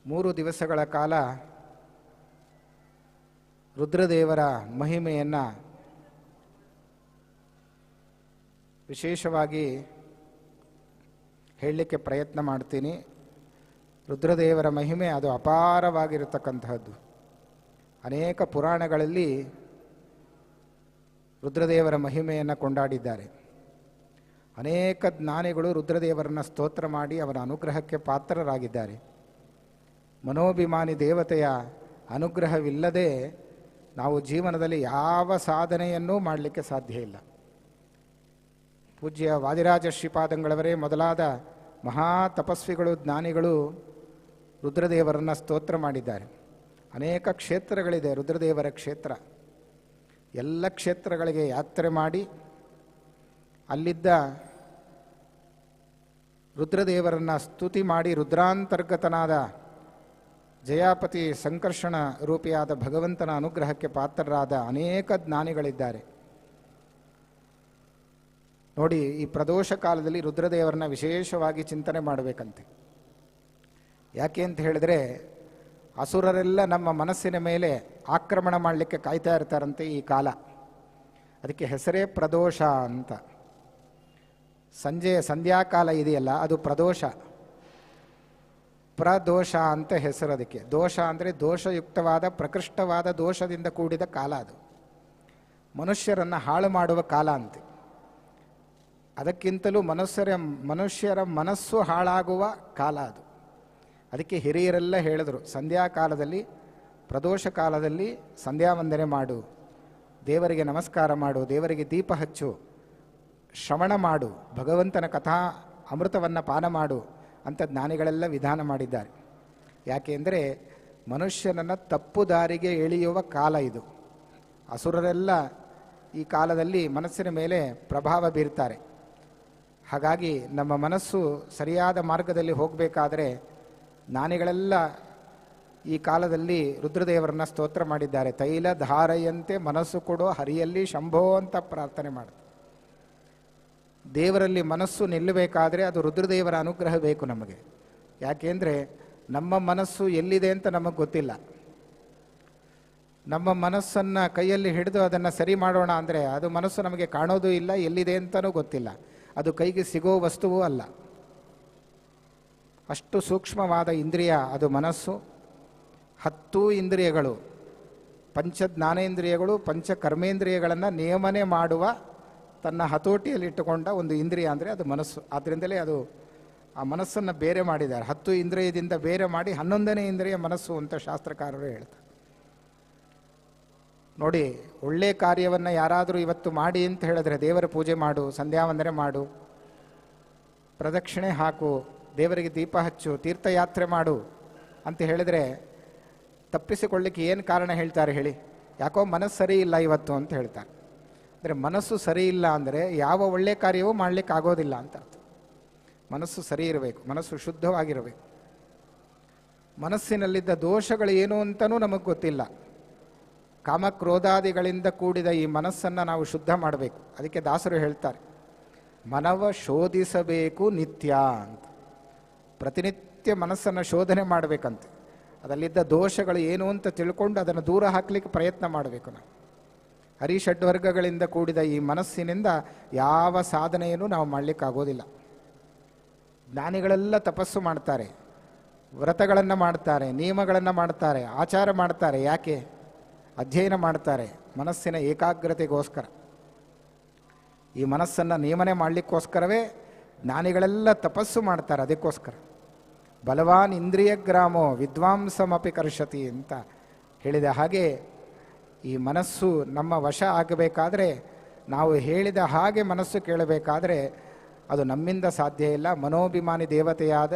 3 ದಿವಸಗಳ ಕಾಲ ರುದ್ರದೇವರ ಮಹಿಮೆಯನ್ನು ವಿಶೇಷವಾಗಿ ಹೇಳಲಿಕ್ಕೆ ಪ್ರಯತ್ನ ಮಾಡ್ತೀನಿ. ರುದ್ರದೇವರ ಮಹಿಮೆ ಅದು ಅಪಾರವಾಗಿರತಕ್ಕಂತಹದ್ದು. ಅನೇಕ ಪುರಾಣಗಳಲ್ಲಿ ರುದ್ರದೇವರ ಮಹಿಮೆಯನ್ನು ಕೊಂಡಾಡಿದ್ದಾರೆ. ಅನೇಕ ಜ್ಞಾನಿಗಳು ರುದ್ರದೇವರನ್ನು ಸ್ತೋತ್ರ ಮಾಡಿ ಅವರ ಅನುಗ್ರಹಕ್ಕೆ ಪಾತ್ರರಾಗಿದ್ದಾರೆ. ಮನೋಭಿಮಾನಿ ದೇವತೆಯ ಅನುಗ್ರಹವಿಲ್ಲದೆ ನಾವು ಜೀವನದಲ್ಲಿ ಯಾವ ಸಾಧನೆಯನ್ನೂ ಮಾಡಲಿಕ್ಕೆ ಸಾಧ್ಯ ಇಲ್ಲ. ಪೂಜ್ಯ ವಾದಿರಾಜ ಶ್ರೀಪಾದಂಗಳವರೇ ಮೊದಲಾದ ಮಹಾ ತಪಸ್ವಿಗಳು, ಜ್ಞಾನಿಗಳು ರುದ್ರದೇವರನ್ನು ಸ್ತೋತ್ರ ಮಾಡಿದ್ದಾರೆ. ಅನೇಕ ಕ್ಷೇತ್ರಗಳಿದೆ ರುದ್ರದೇವರ ಕ್ಷೇತ್ರ. ಎಲ್ಲ ಕ್ಷೇತ್ರಗಳಿಗೆ ಯಾತ್ರೆ ಮಾಡಿ ಅಲ್ಲಿದ್ದ ರುದ್ರದೇವರನ್ನು ಸ್ತುತಿ ಮಾಡಿ ರುದ್ರಾಂತರ್ಗತನಾದ ಜಯಾಪತಿ ಸಂಕರ್ಷಣ ರೂಪಿಯಾದ ಭಗವಂತನ ಅನುಗ್ರಹಕ್ಕೆ ಪಾತ್ರರಾದ ಅನೇಕ ಜ್ಞಾನಿಗಳಿದ್ದಾರೆ. ನೋಡಿ, ಈ ಪ್ರದೋಷ ಕಾಲದಲ್ಲಿ ರುದ್ರದೇವರನ್ನ ವಿಶೇಷವಾಗಿ ಚಿಂತನೆ ಮಾಡಬೇಕಂತೆ. ಯಾಕೆ ಅಂತ ಹೇಳಿದ್ರೆ, ಅಸುರರೆಲ್ಲ ನಮ್ಮ ಮನಸ್ಸಿನ ಮೇಲೆ ಆಕ್ರಮಣ ಮಾಡಲಿಕ್ಕೆ ಕಾಯ್ತಾ ಇರ್ತಾರಂತೆ ಈ ಕಾಲ. ಅದಕ್ಕೆ ಹೆಸರೇ ಪ್ರದೋಷ ಅಂತ. ಸಂಧ್ಯಾಕಾಲ ಇದೆಯಲ್ಲ, ಅದು ಪ್ರದೋಷ. ಪ್ರದೋಷ ಅಂತ ಹೆಸರು ಅದಕ್ಕೆ. ದೋಷ ಅಂದರೆ ದೋಷಯುಕ್ತವಾದ ಪ್ರಕೃಷ್ಟವಾದ ದೋಷದಿಂದ ಕೂಡಿದ ಕಾಲ. ಅದು ಮನುಷ್ಯರನ್ನು ಹಾಳು ಮಾಡುವ ಕಾಲ ಅಂತೆ. ಅದಕ್ಕಿಂತಲೂ ಮನುಷ್ಯರ ಮನಸ್ಸು ಹಾಳಾಗುವ ಕಾಲ ಅದು. ಅದಕ್ಕೆ ಹಿರಿಯರೆಲ್ಲ ಹೇಳಿದರು, ಸಂಧ್ಯಾಕಾಲದಲ್ಲಿ, ಪ್ರದೋಷ ಕಾಲದಲ್ಲಿ ಸಂಧ್ಯಾ ವಂದನೆ ಮಾಡು, ದೇವರಿಗೆ ನಮಸ್ಕಾರ ಮಾಡು, ದೇವರಿಗೆ ದೀಪ ಹಚ್ಚು, ಶ್ರವಣ ಮಾಡು, ಭಗವಂತನ ಕಥಾ ಅಮೃತವನ್ನು ಪಾನ ಮಾಡು ಅಂತ ಜ್ಞಾನಿಗಳೆಲ್ಲ ವಿಧಾನ ಮಾಡಿದ್ದಾರೆ. ಯಾಕೆ ಅಂದರೆ ಮನುಷ್ಯನನ್ನು ತಪ್ಪು ದಾರಿಗೆ ಎಳೆಯುವ ಕಾಲ ಇದು. ಅಸುರರೆಲ್ಲ ಈ ಕಾಲದಲ್ಲಿ ಮನಸ್ಸಿನ ಮೇಲೆ ಪ್ರಭಾವ ಬೀರ್ತಾರೆ. ಹಾಗಾಗಿ ನಮ್ಮ ಮನಸ್ಸು ಸರಿಯಾದ ಮಾರ್ಗದಲ್ಲಿ ಹೋಗಬೇಕಾದರೆ ಜ್ಞಾನಿಗಳೆಲ್ಲ ಈ ಕಾಲದಲ್ಲಿ ರುದ್ರದೇವರನ್ನ ಸ್ತೋತ್ರ ಮಾಡಿದ್ದಾರೆ. ತೈಲ ಧಾರೆಯಂತೆ ಮನಸ್ಸು ಕೊಡೋ ಹರಿಯಲ್ಲಿ ಶಂಭೋ ಅಂತ ಪ್ರಾರ್ಥನೆ ಮಾಡ್ತಾರೆ. ದೇವರಲ್ಲಿ ಮನಸ್ಸು ನಿಲ್ಲಬೇಕಾದ್ರೆ ಅದು ರುದ್ರದೇವರ ಅನುಗ್ರಹ ಬೇಕು ನಮಗೆ. ಯಾಕೆಂದರೆ ನಮ್ಮ ಮನಸ್ಸು ಎಲ್ಲಿದೆ ಅಂತ ನಮಗೆ ಗೊತ್ತಿಲ್ಲ. ನಮ್ಮ ಮನಸ್ಸನ್ನು ಕೈಯಲ್ಲಿ ಹಿಡಿದು ಅದನ್ನು ಸರಿ ಮಾಡೋಣ ಅಂದರೆ ಅದು ಮನಸ್ಸು ನಮಗೆ ಕಾಣೋದು ಇಲ್ಲ, ಎಲ್ಲಿದೆ ಅಂತಲೂ ಗೊತ್ತಿಲ್ಲ. ಅದು ಕೈಗೆ ಸಿಗೋ ವಸ್ತುವೂ ಅಲ್ಲ. ಅಷ್ಟು ಸೂಕ್ಷ್ಮವಾದ ಇಂದ್ರಿಯ ಅದು ಮನಸ್ಸು. 10 ಇಂದ್ರಿಯಗಳು, ಪಂಚ ಜ್ಞಾನೇಂದ್ರಿಯಗಳು, ಪಂಚ ಕರ್ಮೇಂದ್ರಿಯಗಳನ್ನು ನಿಯಮನೆ ಮಾಡುವ ತನ್ನ ಹತೋಟಿಯಲ್ಲಿಟ್ಟುಕೊಂಡ ಒಂದು ಇಂದ್ರಿಯ ಅಂದರೆ ಅದು ಮನಸ್ಸು. ಆದ್ದರಿಂದಲೇ ಅದು ಆ ಮನಸ್ಸನ್ನು ಬೇರೆ ಮಾಡಿದ್ದಾರೆ. 10 ಇಂದ್ರಿಯದಿಂದ ಬೇರೆ ಮಾಡಿ 11ನೇ ಇಂದ್ರಿಯ ಮನಸ್ಸು ಅಂತ ಶಾಸ್ತ್ರಕಾರರು ಹೇಳ್ತಾರೆ. ನೋಡಿ, ಒಳ್ಳೆ ಕಾರ್ಯವನ್ನು ಯಾರಾದರೂ ಇವತ್ತು ಮಾಡಿ ಅಂತ ಹೇಳಿದ್ರೆ, ದೇವರ ಪೂಜೆ ಮಾಡು, ಸಂಧ್ಯಾ ವಂದನೆ ಮಾಡು, ಪ್ರದಕ್ಷಿಣೆ ಹಾಕು, ದೇವರಿಗೆ ದೀಪ ಹಚ್ಚು, ತೀರ್ಥಯಾತ್ರೆ ಮಾಡು ಅಂತ ಹೇಳಿದರೆ ತಪ್ಪಿಸಿಕೊಳ್ಳಿಕ್ಕೆ ಏನು ಕಾರಣ ಹೇಳ್ತಾರೆ ಹೇಳಿ? ಯಾಕೋ ಮನಸ್ಸು ಸರಿ ಇಲ್ಲ ಇವತ್ತು ಅಂತ ಹೇಳ್ತಾರೆ. ಅಂದರೆ ಮನಸ್ಸು ಸರಿ ಇಲ್ಲ ಅಂದರೆ ಯಾವ ಒಳ್ಳೆ ಕಾರ್ಯವೂ ಮಾಡಲಿಕ್ಕೆ ಆಗೋದಿಲ್ಲ ಅಂತ ಅರ್ಥ. ಮನಸ್ಸು ಸರಿ ಇರಬೇಕು, ಮನಸ್ಸು ಶುದ್ಧವಾಗಿರಬೇಕು. ಮನಸ್ಸಿನಲ್ಲಿದ್ದ ದೋಷಗಳು ಏನು ಅಂತಲೂ ನಮಗೆ ಗೊತ್ತಿಲ್ಲ. ಕಾಮಕ್ರೋಧಾದಿಗಳಿಂದ ಕೂಡಿದ ಈ ಮನಸ್ಸನ್ನು ನಾವು ಶುದ್ಧ ಮಾಡಬೇಕು. ಅದಕ್ಕೆ ದಾಸರು ಹೇಳ್ತಾರೆ, ಮನವ ಶೋಧಿಸಬೇಕು ನಿತ್ಯ ಅಂತ. ಪ್ರತಿನಿತ್ಯ ಮನಸ್ಸನ್ನು ಶೋಧನೆ ಮಾಡಬೇಕಂತೆ. ಅದರಲ್ಲಿದ್ದ ದೋಷಗಳು ಏನು ಅಂತ ತಿಳ್ಕೊಂಡು ಅದನ್ನು ದೂರ ಹಾಕಲಿಕ್ಕೆ ಪ್ರಯತ್ನ ಮಾಡಬೇಕು ನಾವು. ಹರಿಷಡ್ವರ್ಗಗಳಿಂದ ಕೂಡಿದ ಈ ಮನಸ್ಸಿನಿಂದ ಯಾವ ಸಾಧನೆಯನ್ನು ನಾವು ಮಾಡಲಿಕ್ಕಾಗೋದಿಲ್ಲ. ಜ್ಞಾನಿಗಳೆಲ್ಲ ತಪಸ್ಸು ಮಾಡ್ತಾರೆ, ವ್ರತಗಳನ್ನು ಮಾಡ್ತಾರೆ, ನಿಯಮಗಳನ್ನು ಮಾಡ್ತಾರೆ, ಆಚಾರ ಮಾಡ್ತಾರೆ. ಯಾಕೆ? ಅಧ್ಯಯನ ಮಾಡ್ತಾರೆ, ಮನಸ್ಸಿನ ಏಕಾಗ್ರತೆಗೋಸ್ಕರ. ಈ ಮನಸ್ಸನ್ನು ನಿಯಮನೆ ಮಾಡಲಿಕ್ಕೋಸ್ಕರವೇ ಜ್ಞಾನಿಗಳೆಲ್ಲ ತಪಸ್ಸು ಮಾಡ್ತಾರೆ. ಅದಕ್ಕೋಸ್ಕರ ಬಲವಾನ್ ಇಂದ್ರಿಯ ಗ್ರಾಮೋ ವಿದ್ವಾಂಸಮಪಿ ಕರ್ಷತಿ ಅಂತ ಹೇಳಿದ ಹಾಗೆ ಈ ಮನಸ್ಸು ನಮ್ಮ ವಶ ಆಗಬೇಕಾದ್ರೆ, ನಾವು ಹೇಳಿದ ಹಾಗೆ ಮನಸ್ಸು ಕೇಳಬೇಕಾದ್ರೆ ಅದು ನಮ್ಮಿಂದ ಸಾಧ್ಯ ಇಲ್ಲ. ಮನೋಭಿಮಾನಿ ದೇವತೆಯಾದ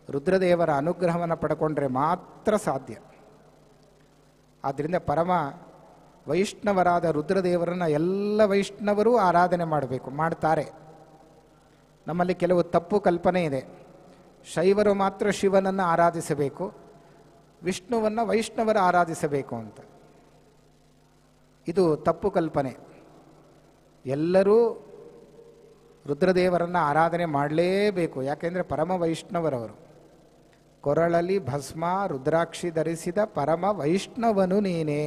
ರುದ್ರದೇವರ ಅನುಗ್ರಹವನ್ನು ಪಡ್ಕೊಂಡ್ರೆ ಮಾತ್ರ ಸಾಧ್ಯ. ಆದ್ದರಿಂದ ಪರಮ ವೈಷ್ಣವರಾದ ರುದ್ರದೇವರನ್ನು ಎಲ್ಲ ವೈಷ್ಣವರು ಆರಾಧನೆ ಮಾಡಬೇಕು, ಮಾಡ್ತಾರೆ. ನಮ್ಮಲ್ಲಿ ಕೆಲವು ತಪ್ಪು ಕಲ್ಪನೆ ಇದೆ. ಶೈವರು ಮಾತ್ರ ಶಿವನನ್ನು ಆರಾಧಿಸಬೇಕು, ವಿಷ್ಣುವನ್ನು ವೈಷ್ಣವರು ಆರಾಧಿಸಬೇಕು ಅಂತ. ಇದು ತಪ್ಪು ಕಲ್ಪನೆ. ಎಲ್ಲರೂ ರುದ್ರದೇವರನ್ನು ಆರಾಧನೆ ಮಾಡಲೇಬೇಕು. ಯಾಕೆಂದರೆ ಪರಮ ವೈಷ್ಣವರವರು. ಕೊರಳಲಿ ಭಸ್ಮ ರುದ್ರಾಕ್ಷಿ ಧರಿಸಿದ ಪರಮ ವೈಷ್ಣವನು ನೀನೇ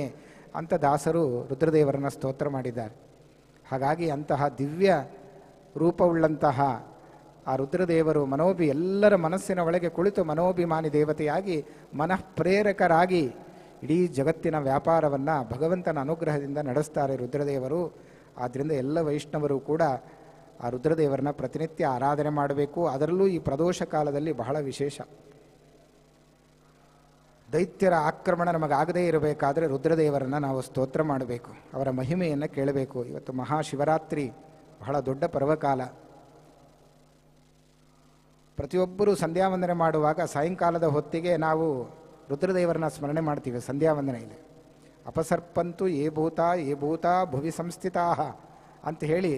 ಅಂತ ದಾಸರು ರುದ್ರದೇವರನ್ನ ಸ್ತೋತ್ರ ಮಾಡಿದ್ದಾರೆ. ಹಾಗಾಗಿ ಅಂತಹ ದಿವ್ಯ ರೂಪವುಳ್ಳಂತಹ ಆ ರುದ್ರದೇವರು ಎಲ್ಲರ ಮನಸ್ಸಿನ ಒಳಗೆ ಕುಳಿತು ಮನೋಭಿಮಾನಿ ದೇವತೆಯಾಗಿ ಮನಃಪ್ರೇರಕರಾಗಿ ಇಡೀ ಜಗತ್ತಿನ ವ್ಯಾಪಾರವನ್ನು ಭಗವಂತನ ಅನುಗ್ರಹದಿಂದ ನಡೆಸ್ತಾರೆ ರುದ್ರದೇವರು. ಆದ್ದರಿಂದ ಎಲ್ಲ ವೈಷ್ಣವರು ಕೂಡ ಆ ರುದ್ರದೇವರನ್ನ ಪ್ರತಿನಿತ್ಯ ಆರಾಧನೆ ಮಾಡಬೇಕು. ಅದರಲ್ಲೂ ಈ ಪ್ರದೋಷ ಕಾಲದಲ್ಲಿ ಬಹಳ ವಿಶೇಷ. ದೈತ್ಯರ ಆಕ್ರಮಣ ನಮಗಾಗದೇ ಇರಬೇಕಾದರೆ ರುದ್ರದೇವರನ್ನು ನಾವು ಸ್ತೋತ್ರ ಮಾಡಬೇಕು, ಅವರ ಮಹಿಮೆಯನ್ನು ಕೇಳಬೇಕು. ಇವತ್ತು ಮಹಾಶಿವರಾತ್ರಿ, ಬಹಳ ದೊಡ್ಡ ಪರ್ವಕಾಲ. ಪ್ರತಿಯೊಬ್ಬರೂ ಸಂಧ್ಯಾವಂದನೆ ಮಾಡುವಾಗ ಸಾಯಂಕಾಲದ ಹೊತ್ತಿಗೆ ನಾವು ರುದ್ರದೇವರನ್ನ ಸ್ಮರಣೆ ಮಾಡ್ತೀವಿ ಸಂಧ್ಯಾವಂದನೆಯಲ್ಲಿ. ಅಪಸರ್ಪಂತು ಏ ಭೂತ ಭುವಿ ಸಂಸ್ಥಿತಾ ಅಂತ ಹೇಳಿ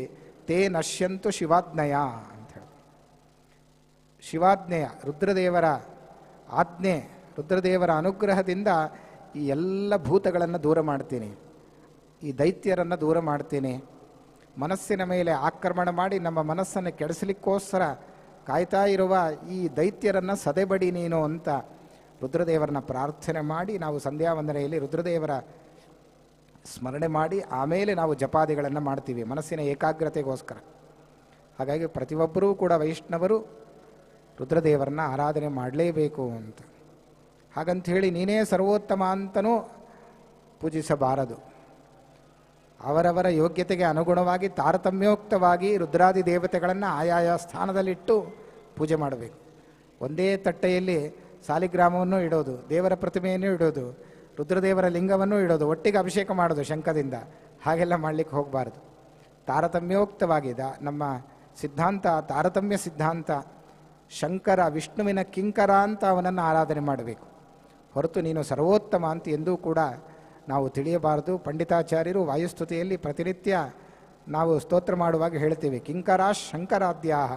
ತೇ ನಶ್ಯಂತು ಶಿವಾಜ್ಞೆಯ ಅಂತ ಹೇಳಿ. ಶಿವಾಜ್ಞೆಯ ರುದ್ರದೇವರ ಆಜ್ಞೆ, ರುದ್ರದೇವರ ಅನುಗ್ರಹದಿಂದ ಈ ಎಲ್ಲ ಭೂತಗಳನ್ನು ದೂರ ಮಾಡ್ತೀನಿ, ಈ ದೈತ್ಯರನ್ನು ದೂರ ಮಾಡ್ತೀನಿ. ಮನಸ್ಸಿನ ಮೇಲೆ ಆಕ್ರಮಣ ಮಾಡಿ ನಮ್ಮ ಮನಸ್ಸನ್ನು ಕೆಡಿಸಲಿಕ್ಕೋಸ್ಕರ ಕಾಯ್ತಾ ಇರುವ ಈ ದೈತ್ಯರನ್ನು ಸದೆಬಡಿ ನೀನು ಅಂತ ರುದ್ರದೇವರನ್ನ ಪ್ರಾರ್ಥನೆ ಮಾಡಿ ನಾವು ಸಂಧ್ಯಾವಂದನೆಯಲ್ಲಿ ರುದ್ರದೇವರ ಸ್ಮರಣೆ ಮಾಡಿ ಆಮೇಲೆ ನಾವು ಜಪಾದಿಗಳನ್ನು ಮಾಡ್ತೀವಿ ಮನಸ್ಸಿನ ಏಕಾಗ್ರತೆಗೋಸ್ಕರ. ಹಾಗಾಗಿ ಪ್ರತಿಯೊಬ್ಬರೂ ಕೂಡ ವೈಷ್ಣವರು ರುದ್ರದೇವರನ್ನ ಆರಾಧನೆ ಮಾಡಲೇಬೇಕು ಅಂತ. ಹಾಗಂಥೇಳಿ ನೀನೇ ಸರ್ವೋತ್ತಮ ಅಂತನೂ ಪೂಜಿಸಬಾರದು. ಅವರವರ ಯೋಗ್ಯತೆಗೆ ಅನುಗುಣವಾಗಿ ತಾರತಮ್ಯೋಕ್ತವಾಗಿ ರುದ್ರಾದಿ ದೇವತೆಗಳನ್ನು ಆಯಾಯ ಸ್ಥಾನದಲ್ಲಿಟ್ಟು ಪೂಜೆ ಮಾಡಬೇಕು. ಒಂದೇ ತಟ್ಟೆಯಲ್ಲಿ ಸಾಲಿಗ್ರಾಮವನ್ನು ಇಡೋದು, ದೇವರ ಪ್ರತಿಮೆಯನ್ನು ಇಡೋದು, ರುದ್ರದೇವರ ಲಿಂಗವನ್ನು ಇಡೋದು, ಒಟ್ಟಿಗೆ ಅಭಿಷೇಕ ಮಾಡೋದು ಶಂಖದಿಂದ, ಹಾಗೆಲ್ಲ ಮಾಡಲಿಕ್ಕೆ ಹೋಗಬಾರ್ದು. ತಾರತಮ್ಯೋಕ್ತವಾಗಿ ನಮ್ಮ ಸಿದ್ಧಾಂತ ತಾರತಮ್ಯ ಸಿದ್ಧಾಂತ. ಶಂಕರ ವಿಷ್ಣುವಿನ ಕಿಂಕರ ಅಂತ ಅವನನ್ನು ಆರಾಧನೆ ಮಾಡಬೇಕು, ಹೊರತು ನೀನು ಸರ್ವೋತ್ತಮ ಅಂತ ಎಂದೂ ಕೂಡ ನಾವು ತಿಳಿಯಬಾರದು. ಪಂಡಿತಾಚಾರ್ಯರು ವಾಯುಸ್ತುತಿಯಲ್ಲಿ ಪ್ರತಿನಿತ್ಯ ನಾವು ಸ್ತೋತ್ರ ಮಾಡುವಾಗ ಹೇಳ್ತೀವಿ, ಕಿಂಕರ ಶಂಕರಾದ್ಯಾಹ,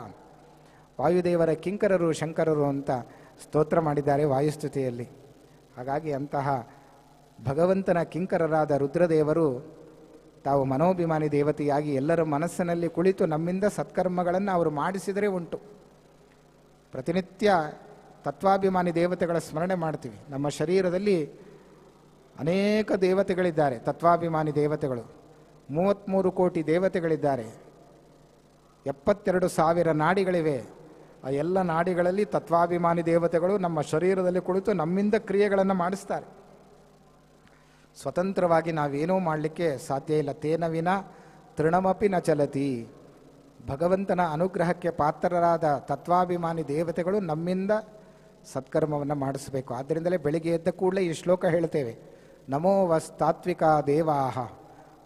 ವಾಯುದೇವರ ಕಿಂಕರರು ಶಂಕರರು ಅಂತ ಸ್ತೋತ್ರ ಮಾಡಿದ್ದಾರೆ ವಾಯುಸ್ತುತಿಯಲ್ಲಿ. ಹಾಗಾಗಿ ಅಂತಹ ಭಗವಂತನ ಕಿಂಕರರಾದ ರುದ್ರದೇವರು ತಾವು ಮನೋಭಿಮಾನಿ ದೇವತೆಯಾಗಿ ಎಲ್ಲರ ಮನಸ್ಸಿನಲ್ಲಿ ಕುಳಿತು ನಮ್ಮಿಂದ ಸತ್ಕರ್ಮಗಳನ್ನು ಅವರು ಮಾಡಿಸಿದರೆ ಉಂಟು. ಪ್ರತಿನಿತ್ಯ ತತ್ವಾಭಿಮಾನಿ ದೇವತೆಗಳ ಸ್ಮರಣೆ ಮಾಡ್ತೀವಿ. ನಮ್ಮ ಶರೀರದಲ್ಲಿ ಅನೇಕ ದೇವತೆಗಳಿದ್ದಾರೆ, ತತ್ವಾಭಿಮಾನಿ ದೇವತೆಗಳು 33 ಕೋಟಿ ದೇವತೆಗಳಿದ್ದಾರೆ, 72,000 ನಾಡಿಗಳಿವೆ. ಆ ಎಲ್ಲ ನಾಡಿಗಳಲ್ಲಿ ತತ್ವಾಭಿಮಾನಿ ದೇವತೆಗಳು ನಮ್ಮ ಶರೀರದಲ್ಲಿ ಕುಳಿತು ನಮ್ಮಿಂದ ಕ್ರಿಯೆಗಳನ್ನು ಮಾಡಿಸ್ತಾರೆ. ಸ್ವತಂತ್ರವಾಗಿ ನಾವೇನೂ ಮಾಡಲಿಕ್ಕೆ ಸಾಧ್ಯ ಇಲ್ಲ. ತೇನ ವಿನ ತೃಣಮಪಿ ನ ಚಲತಿ. ಭಗವಂತನ ಅನುಗ್ರಹಕ್ಕೆ ಪಾತ್ರರಾದ ತತ್ವಾಭಿಮಾನಿ ದೇವತೆಗಳು ನಮ್ಮಿಂದ ಸತ್ಕರ್ಮವನ್ನು ಮಾಡಿಸಬೇಕು. ಆದ್ದರಿಂದಲೇ ಬೆಳಿಗ್ಗೆ ಎದ್ದ ಕೂಡಲೇ ಈ ಶ್ಲೋಕ ಹೇಳ್ತೇವೆ, ನಮೋ ವಸ್ತಾತ್ವಿಕಾ ದೇವಾಹ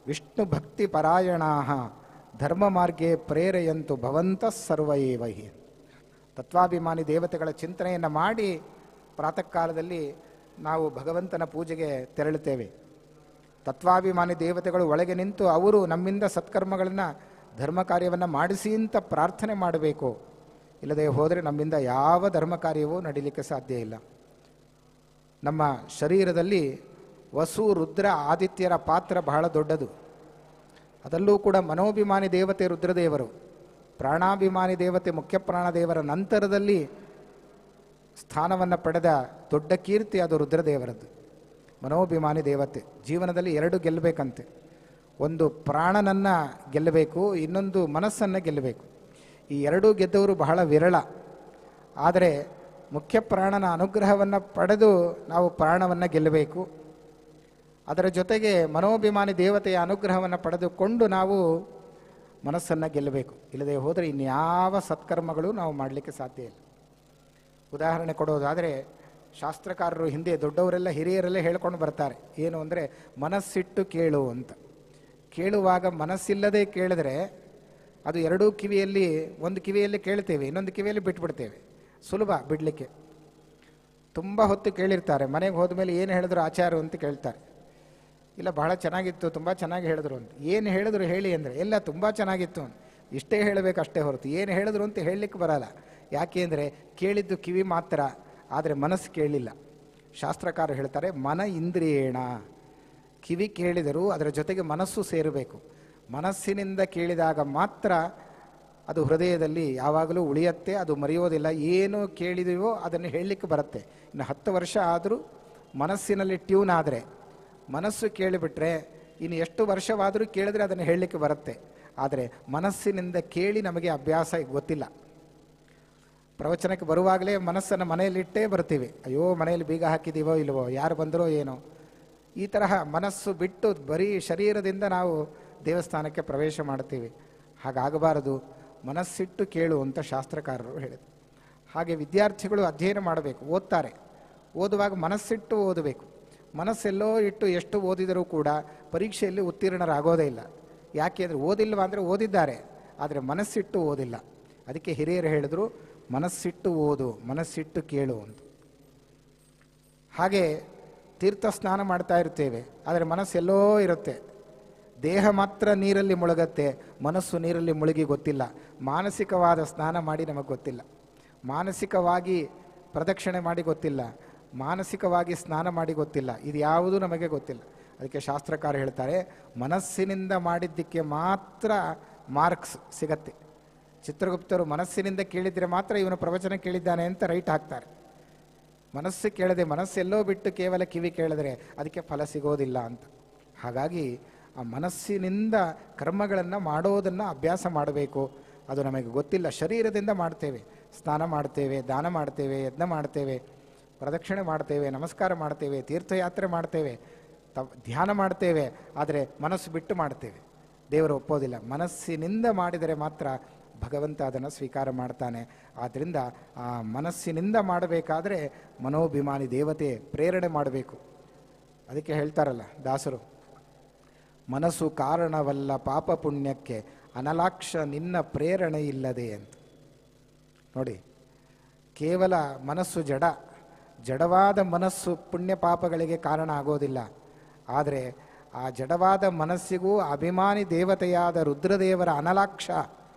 ವಿಷ್ಣು ಭಕ್ತಿ ಪರಾಯಣಾಹ ಧರ್ಮ ಮಾರ್ಗೇ ಪ್ರೇರೆಯಂತು ಭವಂತಃ ಸರ್ವೈವ ಹಿ. ತತ್ವಾಭಿಮಾನಿ ದೇವತೆಗಳ ಚಿಂತನೆಯನ್ನು ಮಾಡಿ ಪ್ರಾತಃ ಕಾಲದಲ್ಲಿ ನಾವು ಭಗವಂತನ ಪೂಜೆಗೆ ತೆರಳುತ್ತೇವೆ. ತತ್ವಾಭಿಮಾನಿ ದೇವತೆಗಳು ಒಳಗೆ ನಿಂತು ಅವರು ನಮ್ಮಿಂದ ಸತ್ಕರ್ಮಗಳನ್ನು ಧರ್ಮ ಕಾರ್ಯವನ್ನು ಮಾಡಿಸಿ ಅಂತ ಪ್ರಾರ್ಥನೆ ಮಾಡಬೇಕು. ಇಲ್ಲದೆ ಹೋದರೆ ನಮ್ಮಿಂದ ಯಾವ ಧರ್ಮ ಕಾರ್ಯವೂ ನಡೀಲಿಕ್ಕೆ ಸಾಧ್ಯ ಇಲ್ಲ. ನಮ್ಮ ಶರೀರದಲ್ಲಿ ವಸು ರುದ್ರ ಆದಿತ್ಯರ ಪಾತ್ರ ಬಹಳ ದೊಡ್ಡದು. ಅದರಲ್ಲೂ ಕೂಡ ಮನೋಭಿಮಾನಿ ದೇವತೆ ರುದ್ರದೇವರು, ಪ್ರಾಣಾಭಿಮಾನಿ ದೇವತೆ ಮುಖ್ಯ ಪ್ರಾಣದೇವರ ನಂತರದಲ್ಲಿ ಸ್ಥಾನವನ್ನು ಪಡೆದ ದೊಡ್ಡ ಕೀರ್ತಿ ಅದು ರುದ್ರದೇವರದ್ದು. ಮನೋಭಿಮಾನಿ ದೇವತೆ ಜೀವನದಲ್ಲಿ 2 ಗೆಲ್ಲಬೇಕಂತೆ. ಒಂದು ಪ್ರಾಣನನ್ನು ಗೆಲ್ಲಬೇಕು, ಇನ್ನೊಂದು ಮನಸ್ಸನ್ನು ಗೆಲ್ಲಬೇಕು. ಈ 2 ಗೆದ್ದವರು ಬಹಳ ವಿರಳ. ಆದರೆ ಮುಖ್ಯ ಪ್ರಾಣನ ಅನುಗ್ರಹವನ್ನು ಪಡೆದು ನಾವು ಪ್ರಾಣವನ್ನು ಗೆಲ್ಲಬೇಕು. ಅದರ ಜೊತೆಗೆ ಮನೋಭಿಮಾನಿ ದೇವತೆಯ ಅನುಗ್ರಹವನ್ನು ಪಡೆದುಕೊಂಡು ನಾವು ಮನಸ್ಸನ್ನು ಗೆಲ್ಲಬೇಕು. ಇಲ್ಲದೆ ಹೋದರೆ ಇನ್ಯಾವ ಸತ್ಕರ್ಮಗಳು ನಾವು ಮಾಡಲಿಕ್ಕೆ ಸಾಧ್ಯ ಇಲ್ಲ. ಉದಾಹರಣೆ ಕೊಡೋದಾದರೆ, ಶಾಸ್ತ್ರಕಾರರು ಹಿಂದೆ ದೊಡ್ಡವರೆಲ್ಲ ಹಿರಿಯರೆಲ್ಲ ಹೇಳ್ಕೊಂಡು ಬರ್ತಾರೆ, ಏನು ಅಂದರೆ ಮನಸ್ಸಿಟ್ಟು ಕೇಳು ಅಂತ. ಕೇಳುವಾಗ ಮನಸ್ಸಿಲ್ಲದೆ ಕೇಳಿದ್ರೆ ಅದು 2 ಕಿವಿಯಲ್ಲಿ, ಒಂದು ಕಿವಿಯಲ್ಲಿ ಕೇಳ್ತೇವೆ, ಇನ್ನೊಂದು ಕಿವಿಯಲ್ಲಿ ಬಿಟ್ಬಿಡ್ತೇವೆ. ಸುಲಭ ಬಿಡಲಿಕ್ಕೆ. ತುಂಬ ಹೊತ್ತು ಕೇಳಿರ್ತಾರೆ, ಮನೆಗೆ ಹೋದ ಮೇಲೆ ಏನು ಹೇಳಿದ್ರು ಆಚಾರ್ಯ ಅಂತ ಕೇಳ್ತಾರೆ. ಇಲ್ಲ ಬಹಳ ಚೆನ್ನಾಗಿತ್ತು, ತುಂಬ ಚೆನ್ನಾಗಿ ಹೇಳಿದ್ರು ಅಂತ. ಏನು ಹೇಳಿದ್ರು ಹೇಳಿ ಅಂದರೆ, ಎಲ್ಲ ತುಂಬ ಚೆನ್ನಾಗಿತ್ತು ಅಂತ. ಇಷ್ಟೇ ಹೇಳಬೇಕು ಅಷ್ಟೇ ಹೊರತು ಏನು ಹೇಳಿದ್ರು ಅಂತ ಹೇಳಲಿಕ್ಕೆ ಬರಲ್ಲ. ಯಾಕೆ ಅಂದರೆ ಕೇಳಿದ್ದು ಕಿವಿ ಮಾತ್ರ, ಆದರೆ ಮನಸ್ಸು ಕೇಳಲಿಲ್ಲ. ಶಾಸ್ತ್ರಕಾರ ಹೇಳ್ತಾರೆ, ಮನ ಇಂದ್ರಿಯೇಣ. ಕಿವಿ ಕೇಳಿದರೂ ಅದರ ಜೊತೆಗೆ ಮನಸ್ಸು ಸೇರಬೇಕು. ಮನಸ್ಸಿನಿಂದ ಕೇಳಿದಾಗ ಮಾತ್ರ ಅದು ಹೃದಯದಲ್ಲಿ ಯಾವಾಗಲೂ ಉಳಿಯುತ್ತೆ, ಅದು ಮರೆಯೋದಿಲ್ಲ. ಏನು ಕೇಳಿದೆವೋ ಅದನ್ನು ಹೇಳಲಿಕ್ಕೆ ಬರುತ್ತೆ. ಇನ್ನು 10 ವರ್ಷ ಆದರೂ ಮನಸ್ಸಿನಲ್ಲಿ ಟ್ಯೂನ್ ಆದರೆ, ಮನಸ್ಸು ಕೇಳಿಬಿಟ್ರೆ ಇನ್ನು ಎಷ್ಟು ವರ್ಷವಾದರೂ ಕೇಳಿದ್ರೆ ಅದನ್ನು ಹೇಳಲಿಕ್ಕೆ ಬರುತ್ತೆ. ಆದರೆ ಮನಸ್ಸಿನಿಂದ ಕೇಳಿ ನಮಗೆ ಅಭ್ಯಾಸ ಗೊತ್ತಿಲ್ಲ. ಪ್ರವಚನಕ್ಕೆ ಬರುವಾಗಲೇ ಮನಸ್ಸನ್ನು ಮನೆಯಲ್ಲಿಟ್ಟೇ ಬರ್ತೀವಿ. ಅಯ್ಯೋ ಮನೆಯಲ್ಲಿ ಬೀಗ ಹಾಕಿದ್ದೀವೋ ಇಲ್ವೋ, ಯಾರು ಬಂದರೋ ಏನೋ, ಈ ತರಹ ಮನಸ್ಸು ಬಿಟ್ಟು ಬರೀ ಶರೀರದಿಂದ ನಾವು ದೇವಸ್ಥಾನಕ್ಕೆ ಪ್ರವೇಶ ಮಾಡ್ತೀವಿ. ಹಾಗಾಗಬಾರದು, ಮನಸ್ಸಿಟ್ಟು ಕೇಳು ಅಂತ ಶಾಸ್ತ್ರಕಾರರು ಹೇಳಿದರು. ಹಾಗೆ ವಿದ್ಯಾರ್ಥಿಗಳು ಅಧ್ಯಯನ ಮಾಡಬೇಕು, ಓದ್ತಾರೆ. ಓದುವಾಗ ಮನಸ್ಸಿಟ್ಟು ಓದಬೇಕು. ಮನಸ್ಸೆಲ್ಲೋ ಇಟ್ಟು ಎಷ್ಟು ಓದಿದರೂ ಕೂಡ ಪರೀಕ್ಷೆಯಲ್ಲಿ ಉತ್ತೀರ್ಣರಾಗೋದೇ ಇಲ್ಲ. ಯಾಕೆ ಅಂದರೆ ಓದಿಲ್ವಾ ಅಂದರೆ ಓದಿದ್ದಾರೆ, ಆದರೆ ಮನಸ್ಸಿಟ್ಟು ಓದಿಲ್ಲ. ಅದಕ್ಕೆ ಹಿರಿಯರು ಹೇಳಿದ್ರು, ಮನಸ್ಸಿಟ್ಟು ಓದು, ಮನಸ್ಸಿಟ್ಟು ಕೇಳು ಅಂತ. ಹಾಗೆ ತೀರ್ಥ ಸ್ನಾನ ಮಾಡ್ತಾ ಇರ್ತೇವೆ, ಆದರೆ ಮನಸ್ಸೆಲ್ಲೋ ಇರುತ್ತೆ. ದೇಹ ಮಾತ್ರ ನೀರಲ್ಲಿ ಮುಳುಗತ್ತೆ, ಮನಸ್ಸು ನೀರಲ್ಲಿ ಮುಳುಗಿ ಗೊತ್ತಿಲ್ಲ. ಮಾನಸಿಕವಾದ ಸ್ನಾನ ಮಾಡಿ ನಮಗೆ ಗೊತ್ತಿಲ್ಲ, ಮಾನಸಿಕವಾಗಿ ಪ್ರದಕ್ಷಿಣೆ ಮಾಡಿ ಗೊತ್ತಿಲ್ಲ, ಮಾನಸಿಕವಾಗಿ ಸ್ನಾನ ಮಾಡಿ ಗೊತ್ತಿಲ್ಲ. ಇದು ಯಾವುದೂ ನಮಗೆ ಗೊತ್ತಿಲ್ಲ. ಅದಕ್ಕೆ ಶಾಸ್ತ್ರಕಾರ ಹೇಳ್ತಾರೆ, ಮನಸ್ಸಿನಿಂದ ಮಾಡಿದ್ದಕ್ಕೆ ಮಾತ್ರ ಮಾರ್ಕ್ಸ್ ಸಿಗತ್ತೆ. ಚಿತ್ರಗುಪ್ತರು ಮನಸ್ಸಿನಿಂದ ಕೇಳಿದರೆ ಮಾತ್ರ ಇವನು ಪ್ರವಚನ ಕೇಳಿದ್ದಾನೆ ಅಂತ ರೈಟ್ ಹಾಕ್ತಾರೆ. ಮನಸ್ಸು ಕೇಳದೆ, ಮನಸ್ಸೆಲ್ಲೋ ಬಿಟ್ಟು ಕೇವಲ ಕಿವಿ ಕೇಳಿದ್ರೆ ಅದಕ್ಕೆ ಫಲ ಸಿಗೋದಿಲ್ಲ ಅಂತ. ಹಾಗಾಗಿ ಆ ಮನಸ್ಸಿನಿಂದ ಕರ್ಮಗಳನ್ನು ಮಾಡೋದನ್ನು ಅಭ್ಯಾಸ ಮಾಡಬೇಕು. ಅದು ನಮಗೆ ಗೊತ್ತಿಲ್ಲ. ಶರೀರದಿಂದ ಮಾಡ್ತೇವೆ, ಸ್ನಾನ ಮಾಡ್ತೇವೆ, ದಾನ ಮಾಡ್ತೇವೆ, ಯಜ್ಞ ಮಾಡ್ತೇವೆ, ಪ್ರದಕ್ಷಿಣೆ ಮಾಡ್ತೇವೆ, ನಮಸ್ಕಾರ ಮಾಡ್ತೇವೆ, ತೀರ್ಥಯಾತ್ರೆ ಮಾಡ್ತೇವೆ, ಧ್ಯಾನ ಮಾಡ್ತೇವೆ. ಆದರೆ ಮನಸ್ಸು ಬಿಟ್ಟು ಮಾಡ್ತೇವೆ, ದೇವರು ಒಪ್ಪೋದಿಲ್ಲ. ಮನಸ್ಸಿನಿಂದ ಮಾಡಿದರೆ ಮಾತ್ರ ಭಗವಂತ ಅದನ್ನು ಸ್ವೀಕಾರ ಮಾಡ್ತಾನೆ. ಆದ್ದರಿಂದ ಆ ಮನಸ್ಸಿನಿಂದ ಮಾಡಬೇಕಾದ್ರೆ ಮನೋಭಿಮಾನಿ ದೇವತೆ ಪ್ರೇರಣೆ ಮಾಡಬೇಕು. ಅದಕ್ಕೆ ಹೇಳ್ತಾರಲ್ಲ ದಾಸರು, ಮನಸ್ಸು ಕಾರಣವಲ್ಲ ಪಾಪ ಪುಣ್ಯಕ್ಕೆ, ಅನಲಾಕ್ಷ ನಿನ್ನ ಪ್ರೇರಣೆ ಇಲ್ಲದೆ ಅಂತ. ನೋಡಿ, ಕೇವಲ ಮನಸ್ಸು ಜಡವಾದ ಮನಸ್ಸು ಪುಣ್ಯ ಪಾಪಗಳಿಗೆ ಕಾರಣ ಆಗೋದಿಲ್ಲ. ಆದರೆ ಆ ಜಡವಾದ ಮನಸ್ಸಿಗೂ ಅಭಿಮಾನಿ ದೇವತೆಯಾದ ರುದ್ರದೇವರ ಅನಲಾಕ್ಷ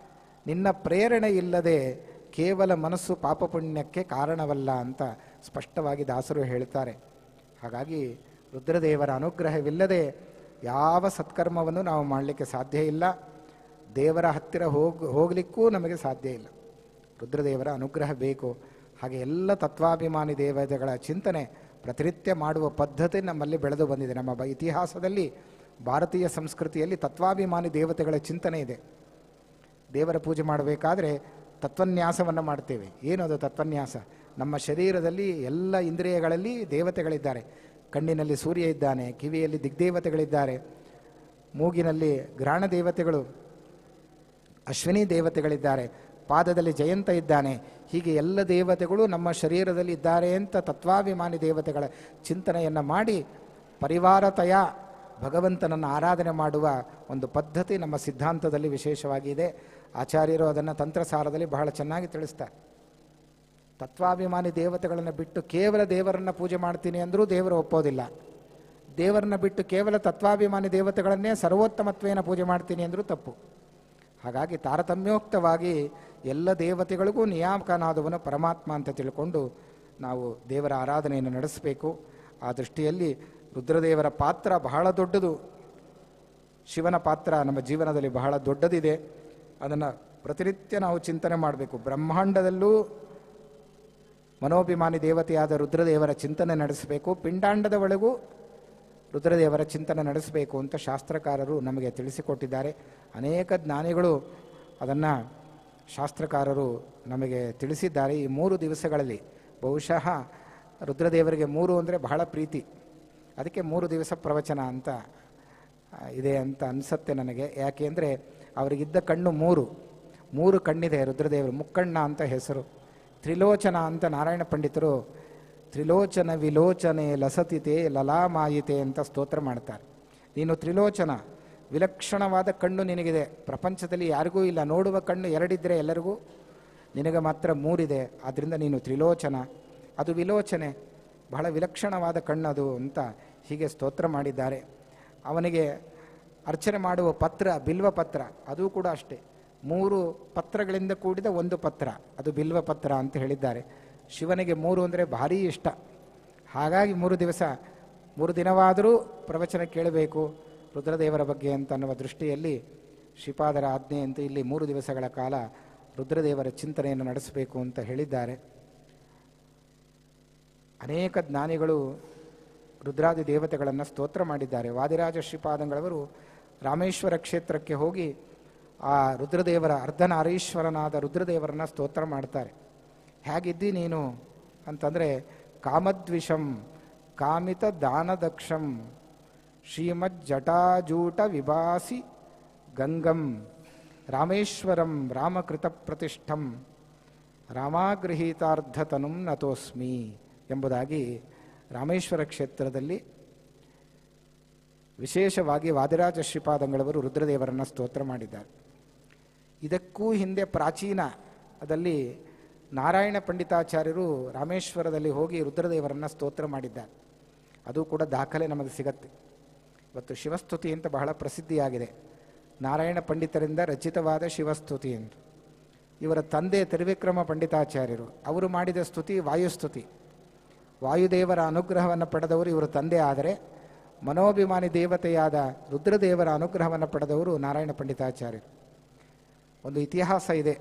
ನಿನ್ನ ಪ್ರೇರಣೆ ಇಲ್ಲದೆ ಕೇವಲ ಮನಸ್ಸು ಪಾಪ ಪುಣ್ಯಕ್ಕೆ ಕಾರಣವಲ್ಲ ಅಂತ ಸ್ಪಷ್ಟವಾಗಿ ದಾಸರು ಹೇಳ್ತಾರೆ. ಹಾಗಾಗಿ ರುದ್ರದೇವರ ಅನುಗ್ರಹವಿಲ್ಲದೆ ಯಾವ ಸತ್ಕರ್ಮವನ್ನು ನಾವು ಮಾಡಲಿಕ್ಕೆ ಸಾಧ್ಯ ಇಲ್ಲ. ದೇವರ ಹತ್ತಿರ ಹೋಗಲಿಕ್ಕೂ ನಮಗೆ ಸಾಧ್ಯ ಇಲ್ಲ. ರುದ್ರದೇವರ ಅನುಗ್ರಹ ಬೇಕು. ಹಾಗೆ ಎಲ್ಲ ತತ್ವಾಭಿಮಾನಿ ದೇವತೆಗಳ ಚಿಂತನೆ ಪ್ರತಿನಿತ್ಯ ಮಾಡುವ ಪದ್ಧತಿ ನಮ್ಮಲ್ಲಿ ಬೆಳೆದು ಬಂದಿದೆ. ನಮ್ಮ ಇತಿಹಾಸದಲ್ಲಿ, ಭಾರತೀಯ ಸಂಸ್ಕೃತಿಯಲ್ಲಿ ತತ್ವಾಭಿಮಾನಿ ದೇವತೆಗಳ ಚಿಂತನೆ ಇದೆ. ದೇವರ ಪೂಜೆ ಮಾಡಬೇಕಾದ್ರೆ ತತ್ವನ್ಯಾಸವನ್ನು ಮಾಡ್ತೇವೆ. ಏನದು ತತ್ವನ್ಯಾಸ? ನಮ್ಮ ಶರೀರದಲ್ಲಿ ಎಲ್ಲ ಇಂದ್ರಿಯಗಳಲ್ಲಿ ದೇವತೆಗಳಿದ್ದಾರೆ. ಕಣ್ಣಿನಲ್ಲಿ ಸೂರ್ಯ ಇದ್ದಾನೆ, ಕಿವಿಯಲ್ಲಿ ದಿಗ್ದೇವತೆಗಳಿದ್ದಾರೆ, ಮೂಗಿನಲ್ಲಿ ಗ್ರಹಣ ದೇವತೆಗಳು, ಅಶ್ವಿನಿ ದೇವತೆಗಳಿದ್ದಾರೆ, ಪಾದದಲ್ಲಿ ಜಯಂತ ಇದ್ದಾನೆ. ಹೀಗೆ ಎಲ್ಲ ದೇವತೆಗಳು ನಮ್ಮ ಶರೀರದಲ್ಲಿ ಇದ್ದಾರೆ ಅಂತ ತತ್ವಾಭಿಮಾನಿ ದೇವತೆಗಳ ಚಿಂತನೆಯನ್ನು ಮಾಡಿ ಪರಿವಾರತಯ ಭಗವಂತನನ್ನು ಆರಾಧನೆ ಮಾಡುವ ಒಂದು ಪದ್ಧತಿ ನಮ್ಮ ಸಿದ್ಧಾಂತದಲ್ಲಿ ವಿಶೇಷವಾಗಿದೆ. ಆಚಾರ್ಯರು ಅದನ್ನು ತಂತ್ರಸಾರದಲ್ಲಿ ಬಹಳ ಚೆನ್ನಾಗಿ ತಿಳಿಸ್ತಾರೆ. ತತ್ವಾಭಿಮಾನಿ ದೇವತೆಗಳನ್ನು ಬಿಟ್ಟು ಕೇವಲ ದೇವರನ್ನು ಪೂಜೆ ಮಾಡ್ತೀನಿ ಅಂದರೂ ದೇವರು ಒಪ್ಪೋದಿಲ್ಲ. ದೇವರನ್ನ ಬಿಟ್ಟು ಕೇವಲ ತತ್ವಾಭಿಮಾನಿ ದೇವತೆಗಳನ್ನೇ ಸರ್ವೋತ್ತಮತ್ವೇನ ಪೂಜೆ ಮಾಡ್ತೀನಿ ಅಂದರೂ ತಪ್ಪು. ಹಾಗಾಗಿ ತಾರತಮ್ಯೋಕ್ತವಾಗಿ ಎಲ್ಲ ದೇವತೆಗಳಿಗೂ ನಿಯಾಮಕನಾದವನು ಪರಮಾತ್ಮ ಅಂತ ತಿಳ್ಕೊಂಡು ನಾವು ದೇವರ ಆರಾಧನೆಯನ್ನು ನಡೆಸಬೇಕು. ಆ ದೃಷ್ಟಿಯಲ್ಲಿ ರುದ್ರದೇವರ ಪಾತ್ರ ಬಹಳ ದೊಡ್ಡದು. ಶಿವನ ಪಾತ್ರ ನಮ್ಮ ಜೀವನದಲ್ಲಿ ಬಹಳ ದೊಡ್ಡದಿದೆ. ಅದನ್ನು ಪ್ರತಿನಿತ್ಯ ನಾವು ಚಿಂತನೆ ಮಾಡಬೇಕು. ಬ್ರಹ್ಮಾಂಡದಲ್ಲೂ ಮನೋಭಿಮಾನಿ ದೇವತೆಯಾದ ರುದ್ರದೇವರ ಚಿಂತನೆ ನಡೆಸಬೇಕು. ಪಿಂಡಾಂಡದ ಒಳಗೂ ರುದ್ರದೇವರ ಚಿಂತನೆ ನಡೆಸಬೇಕು ಅಂತ ಶಾಸ್ತ್ರಕಾರರು ನಮಗೆ ತಿಳಿಸಿಕೊಟ್ಟಿದ್ದಾರೆ. ಅನೇಕ ಜ್ಞಾನಿಗಳು ಅದನ್ನು ಶಾಸ್ತ್ರಕಾರರು ನಮಗೆ ತಿಳಿಸಿದ್ದಾರೆ. ಈ 3 ದಿವಸಗಳಲ್ಲಿ ಬಹುಶಃ ರುದ್ರದೇವರಿಗೆ 3 ಅಂದರೆ ಬಹಳ ಪ್ರೀತಿ. ಅದಕ್ಕೆ 3 ದಿವಸ ಪ್ರವಚನ ಅಂತ ಇದೆ ಅಂತ ಅನಿಸುತ್ತೆ ನನಗೆ. ಯಾಕೆ ಅಂದರೆ ಅವರಿಗಿದ್ದ ಕಣ್ಣು 3 ಕಣ್ಣಿದೆ ರುದ್ರದೇವರು. ಮುಕ್ಕಣ್ಣ ಅಂತ ಹೆಸರು. ತ್ರಿಲೋಚನ ಅಂತ ನಾರಾಯಣ ಪಂಡಿತರು ತ್ರಿಲೋಚನ ವಿಲೋಚನೆ ಲಸತಿತೆ ಲಲಾಮಾಯಿತೆ ಅಂತ ಸ್ತೋತ್ರ ಮಾಡ್ತಾರೆ. ನೀನು ತ್ರಿಲೋಚನ, ವಿಲಕ್ಷಣವಾದ ಕಣ್ಣು ನಿನಗಿದೆ. ಪ್ರಪಂಚದಲ್ಲಿ ಯಾರಿಗೂ ಇಲ್ಲ. ನೋಡುವ ಕಣ್ಣು 2 ಇದ್ದರೆ ಎಲ್ಲರಿಗೂ, ನಿನಗೆ ಮಾತ್ರ 3 ಇದೆ. ಆದ್ದರಿಂದ ನೀನು ತ್ರಿಲೋಚನ. ಅದು ವಿಲೋಚನೆ, ಬಹಳ ವಿಲಕ್ಷಣವಾದ ಕಣ್ಣದು ಅಂತ ಹೀಗೆ ಸ್ತೋತ್ರ ಮಾಡಿದ್ದಾರೆ. ಅವನಿಗೆ ಅರ್ಚನೆ ಮಾಡುವ ಪತ್ರ ಬಿಲ್ವ ಪತ್ರ, ಅದು ಕೂಡ ಅಷ್ಟೇ 3 ಪತ್ರಗಳಿಂದ ಕೂಡಿದ ಒಂದು ಪತ್ರ, ಅದು ಬಿಲ್ವ ಪತ್ರ ಅಂತ ಹೇಳಿದ್ದಾರೆ. ಶಿವನಿಗೆ 3 ಅಂದರೆ ಭಾರೀ ಇಷ್ಟ. ಹಾಗಾಗಿ 3 ದಿವಸ 3 ದಿನವಾದರೂ ಪ್ರವಚನ ಕೇಳಬೇಕು ರುದ್ರದೇವರ ಬಗ್ಗೆ ಅಂತ ಅನ್ನುವ ದೃಷ್ಟಿಯಲ್ಲಿ ಶ್ರೀಪಾದರ ಆಜ್ಞೆಯಂತೆ ಇಲ್ಲಿ 3 ದಿವಸಗಳ ಕಾಲ ರುದ್ರದೇವರ ಚಿಂತನೆಯನ್ನು ನಡೆಸಬೇಕು ಅಂತ ಹೇಳಿದ್ದಾರೆ. ಅನೇಕ ಜ್ಞಾನಿಗಳು ರುದ್ರಾದಿ ದೇವತೆಗಳನ್ನು ಸ್ತೋತ್ರ ಮಾಡಿದ್ದಾರೆ. ವಾದಿರಾಜ ಶ್ರೀಪಾದಂಗಳವರು ರಾಮೇಶ್ವರ ಕ್ಷೇತ್ರಕ್ಕೆ ಹೋಗಿ ಆ ರುದ್ರದೇವರ ಅರ್ಧನಾರೀಶ್ವರನಾದ ರುದ್ರದೇವರನ್ನ ಸ್ತೋತ್ರ ಮಾಡ್ತಾರೆ. ಹೇಗಿದ್ದಿ ನೀನು ಅಂತಂದರೆ, ಕಾಮದ್ವಿಷಂ ಕಾಮಿತ ದಾನದಕ್ಷಂ ಶ್ರೀಮಜ್ಜಟಾಜೂಟ ವಿಭಾಸಿ ಗಂಗಂ ರಾಮೇಶ್ವರಂ ರಾಮಕೃತ ಪ್ರತಿಷ್ಠಂ ರಾಮಾಗೃಹೀತಾರ್ಧತನುಂ ನತೋಸ್ಮಿ ಎಂಬುದಾಗಿ ರಾಮೇಶ್ವರ ಕ್ಷೇತ್ರದಲ್ಲಿ ವಿಶೇಷವಾಗಿ ವಾದಿರಾಜ ಶ್ರೀಪಾದಂಗಳವರು ರುದ್ರದೇವರನ್ನು ಸ್ತೋತ್ರ ಮಾಡಿದ್ದಾರೆ. ಇದಕ್ಕೂ ಹಿಂದೆ ಪ್ರಾಚೀನದಲ್ಲಿ ನಾರಾಯಣ ಪಂಡಿತಾಚಾರ್ಯರು ರಾಮೇಶ್ವರದಲ್ಲಿ ಹೋಗಿ ರುದ್ರದೇವರನ್ನು ಸ್ತೋತ್ರ ಮಾಡಿದ್ದಾರೆ. ಅದು ಕೂಡ ದಾಖಲೆ ನಮಗೆ ಸಿಗತ್ತೆ. ಇವತ್ತು ಶಿವಸ್ತುತಿ ಅಂತ ಬಹಳ ಪ್ರಸಿದ್ಧಿಯಾಗಿದೆ. ನಾರಾಯಣ ಪಂಡಿತರಿಂದ ರಚಿತವಾದ ಶಿವಸ್ತುತಿ ಎಂದು. ಇವರ ತಂದೆ ತ್ರಿವಿಕ್ರಮ ಪಂಡಿತಾಚಾರ್ಯರು, ಅವರು ಮಾಡಿದ ಸ್ತುತಿ ವಾಯುಸ್ತುತಿ. ವಾಯುದೇವರ ಅನುಗ್ರಹವನ್ನು ಪಡೆದವರು ಇವರು ತಂದೆ. ಆದರೆ ಮನೋಭಿಮಾನಿ ದೇವತೆಯಾದ ರುದ್ರದೇವರ ಅನುಗ್ರಹವನ್ನು ಪಡೆದವರು ನಾರಾಯಣ ಪಂಡಿತಾಚಾರ್ಯರು. ಒಂದು ಇತಿಹಾಸ ಇದೆ.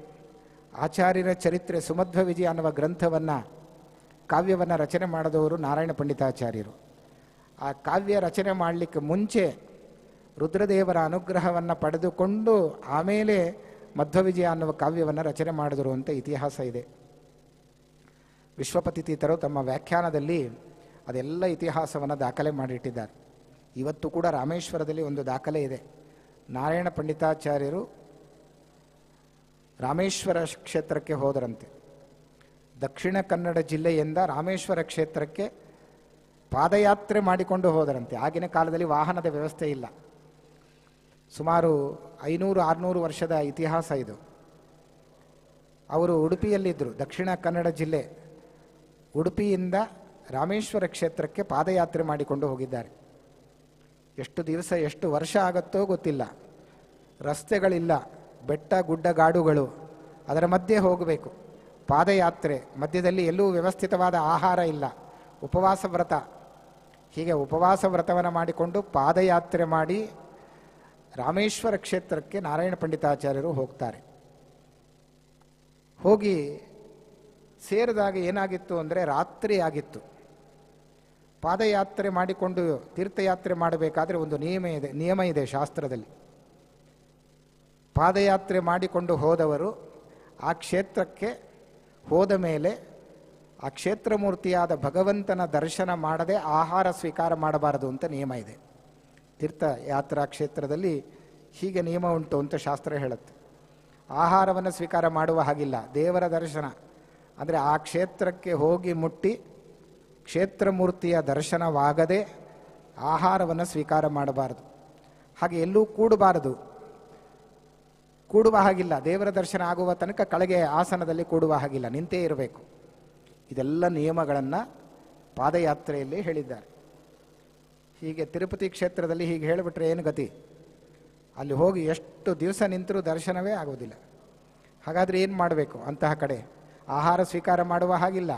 ಆಚಾರ್ಯರ ಚರಿತ್ರೆ ಸುಮಧ್ವ ವಿಜಯ ಅನ್ನುವ ಗ್ರಂಥವನ್ನು, ಕಾವ್ಯವನ್ನು ರಚನೆ ಮಾಡಿದವರು ನಾರಾಯಣ ಪಂಡಿತಾಚಾರ್ಯರು. ಆ ಕಾವ್ಯ ರಚನೆ ಮಾಡಲಿಕ್ಕೆ ಮುಂಚೆ ರುದ್ರದೇವರ ಅನುಗ್ರಹವನ್ನು ಪಡೆದುಕೊಂಡು ಆಮೇಲೆ ಮಧ್ವವಿಜಯ ಅನ್ನುವ ಕಾವ್ಯವನ್ನು ರಚನೆ ಮಾಡಿದರು ಅಂತ ಇತಿಹಾಸ ಇದೆ. ವಿಶ್ವಪತಿ ತೀರ್ಥರು ತಮ್ಮ ವ್ಯಾಖ್ಯಾನದಲ್ಲಿ ಅದೆಲ್ಲ ಇತಿಹಾಸವನ್ನು ದಾಖಲೆ ಮಾಡಿಟ್ಟಿದ್ದಾರೆ. ಇವತ್ತು ಕೂಡ ರಾಮೇಶ್ವರದಲ್ಲಿ ಒಂದು ದಾಖಲೆ ಇದೆ. ನಾರಾಯಣ ಪಂಡಿತಾಚಾರ್ಯರು ರಾಮೇಶ್ವರ ಕ್ಷೇತ್ರಕ್ಕೆ ಹೋದರಂತೆ. ದಕ್ಷಿಣ ಕನ್ನಡ ಜಿಲ್ಲೆಯಿಂದ ರಾಮೇಶ್ವರ ಕ್ಷೇತ್ರಕ್ಕೆ ಪಾದಯಾತ್ರೆ ಮಾಡಿಕೊಂಡು ಹೋದರಂತೆ. ಆಗಿನ ಕಾಲದಲ್ಲಿ ವಾಹನದ ವ್ಯವಸ್ಥೆ ಇಲ್ಲ. ಸುಮಾರು 500-600 ವರ್ಷದ ಇತಿಹಾಸ ಇದು. ಅವರು ಉಡುಪಿಯಲ್ಲಿದ್ದರು, ದಕ್ಷಿಣ ಕನ್ನಡ ಜಿಲ್ಲೆ. ಉಡುಪಿಯಿಂದ ರಾಮೇಶ್ವರ ಕ್ಷೇತ್ರಕ್ಕೆ ಪಾದಯಾತ್ರೆ ಮಾಡಿಕೊಂಡು ಹೋಗಿದ್ದಾರೆ. ಎಷ್ಟು ದಿವಸ ಎಷ್ಟು ವರ್ಷ ಆಗುತ್ತೋ ಗೊತ್ತಿಲ್ಲ. ರಸ್ತೆಗಳಿಲ್ಲ, ಬೆಟ್ಟ ಗುಡ್ಡಗಾಡುಗಳು, ಅದರ ಮಧ್ಯೆ ಹೋಗಬೇಕು. ಪಾದಯಾತ್ರೆ ಮಧ್ಯದಲ್ಲಿ ಎಲ್ಲೂ ವ್ಯವಸ್ಥಿತವಾದ ಆಹಾರ ಇಲ್ಲ, ಉಪವಾಸ ವ್ರತ. ಹೀಗೆ ಉಪವಾಸ ವ್ರತವನ್ನು ಮಾಡಿಕೊಂಡು ಪಾದಯಾತ್ರೆ ಮಾಡಿ ರಾಮೇಶ್ವರ ಕ್ಷೇತ್ರಕ್ಕೆ ನಾರಾಯಣ ಪಂಡಿತಾಚಾರ್ಯರು ಹೋಗ್ತಾರೆ. ಹೋಗಿ ಸೇರಿದಾಗ ಏನಾಗಿತ್ತು ಅಂದರೆ ರಾತ್ರಿ ಆಗಿತ್ತು. ಪಾದಯಾತ್ರೆ ಮಾಡಿಕೊಂಡು ತೀರ್ಥಯಾತ್ರೆ ಮಾಡಬೇಕಾದ್ರೆ ಒಂದು ನಿಯಮ ಇದೆ ಶಾಸ್ತ್ರದಲ್ಲಿ. ಪಾದಯಾತ್ರೆ ಮಾಡಿಕೊಂಡು ಹೋದವರು ಆ ಕ್ಷೇತ್ರಕ್ಕೆ ಹೋದ ಮೇಲೆ ಆ ಕ್ಷೇತ್ರ ಮೂರ್ತಿಯಾದ ಭಗವಂತನ ದರ್ಶನ ಮಾಡದೆ ಆಹಾರ ಸ್ವೀಕಾರ ಮಾಡಬಾರದು ಅಂತ ನಿಯಮ ಇದೆ. ತೀರ್ಥಯಾತ್ರಾ ಕ್ಷೇತ್ರದಲ್ಲಿ ಹೀಗೆ ನಿಯಮ ಉಂಟು ಅಂತ ಶಾಸ್ತ್ರ ಹೇಳುತ್ತೆ. ಆಹಾರವನ್ನು ಸ್ವೀಕಾರ ಮಾಡುವ ಹಾಗಿಲ್ಲ. ದೇವರ ದರ್ಶನ ಅಂದರೆ ಆ ಕ್ಷೇತ್ರಕ್ಕೆ ಹೋಗಿ ಮುಟ್ಟಿ ಕ್ಷೇತ್ರ ಮೂರ್ತಿಯ ದರ್ಶನವಾಗದೆ ಆಹಾರವನ್ನು ಸ್ವೀಕಾರ ಮಾಡಬಾರದು. ಹಾಗೆ ಎಲ್ಲೂ ಕೂಡಬಾರದು, ಕೂಡುವ ಹಾಗಿಲ್ಲ. ದೇವರ ದರ್ಶನ ಆಗುವ ತನಕ ಕೆಳಗೆ ಆಸನದಲ್ಲಿ ಕೂಡುವ ಹಾಗಿಲ್ಲ, ನಿಂತೇ ಇರಬೇಕು. ಇದೆಲ್ಲ ನಿಯಮಗಳನ್ನು ಪಾದಯಾತ್ರೆಯಲ್ಲಿ ಹೇಳಿದ್ದಾರೆ. ಹೀಗೆ ತಿರುಪತಿ ಕ್ಷೇತ್ರದಲ್ಲಿ ಹೀಗೆ ಹೇಳಿಬಿಟ್ರೆ ಏನು ಗತಿ? ಅಲ್ಲಿ ಹೋಗಿ ಎಷ್ಟು ದಿವಸ ನಿಂತರೂ ದರ್ಶನವೇ ಆಗೋದಿಲ್ಲ. ಹಾಗಾದರೆ ಏನು ಮಾಡಬೇಕು? ಅಂತಹ ಕಡೆ ಆಹಾರ ಸ್ವೀಕಾರ ಮಾಡುವ ಹಾಗಿಲ್ಲ,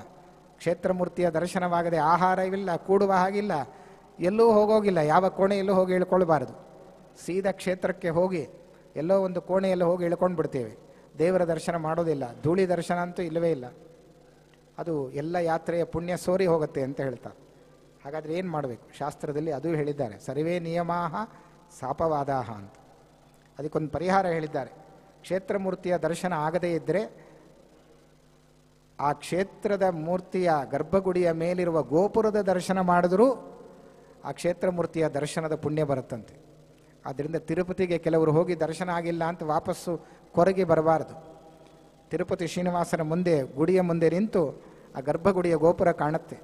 ಕ್ಷೇತ್ರ ಮೂರ್ತಿಯ ದರ್ಶನವಾಗದೆ ಆಹಾರವಿಲ್ಲ, ಕೂಡುವ ಹಾಗಿಲ್ಲ, ಎಲ್ಲೂ ಹೋಗೋಗಿಲ್ಲ. ಯಾವ ಕೋಣೆಯಲ್ಲೂ ಹೋಗಿ ಇಳ್ಕೊಳ್ಬಾರ್ದು. ಸೀದಾ ಕ್ಷೇತ್ರಕ್ಕೆ ಹೋಗಿ ಎಲ್ಲೋ ಒಂದು ಕೋಣೆಯಲ್ಲಿ ಹೋಗಿ ಇಳ್ಕೊಂಡು ಬಿಡ್ತೇವೆ. ದೇವರ ದರ್ಶನ ಮಾಡೋದಿಲ್ಲ. ಧೂಳಿ ದರ್ಶನ ಅಂತೂ ಇಲ್ಲವೇ ಇಲ್ಲ. ಅದು ಎಲ್ಲ ಯಾತ್ರೆಯ ಪುಣ್ಯ ಸೋರಿ ಹೋಗುತ್ತೆ ಅಂತ ಹೇಳ್ತಾರೆ. ಹಾಗಾದರೆ ಏನು ಮಾಡಬೇಕು? ಶಾಸ್ತ್ರದಲ್ಲಿ ಅದು ಹೇಳಿದ್ದಾರೆ. ಸರ್ವೇ ನಿಯಮಾಹ ಸಾಪವಾದಾಹ ಅಂತ. ಅದಕ್ಕೊಂದು ಪರಿಹಾರ ಹೇಳಿದ್ದಾರೆ. ಕ್ಷೇತ್ರ ಮೂರ್ತಿಯ ದರ್ಶನ ಆಗದೇ ಇದ್ದರೆ ಆ ಕ್ಷೇತ್ರದ ಮೂರ್ತಿಯ ಗರ್ಭಗುಡಿಯ ಮೇಲಿರುವ ಗೋಪುರದ ದರ್ಶನ ಮಾಡಿದ್ರೂ ಆ ಕ್ಷೇತ್ರ ಮೂರ್ತಿಯ ದರ್ಶನದ ಪುಣ್ಯ ಬರುತ್ತಂತೆ. ಆದ್ದರಿಂದ ತಿರುಪತಿಗೆ ಕೆಲವರು ಹೋಗಿ ದರ್ಶನ ಆಗಿಲ್ಲ ಅಂತ ವಾಪಸ್ಸು ಕೊರಗಿ ಬರಬಾರದು. ತಿರುಪತಿ ಶ್ರೀನಿವಾಸನ ಮುಂದೆ, ಗುಡಿಯ ಮುಂದೆ ನಿಂತು ಆ ಗರ್ಭಗುಡಿಯ ಗೋಪುರ ಕಾಣುತ್ತೆ.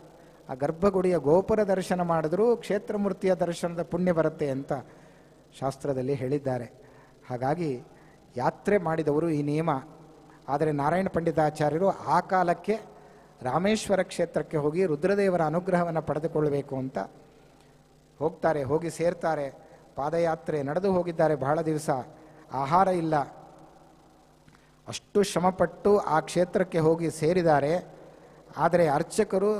ಆ ಗರ್ಭಗುಡಿಯ ಗೋಪುರ ದರ್ಶನ ಮಾಡಿದ್ರೂ ಕ್ಷೇತ್ರ ಮೂರ್ತಿಯ ದರ್ಶನದ ಪುಣ್ಯ ಬರುತ್ತೆ ಅಂತ ಶಾಸ್ತ್ರದಲ್ಲಿ ಹೇಳಿದ್ದಾರೆ. ಹಾಗಾಗಿ ಯಾತ್ರೆ ಮಾಡಿದವರು ಈ ನಿಯಮ. ಆದರೆ ನಾರಾಯಣ ಪಂಡಿತಾಚಾರ್ಯರು ಆ ಕಾಲಕ್ಕೆ ರಾಮೇಶ್ವರ ಕ್ಷೇತ್ರಕ್ಕೆ ಹೋಗಿ ರುದ್ರದೇವರ ಅನುಗ್ರಹವನ್ನು ಪಡೆದುಕೊಳ್ಳಬೇಕು ಅಂತ ಹೋಗ್ತಾರೆ. ಹೋಗಿ ಸೇರ್ತಾರೆ. ಪಾದಯಾತ್ರೆ ನಡೆದು ಹೋಗಿದ್ದಾರೆ. ಬಹಳ ದಿವಸ ಆಹಾರ ಇಲ್ಲ. ಅಷ್ಟು ಶ್ರಮಪಟ್ಟು ಆ ಕ್ಷೇತ್ರಕ್ಕೆ ಹೋಗಿ ಸೇರಿದ್ದಾರೆ. ಆದರೆ ಅರ್ಚಕರು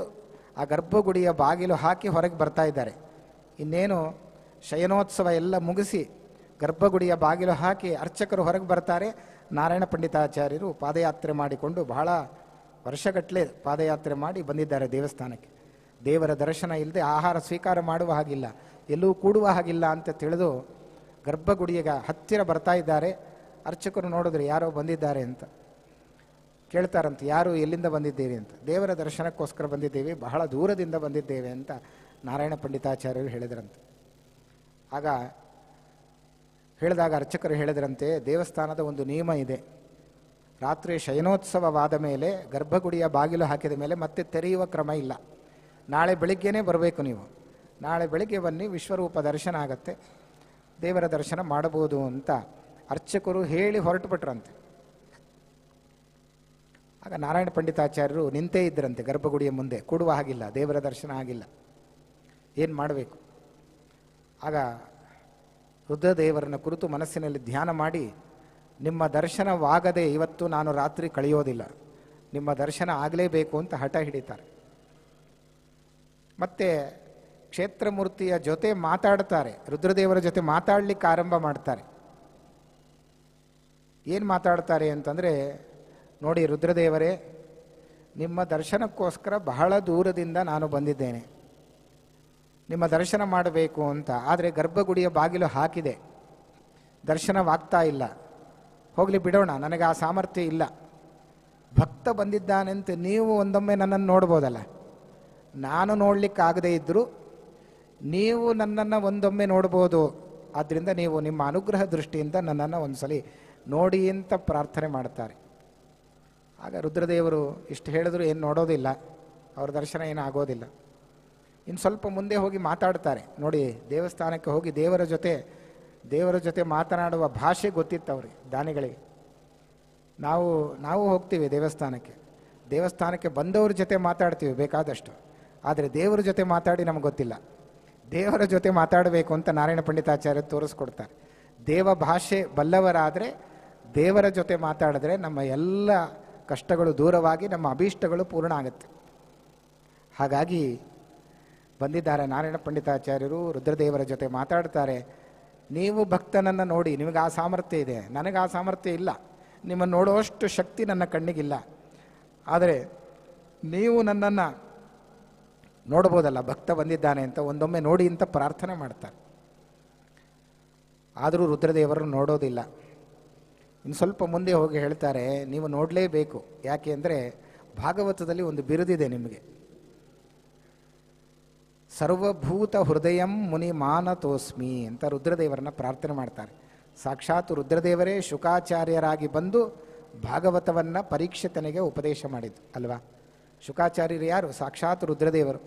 ಆ ಗರ್ಭಗುಡಿಯ ಬಾಗಿಲು ಹಾಕಿ ಹೊರಗೆ ಬರ್ತಾ ಇದ್ದಾರೆ. ಇನ್ನೇನು ಶಯನೋತ್ಸವ ಎಲ್ಲ ಮುಗಿಸಿ ಗರ್ಭಗುಡಿಯ ಬಾಗಿಲು ಹಾಕಿ ಅರ್ಚಕರು ಹೊರಗೆ ಬರ್ತಾರೆ. ನಾರಾಯಣ ಪಂಡಿತಾಚಾರ್ಯರು ಪಾದಯಾತ್ರೆ ಮಾಡಿಕೊಂಡು ಬಹಳ ವರ್ಷಗಟ್ಟಲೆ ಪಾದಯಾತ್ರೆ ಮಾಡಿ ಬಂದಿದ್ದಾರೆ ದೇವಸ್ಥಾನಕ್ಕೆ. ದೇವರ ದರ್ಶನ ಇಲ್ಲದೆ ಆಹಾರ ಸ್ವೀಕಾರ ಮಾಡುವ ಹಾಗಿಲ್ಲ, ಎಲ್ಲೂ ಕೂಡುವ ಹಾಗಿಲ್ಲ ಅಂತ ತಿಳಿದು ಗರ್ಭಗುಡಿಯ ಹತ್ತಿರ ಬರ್ತಾ ಇದ್ದಾರೆ. ಅರ್ಚಕರು ನೋಡಿದ್ರೆ ಯಾರೋ ಬಂದಿದ್ದಾರೆ ಅಂತ ಕೇಳ್ತಾರಂತೆ, ಯಾರು ಎಲ್ಲಿಂದ ಬಂದಿದ್ದೀರಿ ಅಂತ. ದೇವರ ದರ್ಶನಕ್ಕೋಸ್ಕರ ಬಂದಿದ್ದೇವೆ, ಬಹಳ ದೂರದಿಂದ ಬಂದಿದ್ದೇವೆ ಅಂತ ನಾರಾಯಣ ಪಂಡಿತಾಚಾರ್ಯರು ಹೇಳಿದ್ರಂತೆ. ಆಗ ಹೇಳಿದಾಗ ಅರ್ಚಕರು ಹೇಳಿದ್ರಂತೆ, ದೇವಸ್ಥಾನದ ಒಂದು ನಿಯಮ ಇದೆ, ರಾತ್ರಿ ಶಯನೋತ್ಸವವಾದ ಮೇಲೆ ಗರ್ಭಗುಡಿಯ ಬಾಗಿಲು ಹಾಕಿದ ಮೇಲೆ ಮತ್ತೆ ತೆರೆಯುವ ಕ್ರಮ ಇಲ್ಲ. ನಾಳೆ ಬೆಳಿಗ್ಗೆನೇ ಬರಬೇಕು ನೀವು, ನಾಳೆ ಬೆಳಿಗ್ಗೆ ಬನ್ನಿ, ವಿಶ್ವರೂಪ ದರ್ಶನ ಆಗತ್ತೆ, ದೇವರ ದರ್ಶನ ಮಾಡಬಹುದು ಅಂತ ಅರ್ಚಕರು ಹೇಳಿ ಹೊರಟುಬಿಟ್ರಂತೆ. ಆಗ ನಾರಾಯಣ ಪಂಡಿತಾಚಾರ್ಯರು ನಿಂತೇ ಇದ್ದರಂತೆ ಗರ್ಭಗುಡಿಯ ಮುಂದೆ, ಕೂಡುವ ಹಾಗಿಲ್ಲ, ದೇವರ ದರ್ಶನ ಆಗಿಲ್ಲ, ಏನು ಮಾಡಬೇಕು? ಆಗ ರುದ್ರದೇವರನ್ನ ಕುರಿತು ಮನಸ್ಸಿನಲ್ಲಿ ಧ್ಯಾನ ಮಾಡಿ, ನಿಮ್ಮ ದರ್ಶನವಾಗದೆ ಇವತ್ತು ನಾನು ರಾತ್ರಿ ಕಳೆಯೋದಿಲ್ಲ, ನಿಮ್ಮ ದರ್ಶನ ಆಗಲೇಬೇಕು ಅಂತ ಹಠ ಹಿಡಿತಾರೆ. ಮತ್ತೆ ಕ್ಷೇತ್ರಮೂರ್ತಿಯ ಜೊತೆ ಮಾತಾಡ್ತಾರೆ, ರುದ್ರದೇವರ ಜೊತೆ ಮಾತಾಡಲಿಕ್ಕೆ ಆರಂಭ ಮಾಡ್ತಾರೆ. ಏನು ಮಾತಾಡ್ತಾರೆ ಅಂತಂದರೆ, ನೋಡಿ ರುದ್ರದೇವರೇ, ನಿಮ್ಮ ದರ್ಶನಕ್ಕೋಸ್ಕರ ಬಹಳ ದೂರದಿಂದ ನಾನು ಬಂದಿದ್ದೇನೆ, ನಿಮ್ಮ ದರ್ಶನ ಮಾಡಬೇಕು ಅಂತ. ಆದರೆ ಗರ್ಭಗುಡಿಯ ಬಾಗಿಲು ಹಾಕಿದೆ, ದರ್ಶನವಾಗ್ತಾ ಇಲ್ಲ, ಹೋಗಲಿ ಬಿಡೋಣ, ನನಗೆ ಆ ಸಾಮರ್ಥ್ಯ ಇಲ್ಲ. ಭಕ್ತ ಬಂದಿದ್ದಾನೆಂತ ನೀವು ಒಂದೊಮ್ಮೆ ನನ್ನನ್ನು ನೋಡ್ಬೋದಲ್ಲ, ನಾನು ನೋಡಲಿಕ್ಕಾಗದೇ ಇದ್ದರೂ ನೀವು ನನ್ನನ್ನು ಒಂದೊಮ್ಮೆ ನೋಡ್ಬೋದು, ಆದ್ದರಿಂದ ನೀವು ನಿಮ್ಮ ಅನುಗ್ರಹ ದೃಷ್ಟಿಯಿಂದ ನನ್ನನ್ನು ಒಂದ್ಸಲಿ ನೋಡಿ ಅಂತ ಪ್ರಾರ್ಥನೆ ಮಾಡ್ತಾರೆ. ಆಗ ರುದ್ರದೇವರು ಇಷ್ಟು ಹೇಳಿದ್ರು ಏನು ನೋಡೋದಿಲ್ಲ, ಅವ್ರ ದರ್ಶನ ಏನು ಆಗೋದಿಲ್ಲ. ಇನ್ನು ಸ್ವಲ್ಪ ಮುಂದೆ ಹೋಗಿ ಮಾತಾಡ್ತಾರೆ. ನೋಡಿ, ದೇವಸ್ಥಾನಕ್ಕೆ ಹೋಗಿ ದೇವರ ಜೊತೆ ಮಾತನಾಡುವ ಭಾಷೆ ಗೊತ್ತಿತ್ತು ಅವ್ರಿಗೆ, ದಾನಿಗಳಿಗೆ. ನಾವು ಹೋಗ್ತೀವಿ ದೇವಸ್ಥಾನಕ್ಕೆ ಬಂದವ್ರ ಜೊತೆ ಮಾತಾಡ್ತೀವಿ ಬೇಕಾದಷ್ಟು, ಆದರೆ ದೇವರ ಜೊತೆ ಮಾತಾಡಿ ನಮ್ಗೆ ಗೊತ್ತಿಲ್ಲ. ದೇವರ ಜೊತೆ ಮಾತಾಡಬೇಕು ಅಂತ ನಾರಾಯಣ ಪಂಡಿತಾಚಾರ್ಯ ತೋರಿಸ್ಕೊಡ್ತಾರೆ. ದೇವ ಭಾಷೆ ಬಲ್ಲವರಾದರೆ ದೇವರ ಜೊತೆ ಮಾತಾಡಿದ್ರೆ ನಮ್ಮ ಎಲ್ಲ ಕಷ್ಟಗಳು ದೂರವಾಗಿ ನಮ್ಮ ಅಭೀಷ್ಟಗಳು ಪೂರ್ಣ ಆಗುತ್ತೆ. ಹಾಗಾಗಿ ಬಂದಿದ್ದಾರೆ ನಾರಾಯಣ ಪಂಡಿತಾಚಾರ್ಯರು, ರುದ್ರದೇವರ ಜೊತೆ ಮಾತಾಡ್ತಾರೆ. ನೀವು ಭಕ್ತನನ್ನು ನೋಡಿ, ನಿಮಗೆ ಆ ಸಾಮರ್ಥ್ಯ ಇದೆ, ನನಗೆ ಆ ಸಾಮರ್ಥ್ಯ ಇಲ್ಲ, ನಿಮ್ಮನ್ನು ನೋಡುವಷ್ಟು ಶಕ್ತಿ ನನ್ನ ಕಣ್ಣಿಗಿಲ್ಲ, ಆದರೆ ನೀವು ನನ್ನನ್ನು ನೋಡ್ಬೋದಲ್ಲ, ಭಕ್ತ ಬಂದಿದ್ದಾನೆ ಅಂತ ಒಂದೊಮ್ಮೆ ನೋಡಿ ಅಂತ ಪ್ರಾರ್ಥನೆ ಮಾಡ್ತಾರೆ. ಆದರೂ ರುದ್ರದೇವರು ನೋಡೋದಿಲ್ಲ. ಇನ್ನು ಸ್ವಲ್ಪ ಮುಂದೆ ಹೋಗಿ ಹೇಳ್ತಾರೆ, ನೀವು ನೋಡಲೇಬೇಕು, ಯಾಕೆ ಅಂದರೆ ಭಾಗವತದಲ್ಲಿ ಒಂದು ಬಿರುದಿದೆ ನಿಮಗೆ, ಸರ್ವಭೂತ ಹೃದಯಂ ಮುನಿ ಮಾನತೋಸ್ಮಿ ಅಂತ ರುದ್ರದೇವರನ್ನ ಪ್ರಾರ್ಥನೆ ಮಾಡ್ತಾರೆ. ಸಾಕ್ಷಾತ್ ರುದ್ರದೇವರೇ ಶುಕಾಚಾರ್ಯರಾಗಿ ಬಂದು ಭಾಗವತವನ್ನು ಪರೀಕ್ಷಿತನಿಗೆ ಉಪದೇಶ ಮಾಡಿದ್ದು ಅಲ್ವಾ. ಶುಕಾಚಾರ್ಯರು ಯಾರು? ಸಾಕ್ಷಾತ್ ರುದ್ರದೇವರು.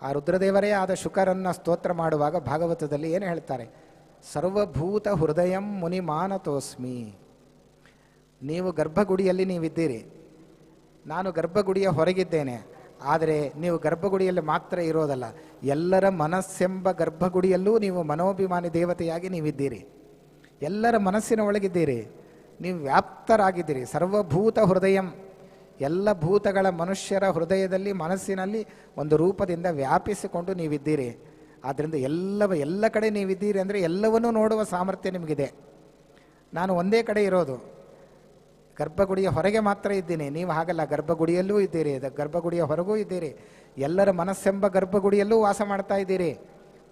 ಆ ರುದ್ರದೇವರೇ ಆದ ಶುಕರನ್ನು ಸ್ತೋತ್ರ ಮಾಡುವಾಗ ಭಾಗವತದಲ್ಲಿ ಏನು ಹೇಳ್ತಾರೆ? ಸರ್ವಭೂತ ಹೃದಯಂ ಮುನಿ ಮಾನತೋಸ್ಮಿ. ನೀವು ಗರ್ಭಗುಡಿಯಲ್ಲಿ ನೀವಿದ್ದೀರಿ, ನಾನು ಗರ್ಭಗುಡಿಯ ಹೊರಗಿದ್ದೇನೆ, ಆದರೆ ನೀವು ಗರ್ಭಗುಡಿಯಲ್ಲಿ ಮಾತ್ರ ಇರೋದಲ್ಲ, ಎಲ್ಲರ ಮನಸ್ಸೆಂಬ ಗರ್ಭಗುಡಿಯಲ್ಲೂ ನೀವು ಮನೋಭಿಮಾನಿ ದೇವತೆಯಾಗಿ ನೀವಿದ್ದೀರಿ, ಎಲ್ಲರ ಮನಸ್ಸಿನ ಒಳಗಿದ್ದೀರಿ, ನೀವು ವ್ಯಾಪ್ತರಾಗಿದ್ದೀರಿ. ಸರ್ವಭೂತ ಹೃದಯಂ, ಎಲ್ಲ ಭೂತಗಳ ಮನುಷ್ಯರ ಹೃದಯದಲ್ಲಿ ಮನಸ್ಸಿನಲ್ಲಿ ಒಂದು ರೂಪದಿಂದ ವ್ಯಾಪಿಸಿಕೊಂಡು ನೀವಿದ್ದೀರಿ. ಆದ್ದರಿಂದ ಎಲ್ಲ ಕಡೆ ನೀವಿದ್ದೀರಿ ಅಂದರೆ ಎಲ್ಲವನ್ನೂ ನೋಡುವ ಸಾಮರ್ಥ್ಯ ನಿಮಗಿದೆ. ನಾನು ಒಂದೇ ಕಡೆ ಇರೋದು, ಗರ್ಭಗುಡಿಯ ಹೊರಗೆ ಮಾತ್ರ ಇದ್ದೀನಿ, ನೀವು ಹಾಗಲ್ಲ, ಗರ್ಭಗುಡಿಯಲ್ಲೂ ಇದ್ದೀರಿ, ಗರ್ಭಗುಡಿಯ ಹೊರಗೂ ಇದ್ದೀರಿ, ಎಲ್ಲರ ಮನಸ್ಸೆಂಬ ಗರ್ಭಗುಡಿಯಲ್ಲೂ ವಾಸ ಮಾಡ್ತಾ ಇದ್ದೀರಿ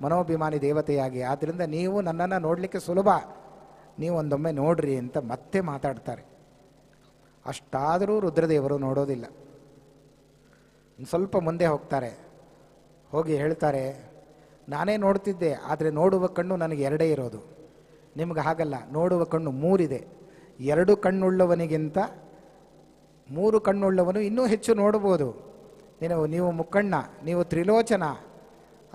ಮನೋಭಿಮಾನಿ ದೇವತೆಯಾಗಿ. ಆದ್ದರಿಂದ ನೀವು ನನ್ನನ್ನು ನೋಡಲಿಕ್ಕೆ ಸುಲಭ, ನೀವು ಒಂದೊಮ್ಮೆ ನೋಡ್ರಿ ಅಂತ ಮತ್ತೆ ಮಾತಾಡ್ತಾರೆ. ಅಷ್ಟಾದರೂ ರುದ್ರದೇವರು ನೋಡೋದಿಲ್ಲ. ಸ್ವಲ್ಪ ಮುಂದೆ ಹೋಗ್ತಾರೆ, ಹೋಗಿ ಹೇಳ್ತಾರೆ, ನಾನೇ ನೋಡ್ತಿದ್ದೆ, ಆದರೆ ನೋಡುವ ಕಣ್ಣು ನನಗೆ ಎರಡೇ ಇರೋದು, ನಿಮ್ಗೆ ಹಾಗಲ್ಲ, ನೋಡುವ ಕಣ್ಣು ಮೂರಿದೆ. 2 ಕಣ್ಣುಳ್ಳವನಿಗಿಂತ 3 ಕಣ್ಣುಳ್ಳವನು ಇನ್ನೂ ಹೆಚ್ಚು ನೋಡ್ಬೋದು. ನೀವು ಮುಕ್ಕಣ್ಣ, ನೀವು ತ್ರಿಲೋಚನ,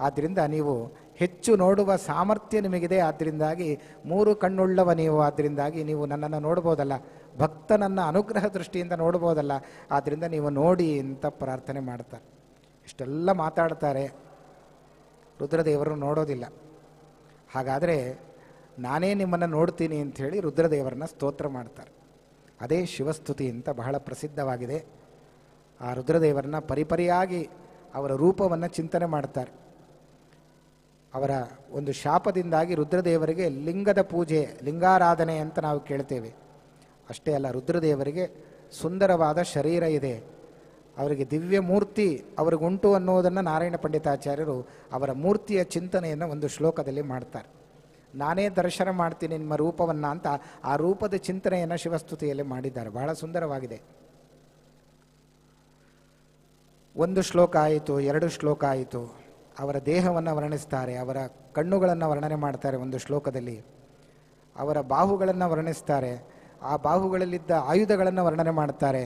ಆದ್ದರಿಂದ ನೀವು ಹೆಚ್ಚು ನೋಡುವ ಸಾಮರ್ಥ್ಯ ನಿಮಗಿದೆ. ಆದ್ದರಿಂದಾಗಿ 3 ಕಣ್ಣುಳ್ಳವ ನೀವು, ಆದ್ದರಿಂದಾಗಿ ನೀವು ನನ್ನನ್ನು ನೋಡ್ಬೋದಲ್ಲ, ಭಕ್ತನನ್ನು ಅನುಗ್ರಹ ದೃಷ್ಟಿಯಿಂದ ನೋಡ್ಬೋದಲ್ಲ, ಆದ್ದರಿಂದ ನೀವು ನೋಡಿ ಅಂತ ಪ್ರಾರ್ಥನೆ ಮಾಡ್ತಾರೆ. ಇಷ್ಟೆಲ್ಲ ಮಾತಾಡ್ತಾರೆ, ರುದ್ರದೇವರು ನೋಡೋದಿಲ್ಲ. ಹಾಗಾದರೆ ನಾನೇ ನಿಮ್ಮನ್ನು ನೋಡ್ತೀನಿ ಅಂಥೇಳಿ ರುದ್ರದೇವರನ್ನ ಸ್ತೋತ್ರ ಮಾಡ್ತಾರೆ. ಅದೇ ಶಿವಸ್ತುತಿ ಅಂತ ಬಹಳ ಪ್ರಸಿದ್ಧವಾಗಿದೆ. ಆ ರುದ್ರದೇವರನ್ನ ಪರಿಪರಿಯಾಗಿ ಅವರ ರೂಪವನ್ನು ಚಿಂತನೆ ಮಾಡ್ತಾರೆ. ಅವರ ಒಂದು ಶಾಪದಿಂದಾಗಿ ರುದ್ರದೇವರಿಗೆ ಲಿಂಗದ ಪೂಜೆ, ಲಿಂಗಾರಾಧನೆ ಅಂತ ನಾವು ಕೇಳ್ತೇವೆ. ಅಷ್ಟೇ ಅಲ್ಲ, ರುದ್ರದೇವರಿಗೆ ಸುಂದರವಾದ ಶರೀರ ಇದೆ, ಅವರಿಗೆ ದಿವ್ಯ ಮೂರ್ತಿ ಅವ್ರಿಗುಂಟು ಅನ್ನೋದನ್ನು ನಾರಾಯಣ ಪಂಡಿತಾಚಾರ್ಯರು ಅವರ ಮೂರ್ತಿಯ ಚಿಂತನೆಯನ್ನು ಒಂದು ಶ್ಲೋಕದಲ್ಲಿ ಮಾಡ್ತಾರೆ. ನಾನೇ ದರ್ಶನ ಮಾಡ್ತೀನಿ ನಿಮ್ಮ ರೂಪವನ್ನು ಅಂತ ಆ ರೂಪದ ಚಿಂತನೆಯನ್ನು ಶಿವಸ್ತುತಿಯಲ್ಲಿ ಮಾಡಿದ್ದಾರೆ. ಬಹಳ ಸುಂದರವಾಗಿದೆ. ಒಂದು ಶ್ಲೋಕ ಆಯಿತು, ಎರಡು ಶ್ಲೋಕ ಆಯಿತು. ಅವರ ದೇಹವನ್ನು ವರ್ಣಿಸ್ತಾರೆ, ಅವರ ಕಣ್ಣುಗಳನ್ನು ವರ್ಣನೆ ಮಾಡ್ತಾರೆ ಒಂದು ಶ್ಲೋಕದಲ್ಲಿ, ಅವರ ಬಾಹುಗಳನ್ನು ವರ್ಣಿಸ್ತಾರೆ, ಆ ಬಾಹುಗಳಲ್ಲಿದ್ದ ಆಯುಧಗಳನ್ನು ವರ್ಣನೆ ಮಾಡ್ತಾರೆ.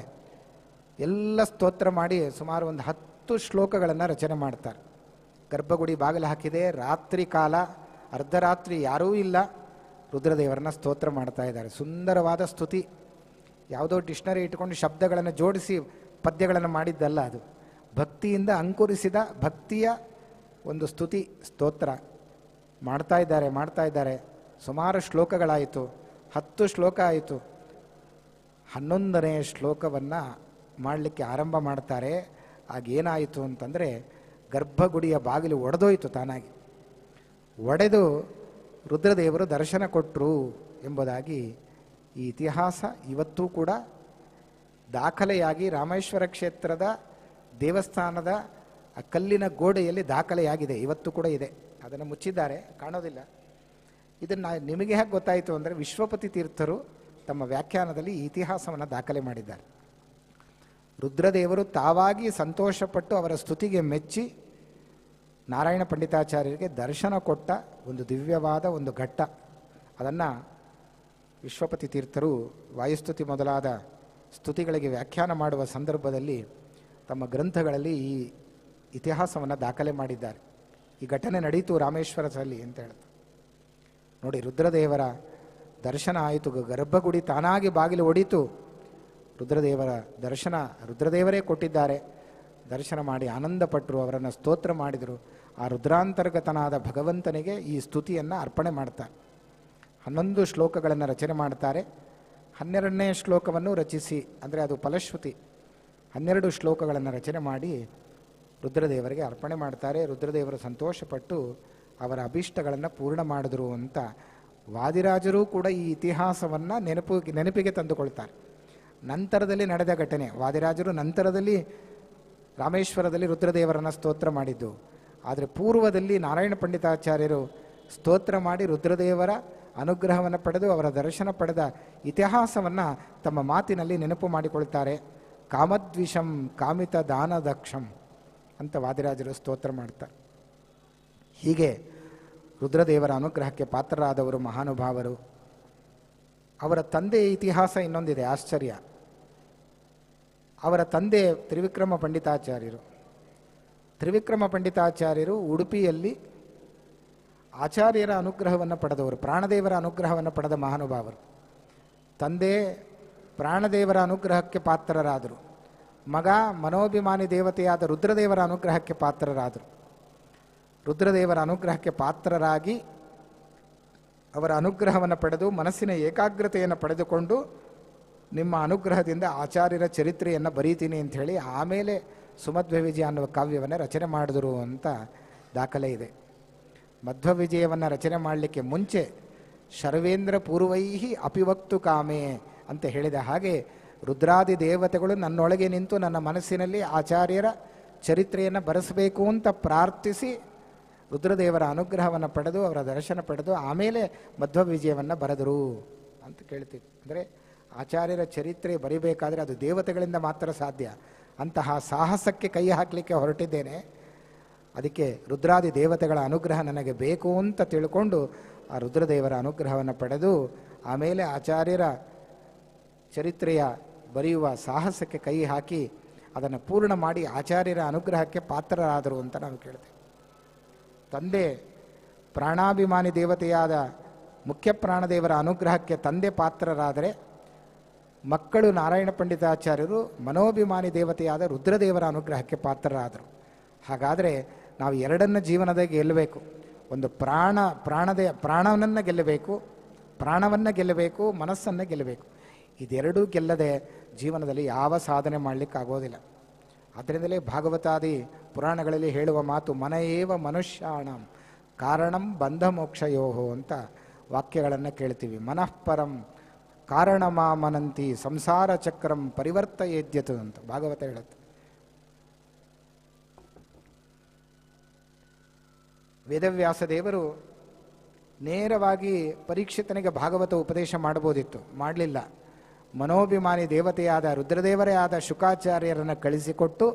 ಎಲ್ಲ ಸ್ತೋತ್ರ ಮಾಡಿ ಸುಮಾರು ಒಂದು 10 ಶ್ಲೋಕಗಳನ್ನು ರಚನೆ ಮಾಡ್ತಾರೆ. ಗರ್ಭಗುಡಿ ಬಾಗಿಲು ಹಾಕಿದೆ, ರಾತ್ರಿ ಕಾಲ, ಅರ್ಧರಾತ್ರಿ, ಯಾರೂ ಇಲ್ಲ, ರುದ್ರದೇವರನ್ನ ಸ್ತೋತ್ರ ಮಾಡ್ತಾ ಇದ್ದಾರೆ. ಸುಂದರವಾದ ಸ್ತುತಿ. ಯಾವುದೋ ಡಿಕ್ಷನರಿ ಇಟ್ಕೊಂಡು ಶಬ್ದಗಳನ್ನು ಜೋಡಿಸಿ ಪದ್ಯಗಳನ್ನು ಮಾಡಿದ್ದಲ್ಲ, ಅದು ಭಕ್ತಿಯಿಂದ ಅಂಕುರಿಸಿದ ಭಕ್ತಿಯ ಒಂದು ಸ್ತುತಿ ಸ್ತೋತ್ರ ಮಾಡ್ತಾ ಇದ್ದಾರೆ. ಸುಮಾರು ಶ್ಲೋಕಗಳಾಯಿತು, 10 ಶ್ಲೋಕ ಆಯಿತು. 11ನೇ ಶ್ಲೋಕವನ್ನು ಮಾಡಲಿಕ್ಕೆ ಆರಂಭ ಮಾಡ್ತಾರೆ. ಆಗೇನಾಯಿತು ಅಂತಂದರೆ, ಗರ್ಭಗುಡಿಯ ಬಾಗಿಲು ಒಡೆದೋಯ್ತು ತಾನಾಗಿ. ಒಡೆದು ರುದ್ರದೇವರು ದರ್ಶನ ಕೊಟ್ಟರು ಎಂಬುದಾಗಿ ಈ ಇತಿಹಾಸ ಇವತ್ತೂ ಕೂಡ ದಾಖಲೆಯಾಗಿ ರಾಮೇಶ್ವರ ಕ್ಷೇತ್ರದ ದೇವಸ್ಥಾನದ ಆ ಕಲ್ಲಿನ ಗೋಡೆಯಲ್ಲಿ ದಾಖಲೆಯಾಗಿದೆ, ಇವತ್ತು ಕೂಡ ಇದೆ. ಅದನ್ನು ಮುಚ್ಚಿದ್ದಾರೆ, ಕಾಣೋದಿಲ್ಲ. ಇದನ್ನು ನಿಮಗೆ ಹೇಗೆ ಗೊತ್ತಾಯಿತು ಅಂದರೆ, ವಿಶ್ವಪತಿ ತೀರ್ಥರು ತಮ್ಮ ವ್ಯಾಖ್ಯಾನದಲ್ಲಿ ಈ ಇತಿಹಾಸವನ್ನು ದಾಖಲೆ ಮಾಡಿದ್ದಾರೆ. ರುದ್ರದೇವರು ತಾವಾಗಿ ಸಂತೋಷಪಟ್ಟು ಅವರ ಸ್ತುತಿಗೆ ಮೆಚ್ಚಿ ನಾರಾಯಣ ಪಂಡಿತಾಚಾರ್ಯರಿಗೆ ದರ್ಶನ ಕೊಟ್ಟ ಒಂದು ದಿವ್ಯವಾದ ಒಂದು ಘಟ್ಟ. ಅದನ್ನು ವಿಶ್ವಪತಿ ತೀರ್ಥರು ವಾಯುಸ್ತುತಿ ಮೊದಲಾದ ಸ್ತುತಿಗಳಿಗೆ ವ್ಯಾಖ್ಯಾನ ಮಾಡುವ ಸಂದರ್ಭದಲ್ಲಿ ತಮ್ಮ ಗ್ರಂಥಗಳಲ್ಲಿ ಈ ಇತಿಹಾಸವನ್ನು ದಾಖಲೆ ಮಾಡಿದ್ದಾರೆ. ಈ ಘಟನೆ ನಡೀತು ರಾಮೇಶ್ವರದಲ್ಲಿ ಅಂತ ಹೇಳ್ತಾರೆ. ನೋಡಿ, ರುದ್ರದೇವರ ದರ್ಶನ ಆಯಿತು, ಗರ್ಭಗುಡಿ ತಾನಾಗಿ ಬಾಗಿಲು ಒಡೀತು. ರುದ್ರದೇವರ ದರ್ಶನ ರುದ್ರದೇವರೇ ಕೊಟ್ಟಿದ್ದಾರೆ. ದರ್ಶನ ಮಾಡಿ ಆನಂದಪಟ್ಟರು, ಅವರನ್ನು ಸ್ತೋತ್ರ ಮಾಡಿದರು. ಆ ರುದ್ರಾಂತರ್ಗತನಾದ ಭಗವಂತನಿಗೆ ಈ ಸ್ತುತಿಯನ್ನು ಅರ್ಪಣೆ ಮಾಡ್ತಾರೆ. 11 ಶ್ಲೋಕಗಳನ್ನು ರಚನೆ ಮಾಡ್ತಾರೆ. 12ನೇ ಶ್ಲೋಕವನ್ನು ರಚಿಸಿ, ಅಂದರೆ ಅದು ಫಲಶ್ರುತಿ, 12 ಶ್ಲೋಕಗಳನ್ನು ರಚನೆ ಮಾಡಿ ರುದ್ರದೇವರಿಗೆ ಅರ್ಪಣೆ ಮಾಡ್ತಾರೆ. ರುದ್ರದೇವರು ಸಂತೋಷಪಟ್ಟು ಅವರ ಅಭೀಷ್ಟಗಳನ್ನು ಪೂರ್ಣ ಮಾಡಿದ್ರು ಅಂತ ವಾದಿರಾಜರೂ ಕೂಡ ಈ ಇತಿಹಾಸವನ್ನು ನೆನಪಿಗೆ ತಂದುಕೊಳ್ತಾರೆ. ನಂತರದಲ್ಲಿ ನಡೆದ ಘಟನೆ. ವಾದಿರಾಜರು ನಂತರದಲ್ಲಿ ರಾಮೇಶ್ವರದಲ್ಲಿ ರುದ್ರದೇವರನ್ನು ಸ್ತೋತ್ರ ಮಾಡಿದ್ದು. ಆದರೆ ಪೂರ್ವದಲ್ಲಿ ನಾರಾಯಣ ಪಂಡಿತಾಚಾರ್ಯರು ಸ್ತೋತ್ರ ಮಾಡಿ ರುದ್ರದೇವರ ಅನುಗ್ರಹವನ್ನು ಪಡೆದು ಅವರ ದರ್ಶನ ಪಡೆದ ಇತಿಹಾಸವನ್ನು ತಮ್ಮ ಮಾತಿನಲ್ಲಿ ನೆನಪು ಮಾಡಿಕೊಳ್ತಾರೆ. ಕಾಮದ್ವಿಷಂ ಕಾಮಿತ ದಾನದಕ್ಷಂ ಅಂತ ವಾದಿರಾಜರು ಸ್ತೋತ್ರ ಮಾಡ್ತಾರೆ. ಹೀಗೆ ರುದ್ರದೇವರ ಅನುಗ್ರಹಕ್ಕೆ ಪಾತ್ರರಾದವರು ಮಹಾನುಭಾವರು. ಅವರ ತಂದೆಯ ಇತಿಹಾಸ ಇನ್ನೊಂದಿದೆ, ಆಶ್ಚರ್ಯ. ಅವರ ತಂದೆ ತ್ರಿವಿಕ್ರಮ ಪಂಡಿತಾಚಾರ್ಯರು. ತ್ರಿವಿಕ್ರಮ ಪಂಡಿತಾಚಾರ್ಯರು ಉಡುಪಿಯಲ್ಲಿ ಆಚಾರ್ಯರ ಅನುಗ್ರಹವನ್ನು ಪಡೆದವರು, ಪ್ರಾಣದೇವರ ಅನುಗ್ರಹವನ್ನು ಪಡೆದ ಮಹಾನುಭಾವರು. ತಂದೆ ಪ್ರಾಣದೇವರ ಅನುಗ್ರಹಕ್ಕೆ ಪಾತ್ರರಾದರು. ಮಗ ಮನೋಭಿಮಾನಿ ದೇವತೆಯಾದ ರುದ್ರದೇವರ ಅನುಗ್ರಹಕ್ಕೆ ಪಾತ್ರರಾದರು. ರುದ್ರದೇವರ ಅನುಗ್ರಹಕ್ಕೆ ಪಾತ್ರರಾಗಿ ಅವರ ಅನುಗ್ರಹವನ್ನು ಪಡೆದು ಮನಸ್ಸಿನ ಏಕಾಗ್ರತೆಯನ್ನು ಪಡೆದುಕೊಂಡು ನಿಮ್ಮ ಅನುಗ್ರಹದಿಂದ ಆಚಾರ್ಯರ ಚರಿತ್ರೆಯನ್ನು ಬರೀತೀನಿ ಅಂಥೇಳಿ ಆಮೇಲೆ ಸುಮಧ್ವ ವಿಜಯ ಅನ್ನುವ ಕಾವ್ಯವನ್ನು ರಚನೆ ಮಾಡಿದರು ಅಂತ ದಾಖಲೆ ಇದೆ. ಮಧ್ವ ವಿಜಯವನ್ನು ರಚನೆ ಮಾಡಲಿಕ್ಕೆ ಮುಂಚೆ ಶರ್ವೇಂದ್ರ ಪೂರ್ವೈಹಿ ಅಪಿವಕ್ತು ಕಾಮೆ ಅಂತ ಹೇಳಿದ ಹಾಗೆ ರುದ್ರಾದಿ ದೇವತೆಗಳು ನನ್ನೊಳಗೆ ನಿಂತು ನನ್ನ ಮನಸ್ಸಿನಲ್ಲಿ ಆಚಾರ್ಯರ ಚರಿತ್ರೆಯನ್ನು ಬರೆಸಬೇಕು ಅಂತ ಪ್ರಾರ್ಥಿಸಿ ರುದ್ರದೇವರ ಅನುಗ್ರಹವನ್ನು ಪಡೆದು ಅವರ ದರ್ಶನ ಪಡೆದು ಆಮೇಲೆ ಮಧ್ವ ವಿಜಯವನ್ನು ಬರೆದರು ಅಂತ ಕೇಳ್ತೀವಿ. ಅಂದರೆ ಆಚಾರ್ಯರ ಚರಿತ್ರೆ ಬರಿಬೇಕಾದರೆ ಅದು ದೇವತೆಗಳಿಂದ ಮಾತ್ರ ಸಾಧ್ಯ. ಅಂತಹ ಸಾಹಸಕ್ಕೆ ಕೈ ಹಾಕಲಿಕ್ಕೆ ಹೊರಟಿದ್ದೇನೆ. ಅದಕ್ಕೆ ರುದ್ರಾದಿ ದೇವತೆಗಳ ಅನುಗ್ರಹ ನನಗೆ ಬೇಕು ಅಂತ ತಿಳ್ಕೊಂಡು ಆ ರುದ್ರದೇವರ ಅನುಗ್ರಹವನ್ನು ಪಡೆದು ಆಮೇಲೆ ಆಚಾರ್ಯರ ಚರಿತ್ರೆಯ ಬರೆಯುವ ಸಾಹಸಕ್ಕೆ ಕೈ ಹಾಕಿ ಅದನ್ನು ಪೂರ್ಣ ಮಾಡಿ ಆಚಾರ್ಯರ ಅನುಗ್ರಹಕ್ಕೆ ಪಾತ್ರರಾದರು ಅಂತ ನಾವು ಕೇಳ್ತೇವೆ. ತಂದೆ ಪ್ರಾಣಾಭಿಮಾನಿ ದೇವತೆಯಾದ ಮುಖ್ಯ ಪ್ರಾಣದೇವರ ಅನುಗ್ರಹಕ್ಕೆ ತಂದೆ ಪಾತ್ರರಾದರೆ, ಮಕ್ಕಳು ನಾರಾಯಣ ಪಂಡಿತಾಚಾರ್ಯರು ಮನೋಭಿಮಾನಿ ದೇವತೆಯಾದ ರುದ್ರದೇವರ ಅನುಗ್ರಹಕ್ಕೆ ಪಾತ್ರರಾದರು. ಹಾಗಾದರೆ ನಾವು ಎರಡನ್ನು ಜೀವನದಾಗ ಗೆಲ್ಲಬೇಕು. ಒಂದು ಪ್ರಾಣವನ್ನು ಗೆಲ್ಲಬೇಕು, ಪ್ರಾಣವನ್ನು ಗೆಲ್ಲಬೇಕು, ಮನಸ್ಸನ್ನು ಗೆಲ್ಲಬೇಕು. ಇದೆರಡೂ ಗೆಲ್ಲದೆ ಜೀವನದಲ್ಲಿ ಯಾವ ಸಾಧನೆ ಮಾಡಲಿಕ್ಕಾಗೋದಿಲ್ಲ. ಆದ್ದರಿಂದಲೇ ಭಾಗವತಾದಿ ಪುರಾಣಗಳಲ್ಲಿ ಹೇಳುವ ಮಾತು ಮನಯೇವ ಮನುಷ್ಯಾಣಂ ಕಾರಣಂ ಬಂಧ ಮೋಕ್ಷಯೋಹೋ ಅಂತ ವಾಕ್ಯಗಳನ್ನು ಕೇಳ್ತೀವಿ. ಮನಃಪರಂ ಕಾರಣ ಮಾಮನಂತಿ ಸಂಸಾರ ಚಕ್ರಂ ಪರಿವರ್ತಯೇದ್ಯತು ಅಂತ ಭಾಗವತ ಹೇಳುತ್ತೆ. ವೇದವ್ಯಾಸ ದೇವರು ನೇರವಾಗಿ ಪರೀಕ್ಷಿತನಿಗೆ ಭಾಗವತ ಉಪದೇಶ ಮಾಡಬಹುದಿತ್ತು, ಮಾಡಲಿಲ್ಲ. ಮನೋಭಿಮಾನಿ ದೇವತೆಯಾದ ರುದ್ರದೇವರೇ ಆದ ಶುಕಾಚಾರ್ಯರನ್ನು ಕಳಿಸಿಕೊಟ್ಟು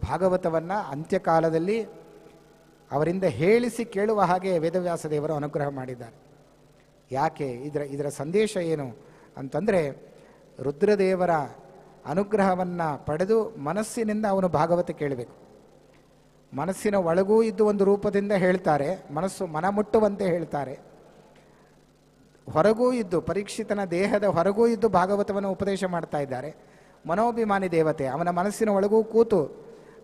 ಭಾಗವತವನ್ನು ಅಂತ್ಯಕಾಲದಲ್ಲಿ ಅವರಿಂದ ಹೇಳಿಸಿ ಕೇಳುವ ಹಾಗೆ ವೇದವ್ಯಾಸ ದೇವರು ಅನುಗ್ರಹ ಮಾಡಿದ್ದಾರೆ. ಯಾಕೆ? ಇದರ ಸಂದೇಶ ಏನು ಅಂತಂದರೆ, ರುದ್ರದೇವರ ಅನುಗ್ರಹವನ್ನು ಪಡೆದು ಮನಸ್ಸಿನಿಂದ ಅವನು ಭಾಗವತ ಕೇಳಬೇಕು. ಮನಸ್ಸಿನ ಒಳಗೂ ಇದ್ದು ಒಂದು ರೂಪದಿಂದ ಹೇಳ್ತಾರೆ, ಮನಸ್ಸು ಮನಮುಟ್ಟುವಂತೆ ಹೇಳ್ತಾರೆ. ಹೊರಗೂ ಇದ್ದು, ಪರೀಕ್ಷಿತನ ದೇಹದ ಹೊರಗೂ ಇದ್ದು ಭಾಗವತವನ್ನು ಉಪದೇಶ ಮಾಡ್ತಾ ಇದ್ದಾರೆ. ಮನೋಭಿಮಾನಿ ದೇವತೆ ಅವನ ಮನಸ್ಸಿನ ಒಳಗೂ ಕೂತು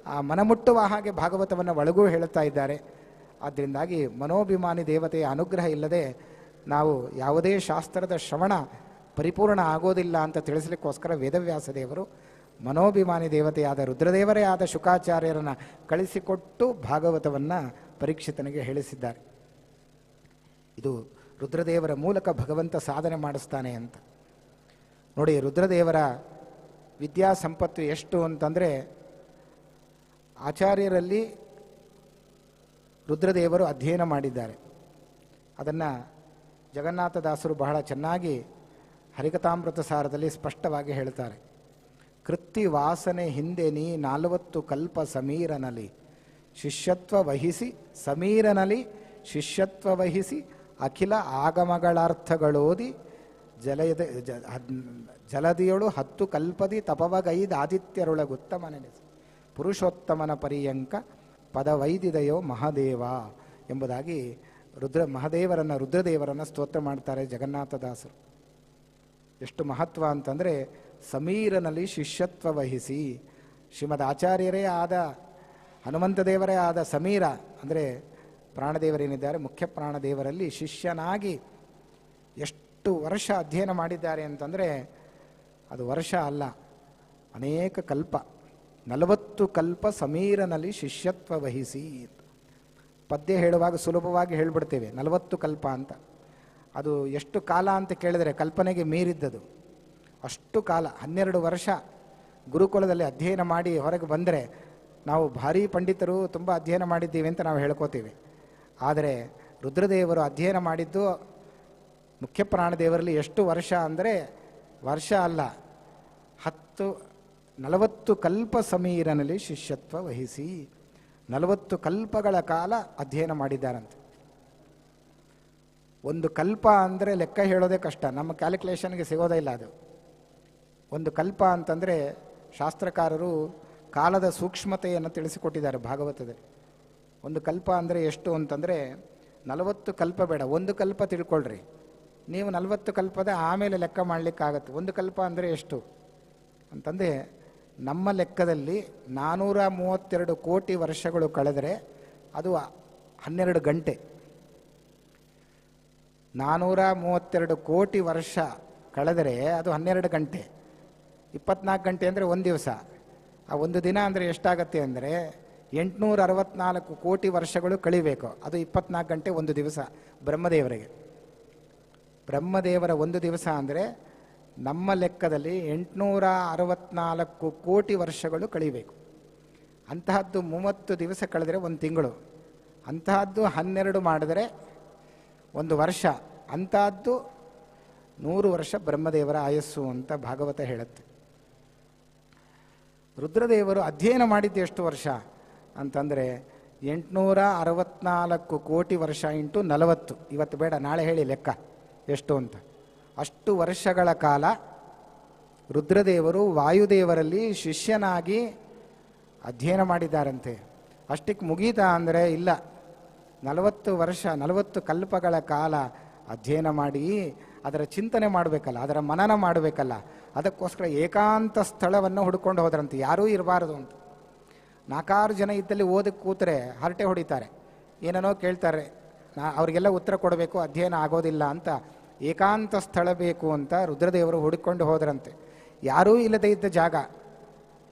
ಆ ಮನಮುಟ್ಟುವ ಹಾಗೆ ಭಾಗವತವನ್ನು ಒಳಗೂ ಹೇಳುತ್ತಾ ಇದ್ದಾರೆ. ಆದ್ದರಿಂದಾಗಿ ಮನೋಭಿಮಾನಿ ದೇವತೆಯ ಅನುಗ್ರಹ ಇಲ್ಲದೆ ನಾವು ಯಾವುದೇ ಶಾಸ್ತ್ರದ ಶ್ರವಣ ಪರಿಪೂರ್ಣ ಆಗೋದಿಲ್ಲ ಅಂತ ತಿಳಿಸಲಿಕ್ಕೋಸ್ಕರ ವೇದವ್ಯಾಸ ದೇವರು ಮನೋಭಿಮಾನಿ ದೇವತೆಯಾದ ರುದ್ರದೇವರೇ ಆದ ಶುಕಾಚಾರ್ಯರನ್ನು ಕಳಿಸಿಕೊಟ್ಟು ಭಾಗವತವನ್ನು ಪರೀಕ್ಷಿತನಿಗೆ ಹೇಳಿಸಿದ್ದಾರೆ. ಇದು ರುದ್ರದೇವರ ಮೂಲಕ ಭಗವಂತ ಸಾಧನೆ ಮಾಡಿಸ್ತಾನೆ ಅಂತ ನೋಡಿ. ರುದ್ರದೇವರ ವಿದ್ಯಾ ಸಂಪತ್ತು ಎಷ್ಟು ಅಂತಂದರೆ, ಆಚಾರ್ಯರಲ್ಲಿ ರುದ್ರದೇವರು ಅಧ್ಯಯನ ಮಾಡಿದ್ದಾರೆ. ಅದನ್ನು ಜಗನ್ನಾಥದಾಸರು ಬಹಳ ಚೆನ್ನಾಗಿ ಹರಿಕಥಾಮೃತ ಸಾರದಲ್ಲಿ ಸ್ಪಷ್ಟವಾಗಿ ಹೇಳ್ತಾರೆ. ಕೃತ್ತಿ ವಾಸನೆ ಹಿಂದೆ ನೀ 40 ಕಲ್ಪ ಸಮೀರನಲಿ ಶಿಷ್ಯತ್ವ ವಹಿಸಿ ಸಮೀರನಲಿ ಶಿಷ್ಯತ್ವ ವಹಿಸಿ ಅಖಿಲ ಆಗಮಗಳಾರ್ಥಗಳೋದಿ ಜಲದಿಯೊಳು 10 ಕಲ್ಪದಿ ತಪವಗೈದ ಆದಿತ್ಯರೊಳಗುತ್ತಮ ನೆನೆಸಿ ಪುರುಷೋತ್ತಮನ ಪರ್ಯಂಕ ಪದವೈದಿದಯೋ ಮಹಾದೇವ ಎಂಬುದಾಗಿ ರುದ್ರದೇವರನ್ನು ಸ್ತೋತ್ರ ಮಾಡ್ತಾರೆ ಜಗನ್ನಾಥದಾಸರು. ಎಷ್ಟು ಮಹತ್ವ ಅಂತಂದರೆ, ಸಮೀರನಲ್ಲಿ ಶಿಷ್ಯತ್ವ ವಹಿಸಿ ಶ್ರೀಮದ್ ಆಚಾರ್ಯರೇ ಆದ ಹನುಮಂತ ದೇವರೇ ಆದ ಸಮೀರ ಅಂದರೆ ಪ್ರಾಣದೇವರೇನಿದ್ದಾರೆ, ಮುಖ್ಯ ಪ್ರಾಣದೇವರಲ್ಲಿ ಶಿಷ್ಯನಾಗಿ ಎಷ್ಟು ವರ್ಷ ಅಧ್ಯಯನ ಮಾಡಿದ್ದಾರೆ ಅಂತಂದರೆ ಅದು ವರ್ಷ ಅಲ್ಲ, ಅನೇಕ ಕಲ್ಪ. 40 ಕಲ್ಪ ಸಮೀರನಲ್ಲಿ ಶಿಷ್ಯತ್ವ ವಹಿಸಿ. ಪದ್ಯ ಹೇಳುವಾಗ ಸುಲಭವಾಗಿ ಹೇಳಿಬಿಡ್ತೇವೆ 40 ಕಲ್ಪ ಅಂತ. ಅದು ಎಷ್ಟು ಕಾಲ ಅಂತ ಕೇಳಿದರೆ ಕಲ್ಪನೆಗೆ ಮೀರಿದ್ದದು. ಅಷ್ಟು ಕಾಲ 12 ವರ್ಷ ಗುರುಕುಲದಲ್ಲಿ ಅಧ್ಯಯನ ಮಾಡಿ ಹೊರಗೆ ಬಂದರೆ ನಾವು ಭಾರೀ ಪಂಡಿತರು, ತುಂಬ ಅಧ್ಯಯನ ಮಾಡಿದ್ದೀವಿ ಅಂತ ನಾವು ಹೇಳ್ಕೋತೀವಿ. ಆದರೆ ರುದ್ರದೇವರು ಅಧ್ಯಯನ ಮಾಡಿದ್ದು ಮುಖ್ಯ ಪ್ರಾಣದೇವರಲ್ಲಿ ಎಷ್ಟು ವರ್ಷ ಅಂದರೆ ವರ್ಷ ಅಲ್ಲ, 40 ಕಲ್ಪ ಸಮೀರನಲ್ಲಿ ಶಿಷ್ಯತ್ವ ವಹಿಸಿ 40 ಕಲ್ಪಗಳ ಕಾಲ ಅಧ್ಯಯನ ಮಾಡಿದ್ದಾರಂತೆ. ಒಂದು ಕಲ್ಪ ಅಂದರೆ ಲೆಕ್ಕ ಹೇಳೋದೇ ಕಷ್ಟ, ನಮ್ಮ ಕ್ಯಾಲ್ಕುಲೇಷನ್ಗೆ ಸಿಗೋದೇ ಇಲ್ಲ ಅದು. ಒಂದು ಕಲ್ಪ ಅಂತಂದರೆ ಶಾಸ್ತ್ರಕಾರರು ಕಾಲದ ಸೂಕ್ಷ್ಮತೆಯನ್ನು ತಿಳಿಸಿಕೊಟ್ಟಿದ್ದಾರೆ ಭಾಗವತದಲ್ಲಿ. ಒಂದು ಕಲ್ಪ ಅಂದರೆ ಎಷ್ಟು ಅಂತಂದರೆ 40 ಕಲ್ಪ ಬೇಡ, ಒಂದು ಕಲ್ಪ ತಿಳ್ಕೊಳ್ರಿ. ನೀವು 40 ಕಲ್ಪದ ಆಮೇಲೆ ಲೆಕ್ಕ ಮಾಡಲಿಕ್ಕಾಗತ್ತೆ. ಒಂದು ಕಲ್ಪ ಅಂದರೆ ಎಷ್ಟು ಅಂತಂದರೆ, ನಮ್ಮ ಲೆಕ್ಕದಲ್ಲಿ 432 ಕೋಟಿ ವರ್ಷಗಳು ಕಳೆದರೆ ಅದು 12 ಗಂಟೆ. 432 ಕೋಟಿ ವರ್ಷ ಕಳೆದರೆ ಅದು 12 ಗಂಟೆ. 24 ಗಂಟೆ ಅಂದರೆ ಒಂದು ದಿವಸ. ಆ ಒಂದು ದಿನ ಅಂದರೆ ಎಷ್ಟಾಗತ್ತೆ ಅಂದರೆ 864 ಕೋಟಿ ವರ್ಷಗಳು ಕಳಿಬೇಕು. ಅದು 24 ಗಂಟೆ ಒಂದು ದಿವಸ ಬ್ರಹ್ಮದೇವರಿಗೆ. ಬ್ರಹ್ಮದೇವರ ಒಂದು ದಿವಸ ಅಂದರೆ ನಮ್ಮ ಲೆಕ್ಕದಲ್ಲಿ 864 ಕೋಟಿ ವರ್ಷಗಳು ಕಳಿಬೇಕು. ಅಂತಹದ್ದು 30 ದಿವಸ ಕಳೆದರೆ ಒಂದು ತಿಂಗಳು, ಅಂತಹದ್ದು 12 ಮಾಡಿದರೆ ಒಂದು ವರ್ಷ, ಅಂತಹದ್ದು 100 ವರ್ಷ ಬ್ರಹ್ಮದೇವರ ಆಯಸ್ಸು ಅಂತ ಭಾಗವತ ಹೇಳುತ್ತೆ. ರುದ್ರದೇವರು ಅಧ್ಯಯನ ಮಾಡಿದ್ದು ಎಷ್ಟು ವರ್ಷ ಅಂತಂದರೆ 864 ಕೋಟಿ ವರ್ಷ ಇಂಟು 40. ಇವತ್ತು ಬೇಡ, ನಾಳೆ ಹೇಳಿ ಲೆಕ್ಕ ಎಷ್ಟು ಅಂತ. ಅಷ್ಟು ವರ್ಷಗಳ ಕಾಲ ರುದ್ರದೇವರು ವಾಯುದೇವರಲ್ಲಿ ಶಿಷ್ಯನಾಗಿ ಅಧ್ಯಯನ ಮಾಡಿದ್ದಾರಂತೆ. ಅಷ್ಟಕ್ಕೆ ಮುಗೀತಾ ಅಂದರೆ ಇಲ್ಲ, 40 ವರ್ಷ 40 ಕಲ್ಪಗಳ ಕಾಲ ಅಧ್ಯಯನ ಮಾಡಿ ಅದರ ಚಿಂತನೆ ಮಾಡಬೇಕಲ್ಲ, ಅದರ ಮನನ ಮಾಡಬೇಕಲ್ಲ. ಅದಕ್ಕೋಸ್ಕರ ಏಕಾಂತ ಸ್ಥಳವನ್ನು ಹುಡ್ಕೊಂಡು ಹೋದ್ರಂತೆ, ಯಾರೂ ಇರಬಾರದು ಅಂತ. 4 ಜನ ಇದ್ದಲ್ಲಿ ಓದಕ್ಕೆ ಕೂತರೆ ಹರಟೆ ಹೊಡಿತಾರೆ, ಏನೇನೋ ಕೇಳ್ತಾರೆ, ಅವರಿಗೆಲ್ಲ ಉತ್ತರ ಕೊಡಬೇಕು, ಅಧ್ಯಯನ ಆಗೋದಿಲ್ಲ ಅಂತ ಏಕಾಂತ ಸ್ಥಳ ಬೇಕು ಅಂತ ರುದ್ರದೇವರು ಹುಡುಕೊಂಡು ಹೋದರಂತೆ. ಯಾರೂ ಇಲ್ಲದೆ ಇದ್ದ ಜಾಗ,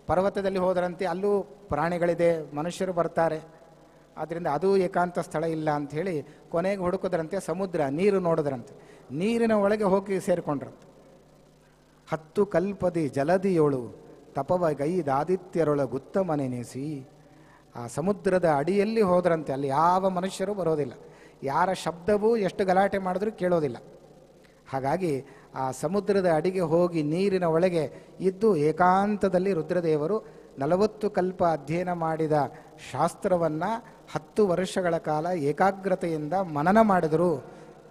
ಪರ್ವತದಲ್ಲಿ ಹೋದರಂತೆ, ಅಲ್ಲೂ ಪ್ರಾಣಿಗಳಿದೆ, ಮನುಷ್ಯರು ಬರ್ತಾರೆ, ಆದ್ದರಿಂದ ಅದು ಏಕಾಂತ ಸ್ಥಳ ಇಲ್ಲ ಅಂಥೇಳಿ ಕೊನೆಗೆ ಹುಡುಕೋದ್ರಂತೆ. ಸಮುದ್ರ, ನೀರು ನೋಡಿದ್ರಂತೆ, ನೀರಿನ ಒಳಗೆ ಹೋಗಿ ಸೇರಿಕೊಂಡ್ರಂತೆ. 10 ಕಲ್ಪದಿ ಜಲದಿಯೋಳು ತಪವಗೈದಾದಿತ್ಯರೊಳಗುತ್ತಮನೆನೆಸಿ. ಆ ಸಮುದ್ರದ ಅಡಿಯಲ್ಲಿ ಹೋದ್ರಂತೆ, ಅಲ್ಲಿ ಯಾವ ಮನುಷ್ಯರು ಬರೋದಿಲ್ಲ, ಯಾರ ಶಬ್ದವೂ ಎಷ್ಟು ಗಲಾಟೆ ಮಾಡಿದ್ರೂ ಕೇಳೋದಿಲ್ಲ. ಹಾಗಾಗಿ ಆ ಸಮುದ್ರದ ಅಡಿಗೆ ಹೋಗಿ ನೀರಿನ ಒಳಗೆ ಇದ್ದು ಏಕಾಂತದಲ್ಲಿ ರುದ್ರದೇವರು 40 ಕಲ್ಪ ಅಧ್ಯಯನ ಮಾಡಿದ ಶಾಸ್ತ್ರವನ್ನು 10 ವರ್ಷಗಳ ಕಾಲ ಏಕಾಗ್ರತೆಯಿಂದ ಮನನ ಮಾಡಿದರು,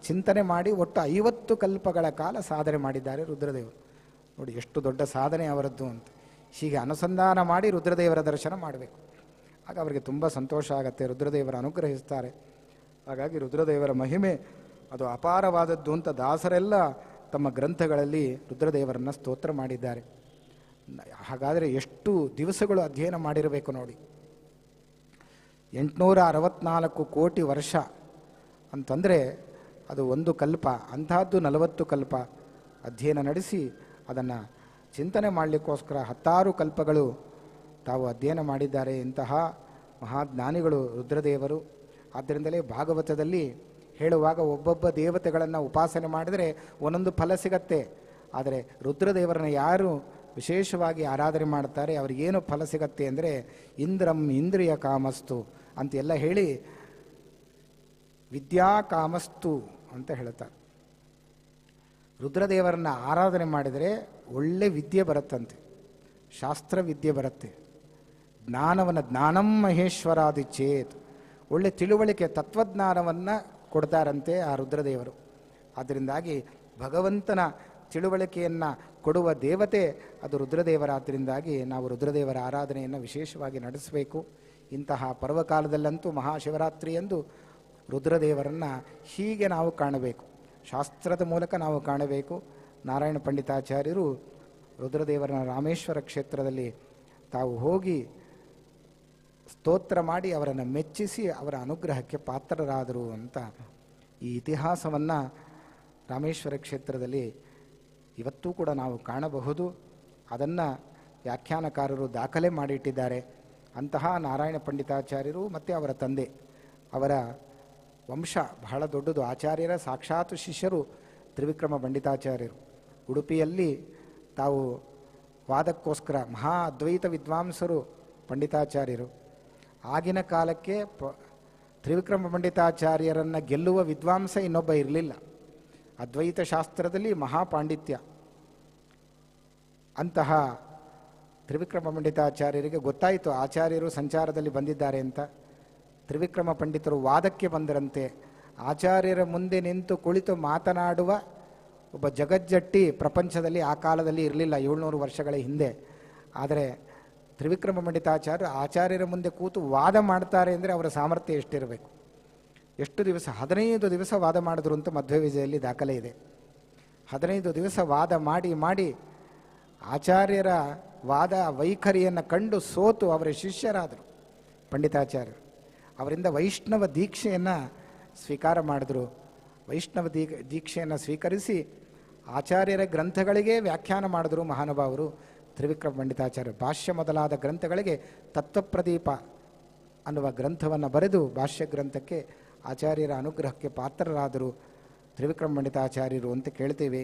ಚಿಂತನೆ ಮಾಡಿ ಒಟ್ಟು 50 ಕಲ್ಪಗಳ ಕಾಲ ಸಾಧನೆ ಮಾಡಿದ್ದಾರೆ ರುದ್ರದೇವರು. ನೋಡಿ ಎಷ್ಟು ದೊಡ್ಡ ಸಾಧನೆ ಅವರದ್ದು ಅಂತ. ಹೀಗೆ ಅನುಸಂಧಾನ ಮಾಡಿ ರುದ್ರದೇವರ ದರ್ಶನ ಮಾಡಬೇಕು, ಆಗ ಅವರಿಗೆ ತುಂಬ ಸಂತೋಷ ಆಗುತ್ತೆ, ರುದ್ರದೇವರ ಅನುಗ್ರಹಿಸ್ತಾರೆ. ಹಾಗಾಗಿ ರುದ್ರದೇವರ ಮಹಿಮೆ ಅದು ಅಪಾರವಾದದ್ದು ಅಂತ ದಾಸರೆಲ್ಲ ತಮ್ಮ ಗ್ರಂಥಗಳಲ್ಲಿ ರುದ್ರದೇವರನ್ನು ಸ್ತೋತ್ರ ಮಾಡಿದ್ದಾರೆ. ಹಾಗಾದರೆ ಎಷ್ಟು ದಿವಸಗಳು ಅಧ್ಯಯನ ಮಾಡಿರಬೇಕು ನೋಡಿ. 864 ಕೋಟಿ ವರ್ಷ ಅಂತಂದರೆ ಅದು ಒಂದು ಕಲ್ಪ, ಅಂಥದ್ದು 40 ಕಲ್ಪ ಅಧ್ಯಯನ ನಡೆಸಿ ಅದನ್ನು ಚಿಂತನೆ ಮಾಡಲಿಕ್ಕೋಸ್ಕರ 10 ಕಲ್ಪಗಳು ತಾವು ಅಧ್ಯಯನ ಮಾಡಿದ್ದಾರೆ. ಇಂತಹ ಮಹಾಜ್ಞಾನಿಗಳು ರುದ್ರದೇವರು. ಆದ್ದರಿಂದಲೇ ಭಾಗವತದಲ್ಲಿ ಹೇಳುವಾಗ ಒಬ್ಬೊಬ್ಬ ದೇವತೆಗಳನ್ನು ಉಪಾಸನೆ ಮಾಡಿದರೆ ಒಂದೊಂದು ಫಲ ಸಿಗತ್ತೆ. ಆದರೆ ರುದ್ರದೇವರನ್ನು ಯಾರು ವಿಶೇಷವಾಗಿ ಆರಾಧನೆ ಮಾಡ್ತಾರೆ ಅವ್ರಿಗೇನು ಫಲ ಸಿಗತ್ತೆ ಅಂದರೆ ಇಂದ್ರಂ ಇಂದ್ರಿಯ ಕಾಮಸ್ತು ಅಂತೆಲ್ಲ ಹೇಳಿ ವಿದ್ಯಾ ಕಾಮಸ್ತು ಅಂತ ಹೇಳ್ತಾರೆ. ರುದ್ರದೇವರನ್ನು ಆರಾಧನೆ ಮಾಡಿದರೆ ಒಳ್ಳೆ ವಿದ್ಯೆ ಬರುತ್ತಂತೆ, ಶಾಸ್ತ್ರ ವಿದ್ಯೆ ಬರುತ್ತೆ. ಜ್ಞಾನಂ ಮಹೇಶ್ವರಾದಿ ಚೇತ್, ಒಳ್ಳೆ ತಿಳುವಳಿಕೆ ತತ್ವಜ್ಞಾನವನ್ನು ಕೊಡ್ತಾರಂತೆ ಆ ರುದ್ರದೇವರು. ಆದ್ದರಿಂದಾಗಿ ಭಗವಂತನ ತಿಳುವಳಿಕೆಯನ್ನು ಕೊಡುವ ದೇವತೆ ಅದು ರುದ್ರದೇವರಾದ್ದರಿಂದಾಗಿ ನಾವು ರುದ್ರದೇವರ ಆರಾಧನೆಯನ್ನು ವಿಶೇಷವಾಗಿ ನಡೆಸಬೇಕು. ಇಂತಹ ಪರ್ವಕಾಲದಲ್ಲಂತೂ ಮಹಾಶಿವರಾತ್ರಿಯಂದು ರುದ್ರದೇವರನ್ನು ಹೀಗೆ ನಾವು ಕಾಣಬೇಕು, ಶಾಸ್ತ್ರದ ಮೂಲಕ ನಾವು ಕಾಣಬೇಕು. ನಾರಾಯಣ ಪಂಡಿತಾಚಾರ್ಯರು ರುದ್ರದೇವರನ ರಾಮೇಶ್ವರ ಕ್ಷೇತ್ರದಲ್ಲಿ ತಾವು ಹೋಗಿ ಸ್ತೋತ್ರ ಮಾಡಿ ಅವರನ್ನು ಮೆಚ್ಚಿಸಿ ಅವರ ಅನುಗ್ರಹಕ್ಕೆ ಪಾತ್ರರಾದರು ಅಂತ ಈ ಇತಿಹಾಸವನ್ನು ರಾಮೇಶ್ವರ ಕ್ಷೇತ್ರದಲ್ಲಿ ಇವತ್ತೂ ಕೂಡ ನಾವು ಕಾಣಬಹುದು. ಅದನ್ನು ವ್ಯಾಖ್ಯಾನಕಾರರು ದಾಖಲೆ ಮಾಡಿಟ್ಟಿದ್ದಾರೆ. ಅಂತಹ ನಾರಾಯಣ ಪಂಡಿತಾಚಾರ್ಯರು ಮತ್ತು ಅವರ ತಂದೆ, ಅವರ ವಂಶ ಬಹಳ ದೊಡ್ಡದು. ಆಚಾರ್ಯರ ಸಾಕ್ಷಾತ್ ಶಿಷ್ಯರು ತ್ರಿವಿಕ್ರಮ ಪಂಡಿತಾಚಾರ್ಯರು. ಉಡುಪಿಯಲ್ಲಿ ತಾವು ವಾದಕ್ಕೋಸ್ಕರ ಮಹಾ ಅದ್ವೈತ ವಿದ್ವಾಂಸರು ಪಂಡಿತಾಚಾರ್ಯರು. ಆಗಿನ ಕಾಲಕ್ಕೆ ತ್ರಿವಿಕ್ರಮ ಪಂಡಿತಾಚಾರ್ಯರನ್ನು ಗೆಲ್ಲುವ ವಿದ್ವಾಂಸ ಇನ್ನೊಬ್ಬ ಇರಲಿಲ್ಲ. ಅದ್ವೈತ ಶಾಸ್ತ್ರದಲ್ಲಿ ಮಹಾಪಾಂಡಿತ್ಯ. ಅಂತಹ ತ್ರಿವಿಕ್ರಮ ಪಂಡಿತಾಚಾರ್ಯರಿಗೆ ಗೊತ್ತಾಯಿತು ಆಚಾರ್ಯರು ಸಂಚಾರದಲ್ಲಿ ಬಂದಿದ್ದಾರೆ ಅಂತ. ತ್ರಿವಿಕ್ರಮ ಪಂಡಿತರು ವಾದಕ್ಕೆ ಬಂದರಂತೆ. ಆಚಾರ್ಯರ ಮುಂದೆ ನಿಂತು ಕುಳಿತು ಮಾತನಾಡುವ ಒಬ್ಬ ಜಗಜ್ಜಟ್ಟಿ ಪ್ರಪಂಚದಲ್ಲಿ ಆ ಕಾಲದಲ್ಲಿ ಇರಲಿಲ್ಲ, 700 ವರ್ಷಗಳ ಹಿಂದೆ. ಆದರೆ ತ್ರಿವಿಕ್ರಮ ಪಂಡಿತಾಚಾರ್ಯರು ಆಚಾರ್ಯರ ಮುಂದೆ ಕೂತು ವಾದ ಮಾಡ್ತಾರೆ ಅಂದರೆ ಅವರ ಸಾಮರ್ಥ್ಯ ಎಷ್ಟಿರಬೇಕು. ಎಷ್ಟು ದಿವಸ? 15 ದಿವಸ ವಾದ ಮಾಡಿದ್ರು ಅಂತ ಮಧ್ವ ವಿಜಯಲ್ಲಿ ದಾಖಲೆ ಇದೆ. 15 ದಿವಸ ವಾದ ಮಾಡಿ ಮಾಡಿ ಆಚಾರ್ಯರ ವಾದ ವೈಖರಿಯನ್ನು ಕಂಡು ಸೋತು ಅವರ ಶಿಷ್ಯರಾದರು ಪಂಡಿತಾಚಾರ್ಯರು. ಅವರಿಂದ ವೈಷ್ಣವ ದೀಕ್ಷೆಯನ್ನು ಸ್ವೀಕಾರ ಮಾಡಿದ್ರು. ವೈಷ್ಣವ ದೀಕ್ಷೆಯನ್ನು ಸ್ವೀಕರಿಸಿ ಆಚಾರ್ಯರ ಗ್ರಂಥಗಳಿಗೆ ವ್ಯಾಖ್ಯಾನ ಮಾಡಿದ್ರು ಮಹಾನುಭಾವರು ತ್ರಿವಿಕ್ರಮ ಪಂಡಿತಾಚಾರ್ಯ. ಭಾಷ್ಯ ಮೊದಲಾದ ಗ್ರಂಥಗಳಿಗೆ ತತ್ವಪ್ರದೀಪ ಅನ್ನುವ ಗ್ರಂಥವನ್ನು ಬರೆದು ಭಾಷ್ಯ ಗ್ರಂಥಕ್ಕೆ ಆಚಾರ್ಯರ ಅನುಗ್ರಹಕ್ಕೆ ಪಾತ್ರರಾದರು ತ್ರಿವಿಕ್ರಮ ಪಂಡಿತಾಚಾರ್ಯರು ಅಂತ ಕೇಳ್ತೇವೆ.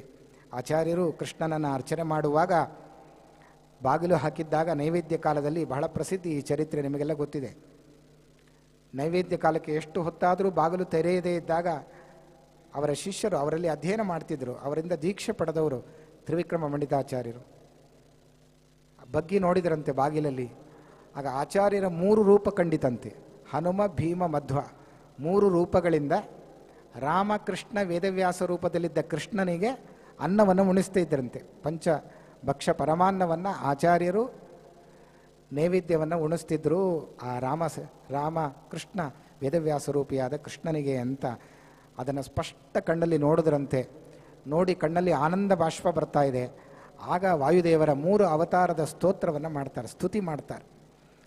ಆಚಾರ್ಯರು ಕೃಷ್ಣನನ್ನು ಅರ್ಚನೆ ಮಾಡುವಾಗ ಬಾಗಿಲು ಹಾಕಿದ್ದಾಗ ನೈವೇದ್ಯ ಕಾಲದಲ್ಲಿ ಬಹಳ ಪ್ರಸಿದ್ಧಿ ಈ ಚರಿತ್ರೆ ನಿಮಗೆಲ್ಲ ಗೊತ್ತಿದೆ. ನೈವೇದ್ಯ ಕಾಲಕ್ಕೆ ಎಷ್ಟು ಹೊತ್ತಾದರೂ ಬಾಗಿಲು ತೆರೆಯದೇ ಇದ್ದಾಗ ಅವರ ಶಿಷ್ಯರು ಅವರಲ್ಲಿ ಅಧ್ಯಯನ ಮಾಡ್ತಿದ್ದರು. ಅವರಿಂದ ದೀಕ್ಷೆ ಪಡೆದವರು ತ್ರಿವಿಕ್ರಮ ಪಂಡಿತಾಚಾರ್ಯರು. ಬಗ್ಗಿ ನೋಡಿದರಂತೆ ಬಾಗಿಲಲ್ಲಿ. ಆಗ ಆಚಾರ್ಯರ 3 ರೂಪ ಕಂಡಿತಂತೆ. ಹನುಮ, ಭೀಮ, ಮಧ್ವ 3 ರೂಪಗಳಿಂದ ರಾಮಕೃಷ್ಣ ವೇದವ್ಯಾಸ ರೂಪದಲ್ಲಿದ್ದ ಕೃಷ್ಣನಿಗೆ ಅನ್ನವನ್ನು ಉಣಿಸ್ತಾ ಇದ್ದರಂತೆ. ಪಂಚಭಕ್ಷ ಪರಮಾನ್ನವನ್ನು ಆಚಾರ್ಯರು ನೈವೇದ್ಯವನ್ನು ಉಣಿಸ್ತಿದ್ರು ಆ ರಾಮ ಕೃಷ್ಣ ವೇದವ್ಯಾಸ ರೂಪಿಯಾದ ಕೃಷ್ಣನಿಗೆ ಅಂತ. ಅದನ್ನು ಸ್ಪಷ್ಟ ಕಣ್ಣಲ್ಲಿ ನೋಡಿದ್ರಂತೆ. ನೋಡಿ ಕಣ್ಣಲ್ಲಿ ಆನಂದ ಬಾಷ್ಪ ಬರ್ತಾ ಇದೆ. ಆಗ ವಾಯುದೇವರ 3 ಅವತಾರದ ಸ್ತೋತ್ರವನ್ನು ಮಾಡ್ತಾರೆ, ಸ್ತುತಿ ಮಾಡ್ತಾರೆ.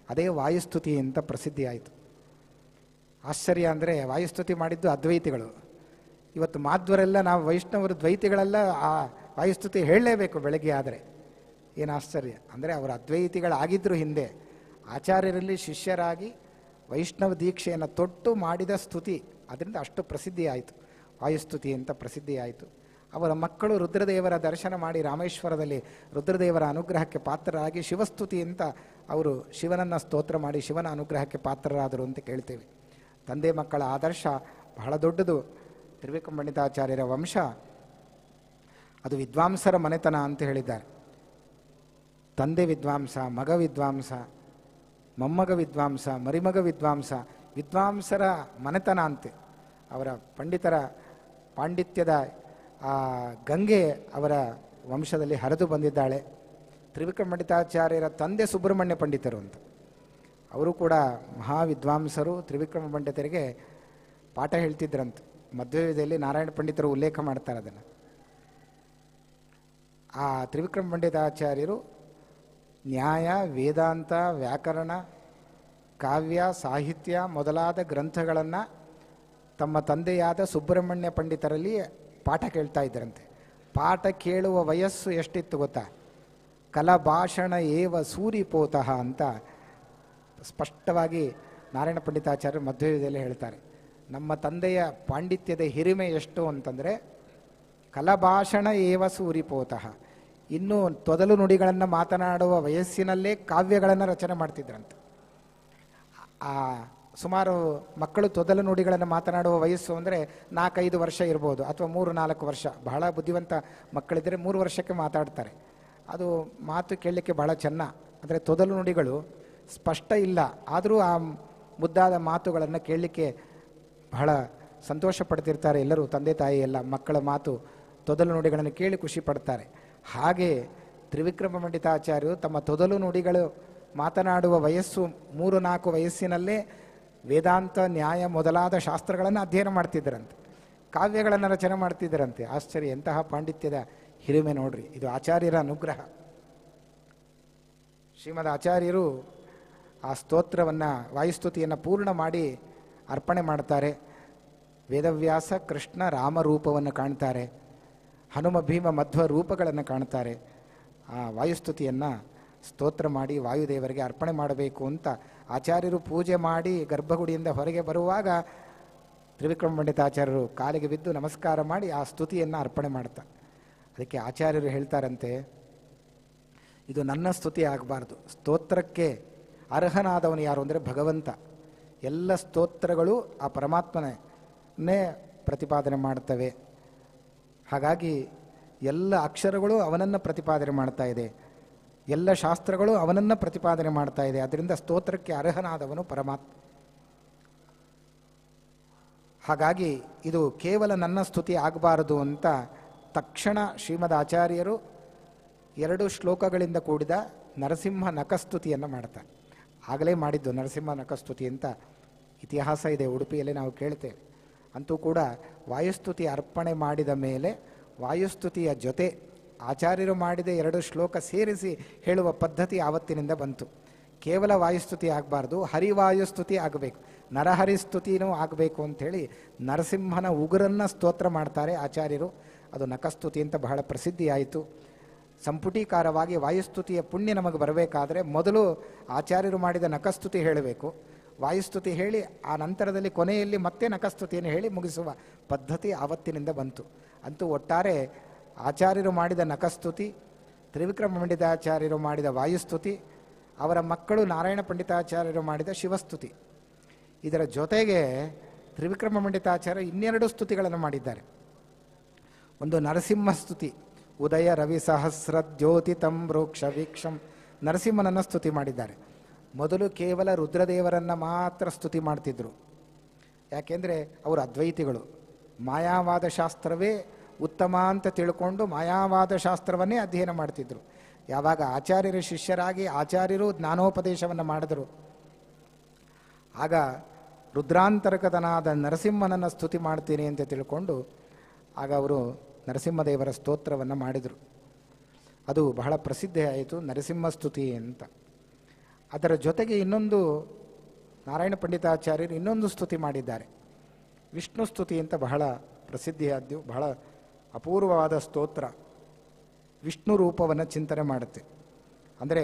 ಅದೇ ವಾಯುಸ್ತುತಿ ಅಂತ ಪ್ರಸಿದ್ಧಿ ಆಯಿತು. ಆಶ್ಚರ್ಯ ಅಂದರೆ ವಾಯುಸ್ತುತಿ ಮಾಡಿದ್ದು ಅದ್ವೈತಿಗಳು. ಇವತ್ತು ಮಾಧ್ವರೆಲ್ಲ ನಾವು ವೈಷ್ಣವರು ದ್ವೈತಿಗಳೆಲ್ಲ ಆ ವಾಯುಸ್ತುತಿ ಹೇಳಲೇಬೇಕು ಬೆಳಗ್ಗೆ ಆದರೆ. ಏನು ಆಶ್ಚರ್ಯ ಅಂದರೆ ಅವರು ಅದ್ವೈತಿಗಳಾಗಿದ್ದರು ಹಿಂದೆ. ಆಚಾರ್ಯರಲ್ಲಿ ಶಿಷ್ಯರಾಗಿ ವೈಷ್ಣವ ದೀಕ್ಷೆಯನ್ನು ತೊಟ್ಟು ಮಾಡಿದ ಸ್ತುತಿ, ಅದರಿಂದ ಅಷ್ಟು ಪ್ರಸಿದ್ಧಿ ಆಯಿತು, ವಾಯುಸ್ತುತಿ ಅಂತ ಪ್ರಸಿದ್ಧಿ ಆಯಿತು. ಅವರ ಮಕ್ಕಳು ರುದ್ರದೇವರ ದರ್ಶನ ಮಾಡಿ ರಾಮೇಶ್ವರದಲ್ಲಿ ರುದ್ರದೇವರ ಅನುಗ್ರಹಕ್ಕೆ ಪಾತ್ರರಾಗಿ ಶಿವಸ್ತುತಿ ಅಂತ ಅವರು ಶಿವನನ್ನು ಸ್ತೋತ್ರ ಮಾಡಿ ಶಿವನ ಅನುಗ್ರಹಕ್ಕೆ ಪಾತ್ರರಾದರು ಅಂತ ಕೇಳ್ತೇವೆ. ತಂದೆ ಮಕ್ಕಳ ಆದರ್ಶ ಬಹಳ ದೊಡ್ಡದು. ತ್ರಿವಿಕ್ರಮ ಪಂಡಿತಾಚಾರ್ಯರ ವಂಶ ಅದು ವಿದ್ವಾಂಸರ ಮನೆತನ ಅಂತ ಹೇಳಿದ್ದಾರೆ. ತಂದೆ ವಿದ್ವಾಂಸ, ಮಗ ವಿದ್ವಾಂಸ, ಮೊಮ್ಮಗ ವಿದ್ವಾಂಸ, ಮರಿಮಗ ವಿದ್ವಾಂಸ, ವಿದ್ವಾಂಸರ ಮನೆತನ ಅಂತೆ. ಅವರ ಪಂಡಿತರ ಪಾಂಡಿತ್ಯದ ಆ ಗಂಗೆ ಅವರ ವಂಶದಲ್ಲಿ ಹರಿದು ಬಂದಿದ್ದಾಳೆ. ತ್ರಿವಿಕ್ರಮ ಪಂಡಿತಾಚಾರ್ಯರ ತಂದೆ ಸುಬ್ರಹ್ಮಣ್ಯ ಪಂಡಿತರು ಅಂತ, ಅವರು ಕೂಡ ಮಹಾವಿದ್ವಾಂಸರು. ತ್ರಿವಿಕ್ರಮ ಪಂಡಿತರಿಗೆ ಪಾಠ ಹೇಳ್ತಿದ್ರಂತೆ. ಮಧ್ವವಿಧಿಯಲ್ಲಿ ನಾರಾಯಣ ಪಂಡಿತರು ಉಲ್ಲೇಖ ಮಾಡ್ತಾರೆ ಅದನ್ನು. ಆ ತ್ರಿವಿಕ್ರಮ ಪಂಡಿತಾಚಾರ್ಯರು ನ್ಯಾಯ, ವೇದಾಂತ, ವ್ಯಾಕರಣ, ಕಾವ್ಯ, ಸಾಹಿತ್ಯ ಮೊದಲಾದ ಗ್ರಂಥಗಳನ್ನು ತಮ್ಮ ತಂದೆಯಾದ ಸುಬ್ರಹ್ಮಣ್ಯ ಪಂಡಿತರಲ್ಲಿ ಪಾಠ ಕೇಳ್ತಾ ಇದ್ದರಂತೆ. ಪಾಠ ಕೇಳುವ ವಯಸ್ಸು ಎಷ್ಟಿತ್ತು ಗೊತ್ತಾ? ಕಲಭಾಷಣ ಏವ ಸೂರಿಪೋತಃ ಅಂತ ಸ್ಪಷ್ಟವಾಗಿ ನಾರಾಯಣ ಪಂಡಿತಾಚಾರ್ಯರು ಮಧ್ವವಿಧಿಯಲ್ಲಿ ಹೇಳ್ತಾರೆ. ನಮ್ಮ ತಂದೆಯ ಪಾಂಡಿತ್ಯದ ಹಿರಿಮೆ ಎಷ್ಟು ಅಂತಂದರೆ ಕಲಭಾಷಣ ಏವ ಸೂರಿಪೋತಃ. ಇನ್ನೂ ತೊದಲು ನುಡಿಗಳನ್ನು ಮಾತನಾಡುವ ವಯಸ್ಸಿನಲ್ಲೇ ಕಾವ್ಯಗಳನ್ನು ರಚನೆ ಮಾಡ್ತಿದ್ರಂತೆ. ಆ ಸುಮಾರು ಮಕ್ಕಳು ತೊದಲು ನುಡಿಗಳನ್ನು ಮಾತನಾಡುವ ವಯಸ್ಸು ಅಂದರೆ 4-5 ವರ್ಷ ಇರ್ಬೋದು, ಅಥವಾ 3-4 ವರ್ಷ. ಬಹಳ ಬುದ್ಧಿವಂತ ಮಕ್ಕಳಿದ್ದರೆ 3 ವರ್ಷಕ್ಕೆ ಮಾತಾಡ್ತಾರೆ. ಅದು ಮಾತು ಕೇಳಲಿಕ್ಕೆ ಬಹಳ ಚೆನ್ನ. ಅಂದರೆ ತೊದಲು ನುಡಿಗಳು ಸ್ಪಷ್ಟ ಇಲ್ಲ, ಆದರೂ ಆ ಮುದ್ದಾದ ಮಾತುಗಳನ್ನು ಕೇಳಲಿಕ್ಕೆ ಬಹಳ ಸಂತೋಷ ಪಡ್ತಿರ್ತಾರೆ ಎಲ್ಲರೂ. ತಂದೆ ತಾಯಿ ಎಲ್ಲ ಮಕ್ಕಳ ಮಾತು ತೊದಲು ನುಡಿಗಳನ್ನು ಕೇಳಿ ಖುಷಿ ಪಡ್ತಾರೆ. ಹಾಗೆ ತ್ರಿವಿಕ್ರಮ ಪಂಡಿತಾಚಾರ್ಯರು ತಮ್ಮ ತೊದಲು ನುಡಿಗಳು ಮಾತನಾಡುವ ವಯಸ್ಸು 3-4 ವಯಸ್ಸಿನಲ್ಲೇ ವೇದಾಂತ, ನ್ಯಾಯ ಮೊದಲಾದ ಶಾಸ್ತ್ರಗಳನ್ನು ಅಧ್ಯಯನ ಮಾಡ್ತಿದ್ದರಂತೆ, ಕಾವ್ಯಗಳನ್ನು ರಚನೆ ಮಾಡ್ತಿದ್ದರಂತೆ. ಆಶ್ಚರ್ಯ! ಎಂತಹ ಪಾಂಡಿತ್ಯದ ಹಿರಿಮೆ ನೋಡ್ರಿ. ಇದು ಆಚಾರ್ಯರ ಅನುಗ್ರಹ. ಶ್ರೀಮದ್ ಆಚಾರ್ಯರು ಆ ಸ್ತೋತ್ರವನ್ನು, ವಾಯುಸ್ತುತಿಯನ್ನು ಪೂರ್ಣ ಮಾಡಿ ಅರ್ಪಣೆ ಮಾಡ್ತಾರೆ. ವೇದವ್ಯಾಸ ಕೃಷ್ಣ ರಾಮ ರೂಪವನ್ನು ಕಾಣ್ತಾರೆ, ಹನುಮ ಭೀಮ ಮಧ್ವ ರೂಪಗಳನ್ನು ಕಾಣ್ತಾರೆ. ಆ ವಾಯುಸ್ತುತಿಯನ್ನು ಸ್ತೋತ್ರ ಮಾಡಿ ವಾಯುದೇವರಿಗೆ ಅರ್ಪಣೆ ಮಾಡಬೇಕು ಅಂತ ಆಚಾರ್ಯರು ಪೂಜೆ ಮಾಡಿ ಗರ್ಭಗುಡಿಯಿಂದ ಹೊರಗೆ ಬರುವಾಗ ತ್ರಿವಿಕ್ರಮ ಪಂಡಿತಾಚಾರ್ಯರು ಕಾಲಿಗೆ ಬಿದ್ದು ನಮಸ್ಕಾರ ಮಾಡಿ ಆ ಸ್ತುತಿಯನ್ನು ಅರ್ಪಣೆ ಮಾಡ್ತಾರೆ. ಅದಕ್ಕೆ ಆಚಾರ್ಯರು ಹೇಳ್ತಾರಂತೆ, ಇದು ನನ್ನ ಸ್ತುತಿ ಆಗಬಾರ್ದು. ಸ್ತೋತ್ರಕ್ಕೆ ಅರ್ಹನಾದವನು ಯಾರು ಅಂದರೆ ಭಗವಂತ. ಎಲ್ಲ ಸ್ತೋತ್ರಗಳು ಆ ಪರಮಾತ್ಮನೇ ಪ್ರತಿಪಾದನೆ ಮಾಡ್ತವೆ. ಹಾಗಾಗಿ ಎಲ್ಲ ಅಕ್ಷರಗಳು ಅವನನ್ನು ಪ್ರತಿಪಾದನೆ ಮಾಡ್ತಾ ಇದೆ, ಎಲ್ಲ ಶಾಸ್ತ್ರಗಳು ಅವನನ್ನು ಪ್ರತಿಪಾದನೆ ಮಾಡ್ತಾ ಇದೆ. ಅದರಿಂದ ಸ್ತೋತ್ರಕ್ಕೆ ಅರ್ಹನಾದವನು ಪರಮಾತ್ಮ. ಹಾಗಾಗಿ ಇದು ಕೇವಲ ನನ್ನ ಸ್ತುತಿ ಆಗಬಾರದು ಅಂತ ತಕ್ಷಣ ಶ್ರೀಮದ್ ಆಚಾರ್ಯರು 2 ಶ್ಲೋಕಗಳಿಂದ ಕೂಡಿದ ನರಸಿಂಹ ನಖಸ್ತುತಿಯನ್ನು ಮಾಡ್ತಾರೆ. ಆಗಲೇ ಮಾಡಿದ್ದು ನರಸಿಂಹ ನಖಸ್ತುತಿ ಅಂತ ಇತಿಹಾಸ ಇದೆ, ಉಡುಪಿಯಲ್ಲಿ ನಾವು ಕೇಳ್ತೇವೆ. ಅಂತೂ ಕೂಡ ವಾಯುಸ್ತುತಿ ಅರ್ಪಣೆ ಮಾಡಿದ ಮೇಲೆ ವಾಯುಸ್ತುತಿಯ ಜೊತೆ ಆಚಾರ್ಯರು ಮಾಡಿದ 2 ಶ್ಲೋಕ ಸೇರಿಸಿ ಹೇಳುವ ಪದ್ಧತಿ ಆವತ್ತಿನಿಂದ ಬಂತು. ಕೇವಲ ವಾಯುಸ್ತುತಿ ಆಗಬಾರ್ದು, ಹರಿವಾಯುಸ್ತುತಿ ಆಗಬೇಕು, ನರಹರಿಸ್ತುತಿನೂ ಆಗಬೇಕು ಅಂಥೇಳಿ ನರಸಿಂಹನ ಉಗುರನ್ನು ಸ್ತೋತ್ರ ಮಾಡ್ತಾರೆ ಆಚಾರ್ಯರು. ಅದು ನಖಸ್ತುತಿ ಅಂತ ಬಹಳ ಪ್ರಸಿದ್ಧಿಯಾಯಿತು. ಸಂಪುಟೀಕಾರವಾಗಿ ವಾಯುಸ್ತುತಿಯ ಪುಣ್ಯ ನಮಗೆ ಬರಬೇಕಾದ್ರೆ ಮೊದಲು ಆಚಾರ್ಯರು ಮಾಡಿದ ನಖಸ್ತುತಿ ಹೇಳಬೇಕು, ವಾಯುಸ್ತುತಿ ಹೇಳಿ ಆ ನಂತರದಲ್ಲಿ ಕೊನೆಯಲ್ಲಿ ಮತ್ತೆ ನಖಸ್ತುತಿಯನ್ನು ಹೇಳಿ ಮುಗಿಸುವ ಪದ್ಧತಿ ಆವತ್ತಿನಿಂದ ಬಂತು. ಅಂತೂ ಒಟ್ಟಾರೆ ಆಚಾರ್ಯರು ಮಾಡಿದ ನಖಸ್ತುತಿ, ತ್ರಿವಿಕ್ರಮ ಪಂಡಿತಾಚಾರ್ಯರು ಮಾಡಿದ ವಾಯುಸ್ತುತಿ, ಅವರ ಮಕ್ಕಳು ನಾರಾಯಣ ಪಂಡಿತಾಚಾರ್ಯರು ಮಾಡಿದ ಶಿವಸ್ತುತಿ, ಇದರ ಜೊತೆಗೆ ತ್ರಿವಿಕ್ರಮ ಪಂಡಿತಾಚಾರ್ಯ 2 ಸ್ತುತಿಗಳನ್ನು ಮಾಡಿದ್ದಾರೆ. ಒಂದು ನರಸಿಂಹ ಸ್ತುತಿ, ಉದಯ ರವಿ ಸಹಸ್ರ ದ್ಯೋತಿತಂ ರೋಕ್ಷ ವೀಕ್ಷಂ, ನರಸಿಂಹನನ್ನು ಸ್ತುತಿ ಮಾಡಿದ್ದಾರೆ. ಮೊದಲು ಕೇವಲ ರುದ್ರದೇವರನ್ನು ಮಾತ್ರ ಸ್ತುತಿ ಮಾಡ್ತಿದ್ರು. ಯಾಕೆಂದರೆ ಅವರು ಅದ್ವೈತಿಗಳು. ಮಾಯಾವಾದ ಶಾಸ್ತ್ರವೇ ಉತ್ತಮ ಅಂತ ತಿಳ್ಕೊಂಡು ಮಾಯಾವಾದ ಶಾಸ್ತ್ರವನ್ನೇ ಅಧ್ಯಯನ ಮಾಡ್ತಿದ್ರು. ಯಾವಾಗ ಆಚಾರ್ಯರ ಶಿಷ್ಯರಾಗಿ ಆಚಾರ್ಯರು ಜ್ಞಾನೋಪದೇಶವನ್ನು ಮಾಡಿದರು, ಆಗ ರುದ್ರಾಂತರ್ಗತನಾದ ನರಸಿಂಹನನ್ನು ಸ್ತುತಿ ಮಾಡ್ತೀನಿ ಅಂತ ತಿಳ್ಕೊಂಡು ಆಗ ಅವರು ನರಸಿಂಹದೇವರ ಸ್ತೋತ್ರವನ್ನು ಮಾಡಿದರು. ಅದು ಬಹಳ ಪ್ರಸಿದ್ಧಿ ಆಯಿತು, ನರಸಿಂಹ ಸ್ತುತಿ ಅಂತ. ಅದರ ಜೊತೆಗೆ ಇನ್ನೊಂದು ನಾರಾಯಣ ಪಂಡಿತಾಚಾರ್ಯರು ಇನ್ನೊಂದು ಸ್ತುತಿ ಮಾಡಿದ್ದಾರೆ, ವಿಷ್ಣು ಸ್ತುತಿ ಅಂತ ಬಹಳ ಪ್ರಸಿದ್ಧಿಯಾದ್ದು, ಬಹಳ ಅಪೂರ್ವವಾದ ಸ್ತೋತ್ರ. ವಿಷ್ಣು ರೂಪವನ್ನು ಚಿಂತನೆ ಮಾಡುತ್ತೆ. ಅಂದರೆ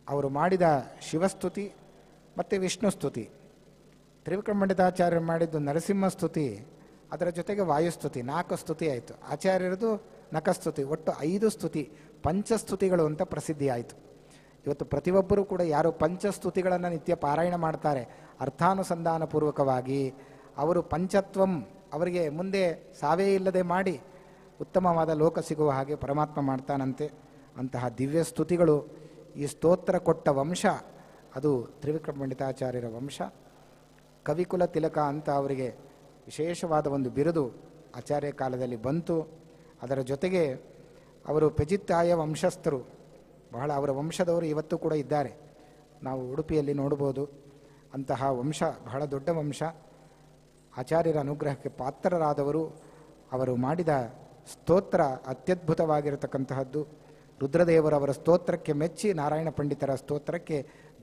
ಅವರು ಮಾಡಿದ ಶಿವಸ್ತುತಿ ಮತ್ತು ವಿಷ್ಣು ಸ್ತುತಿ. ತ್ರಿವಿಕ್ರಮ ಪಂಡಿತಾಚಾರ್ಯರು ಮಾಡಿದ್ದು ನರಸಿಂಹ ಸ್ತುತಿ ಅದರ ಜೊತೆಗೆ ವಾಯುಸ್ತುತಿ 4 ಸ್ತುತಿ ಆಯಿತು. ಆಚಾರ್ಯರದು ನಖಸ್ತುತಿ, ಒಟ್ಟು 5 ಸ್ತುತಿ, ಪಂಚಸ್ತುತಿಗಳು ಅಂತ ಪ್ರಸಿದ್ಧಿ ಆಯಿತು. ಇವತ್ತು ಪ್ರತಿಯೊಬ್ಬರೂ ಕೂಡ ಯಾರು ಪಂಚಸ್ತುತಿಗಳನ್ನು ನಿತ್ಯ ಪಾರಾಯಣ ಮಾಡ್ತಾರೆ ಅರ್ಥಾನುಸಂಧಾನ ಪೂರ್ವಕವಾಗಿ, ಅವರು ಪಂಚತ್ವಂ ಅವರಿಗೆ ಮುಂದೆ ಸಾವೇ ಇಲ್ಲದೆ ಮಾಡಿ ಉತ್ತಮವಾದ ಲೋಕ ಸಿಗುವ ಹಾಗೆ ಪರಮಾತ್ಮ ಮಾಡ್ತಾನಂತೆ. ಅಂತಹ ದಿವ್ಯ ಸ್ತುತಿಗಳು ಈ ಸ್ತೋತ್ರ ಕೊಟ್ಟ ವಂಶ ಅದು ತ್ರಿವಿಕ್ರಮ ಪಂಡಿತಾಚಾರ್ಯರ ವಂಶ. ಕವಿಕುಲ ತಿಲಕ ಅಂತ ಅವರಿಗೆ ವಿಶೇಷವಾದ ಒಂದು ಬಿರುದು ಆಚಾರ್ಯ ಕಾಲದಲ್ಲಿ ಬಂತು. ಅದರ ಜೊತೆಗೆ ಅವರು ಪೆಜಿತ್ತಾಯ ವಂಶಸ್ಥರು, ಬಹಳ ಅವರ ವಂಶದವರು ಇವತ್ತು ಕೂಡ ಇದ್ದಾರೆ, ನಾವು ಉಡುಪಿಯಲ್ಲಿ ನೋಡ್ಬೋದು. ಅಂತಹ ವಂಶ ಬಹಳ ದೊಡ್ಡ ವಂಶ. ಆಚಾರ್ಯರ ಅನುಗ್ರಹಕ್ಕೆ ಪಾತ್ರರಾದವರು. ಅವರು ಮಾಡಿದ ಸ್ತೋತ್ರ ಅತ್ಯದ್ಭುತವಾಗಿರತಕ್ಕಂತಹದ್ದು. ರುದ್ರದೇವರವರ ಸ್ತೋತ್ರಕ್ಕೆ ಮೆಚ್ಚಿ ನಾರಾಯಣ ಪಂಡಿತರ ಸ್ತೋತ್ರಕ್ಕೆ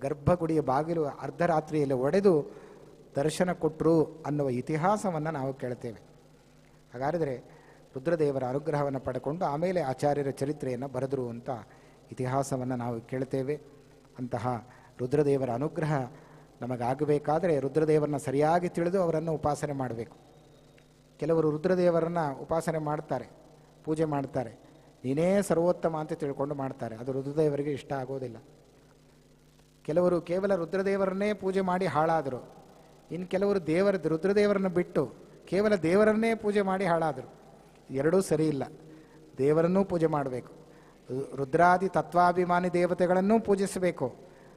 ಗರ್ಭಗುಡಿಯ ಬಾಗಿಲು ಅರ್ಧರಾತ್ರಿಯಲ್ಲಿ ಒಡೆದು ದರ್ಶನ ಕೊಟ್ಟರು ಅನ್ನುವ ಇತಿಹಾಸವನ್ನು ನಾವು ಕೇಳ್ತೇವೆ. ಹಾಗಾದರೆ ರುದ್ರದೇವರ ಅನುಗ್ರಹವನ್ನು ಪಡ್ಕೊಂಡು ಆಮೇಲೆ ಆಚಾರ್ಯರ ಚರಿತ್ರೆಯನ್ನು ಬರೆದರು ಅಂತ ಇತಿಹಾಸವನ್ನು ನಾವು ಕೇಳ್ತೇವೆ. ಅಂತಹ ರುದ್ರದೇವರ ಅನುಗ್ರಹ ನಮಗಾಗಬೇಕಾದರೆ ರುದ್ರದೇವರನ್ನ ಸರಿಯಾಗಿ ತಿಳಿದು ಅವರನ್ನು ಉಪಾಸನೆ ಮಾಡಬೇಕು. ಕೆಲವರು ರುದ್ರದೇವರನ್ನು ಉಪಾಸನೆ ಮಾಡ್ತಾರೆ, ಪೂಜೆ ಮಾಡ್ತಾರೆ, ನೀನೇ ಸರ್ವೋತ್ತಮ ಅಂತ ತಿಳ್ಕೊಂಡು ಮಾಡ್ತಾರೆ. ಅದು ರುದ್ರದೇವರಿಗೆ ಇಷ್ಟ ಆಗೋದಿಲ್ಲ. ಕೆಲವರು ಕೇವಲ ರುದ್ರದೇವರನ್ನೇ ಪೂಜೆ ಮಾಡಿ ಹಾಳಾದರು. ಇನ್ನು ಕೆಲವರು ರುದ್ರದೇವರನ್ನು ಬಿಟ್ಟು ಕೇವಲ ದೇವರನ್ನೇ ಪೂಜೆ ಮಾಡಿ ಹಾಳಾದರು. ಎರಡೂ ಸರಿ ಇಲ್ಲ. ದೇವರನ್ನೂ ಪೂಜೆ ಮಾಡಬೇಕು, ರುದ್ರಾದಿ ತತ್ವಾಭಿಮಾನಿ ದೇವತೆಗಳನ್ನೂ ಪೂಜಿಸಬೇಕು.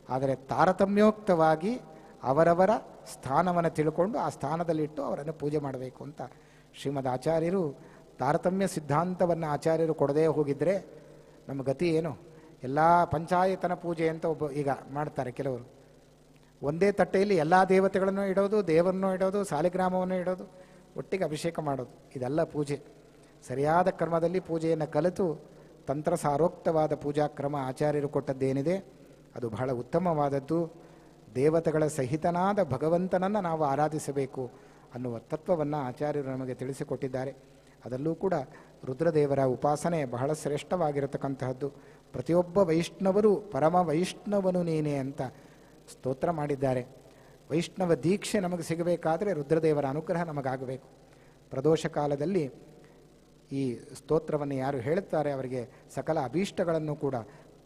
ಆದರೆ ತಾರತಮ್ಯೋಕ್ತವಾಗಿ ಅವರವರ ಸ್ಥಾನವನ್ನು ತಿಳ್ಕೊಂಡು ಆ ಸ್ಥಾನದಲ್ಲಿಟ್ಟು ಅವರನ್ನು ಪೂಜೆ ಮಾಡಬೇಕು ಅಂತ ಶ್ರೀಮದ್ ಆಚಾರ್ಯರು ತಾರತಮ್ಯ ಸಿದ್ಧಾಂತವನ್ನು ಆಚಾರ್ಯರು ಕೊಡದೇ ಹೋಗಿದ್ದರೆ ನಮ್ಮ ಗತಿ ಏನು? ಎಲ್ಲ ಪಂಚಾಯತನ ಪೂಜೆ ಅಂತ ಈಗ ಮಾಡ್ತಾರೆ ಕೆಲವರು. ಒಂದೇ ತಟ್ಟೆಯಲ್ಲಿ ಎಲ್ಲ ದೇವತೆಗಳನ್ನು ಇಡೋದು, ದೇವರನ್ನು ಇಡೋದು, ಸಾಲಿಗ್ರಾಮವನ್ನು ಇಡೋದು, ಒಟ್ಟಿಗೆ ಅಭಿಷೇಕ ಮಾಡೋದು, ಇದೆಲ್ಲ ಪೂಜೆ. ಸರಿಯಾದ ಕ್ರಮದಲ್ಲಿ ಪೂಜೆಯನ್ನು ಕಲಿತು ತಂತ್ರ ಸಾರೋಕ್ತವಾದ ಪೂಜಾ ಕ್ರಮ ಆಚಾರ್ಯರು ಕೊಟ್ಟದ್ದೇನಿದೆ ಅದು ಬಹಳ ಉತ್ತಮವಾದದ್ದು. ದೇವತೆಗಳ ಸಹಿತನಾದ ಭಗವಂತನನ್ನು ನಾವು ಆರಾಧಿಸಬೇಕು ಅನ್ನುವ ತತ್ವವನ್ನು ಆಚಾರ್ಯರು ನಮಗೆ ತಿಳಿಸಿಕೊಟ್ಟಿದ್ದಾರೆ. ಅದಲ್ಲೂ ಕೂಡ ರುದ್ರದೇವರ ಉಪಾಸನೆ ಬಹಳ ಶ್ರೇಷ್ಠವಾಗಿರತಕ್ಕಂತಹದ್ದು. ಪ್ರತಿಯೊಬ್ಬ ವೈಷ್ಣವರು ಪರಮ ವೈಷ್ಣವನು ನೀನೇ ಅಂತ ಸ್ತೋತ್ರ ಮಾಡಿದ್ದಾರೆ. ವೈಷ್ಣವ ದೀಕ್ಷೆ ನಮಗೆ ಸಿಗಬೇಕಾದರೆ ರುದ್ರದೇವರ ಅನುಗ್ರಹ ನಮಗಾಗಬೇಕು. ಪ್ರದೋಷ ಕಾಲದಲ್ಲಿ ಈ ಸ್ತೋತ್ರವನ್ನು ಯಾರು ಹೇಳುತ್ತಾರೆ ಅವರಿಗೆ ಸಕಲ ಅಭೀಷ್ಟಗಳನ್ನು ಕೂಡ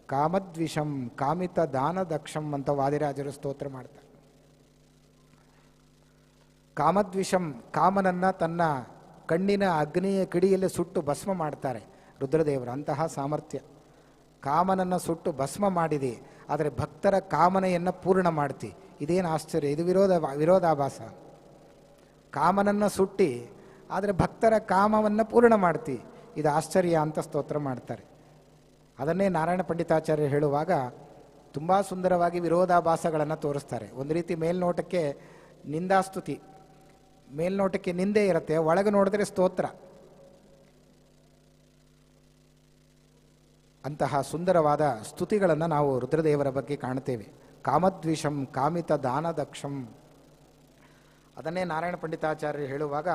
ಕಾಮದ್ವಿಷಂ ಕಾಮಿತ ದಾನದಕ್ಷಂ ಅಂತ ವಾದಿರಾಜರು ಸ್ತೋತ್ರ ಮಾಡ್ತಾರೆ. ಕಾಮದ್ವಿಷಂ, ಕಾಮನನ್ನು ತನ್ನ ಕಣ್ಣಿನ ಅಗ್ನಿಯ ಕಿಡಿಯಲ್ಲಿ ಸುಟ್ಟು ಭಸ್ಮ ಮಾಡ್ತಾರೆ ರುದ್ರದೇವರು. ಅಂತಹ ಸಾಮರ್ಥ್ಯ. ಕಾಮನನ್ನು ಸುಟ್ಟು ಭಸ್ಮ ಮಾಡಿದೆ, ಆದರೆ ಭಕ್ತರ ಕಾಮನೆಯನ್ನು ಪೂರ್ಣ ಮಾಡ್ತಿ. ಇದೇನು ಆಶ್ಚರ್ಯ! ಇದು ವಿರೋಧಾಭಾಸ. ಕಾಮನನ್ನು ಸುಟ್ಟಿ ಆದರೆ ಭಕ್ತರ ಕಾಮವನ್ನು ಪೂರ್ಣ ಮಾಡ್ತಿ, ಇದು ಆಶ್ಚರ್ಯ ಅಂತ ಸ್ತೋತ್ರ ಮಾಡ್ತಾರೆ. ಅದನ್ನೇ ನಾರಾಯಣ ಪಂಡಿತಾಚಾರ್ಯರು ಹೇಳುವಾಗ ತುಂಬ ಸುಂದರವಾಗಿ ವಿರೋಧಾಭಾಸಗಳನ್ನು ತೋರಿಸ್ತಾರೆ. ಒಂದು ರೀತಿ ಮೇಲ್ನೋಟಕ್ಕೆ ನಿಂದಾಸ್ತುತಿ, ಮೇಲ್ನೋಟಕ್ಕೆ ನಿಂದೆ ಇರುತ್ತೆ, ಒಳಗೆ ನೋಡಿದ್ರೆ ಸ್ತೋತ್ರ. ಅಂತಹ ಸುಂದರವಾದ ಸ್ತುತಿಗಳನ್ನು ನಾವು ರುದ್ರದೇವರ ಬಗ್ಗೆ ಕಾಣ್ತೇವೆ. ಕಾಮದ್ವಿಷಂ ಕಾಮಿತ ದಾನದಕ್ಷಂ, ಅದನ್ನೇ ನಾರಾಯಣ ಪಂಡಿತಾಚಾರ್ಯರು ಹೇಳುವಾಗ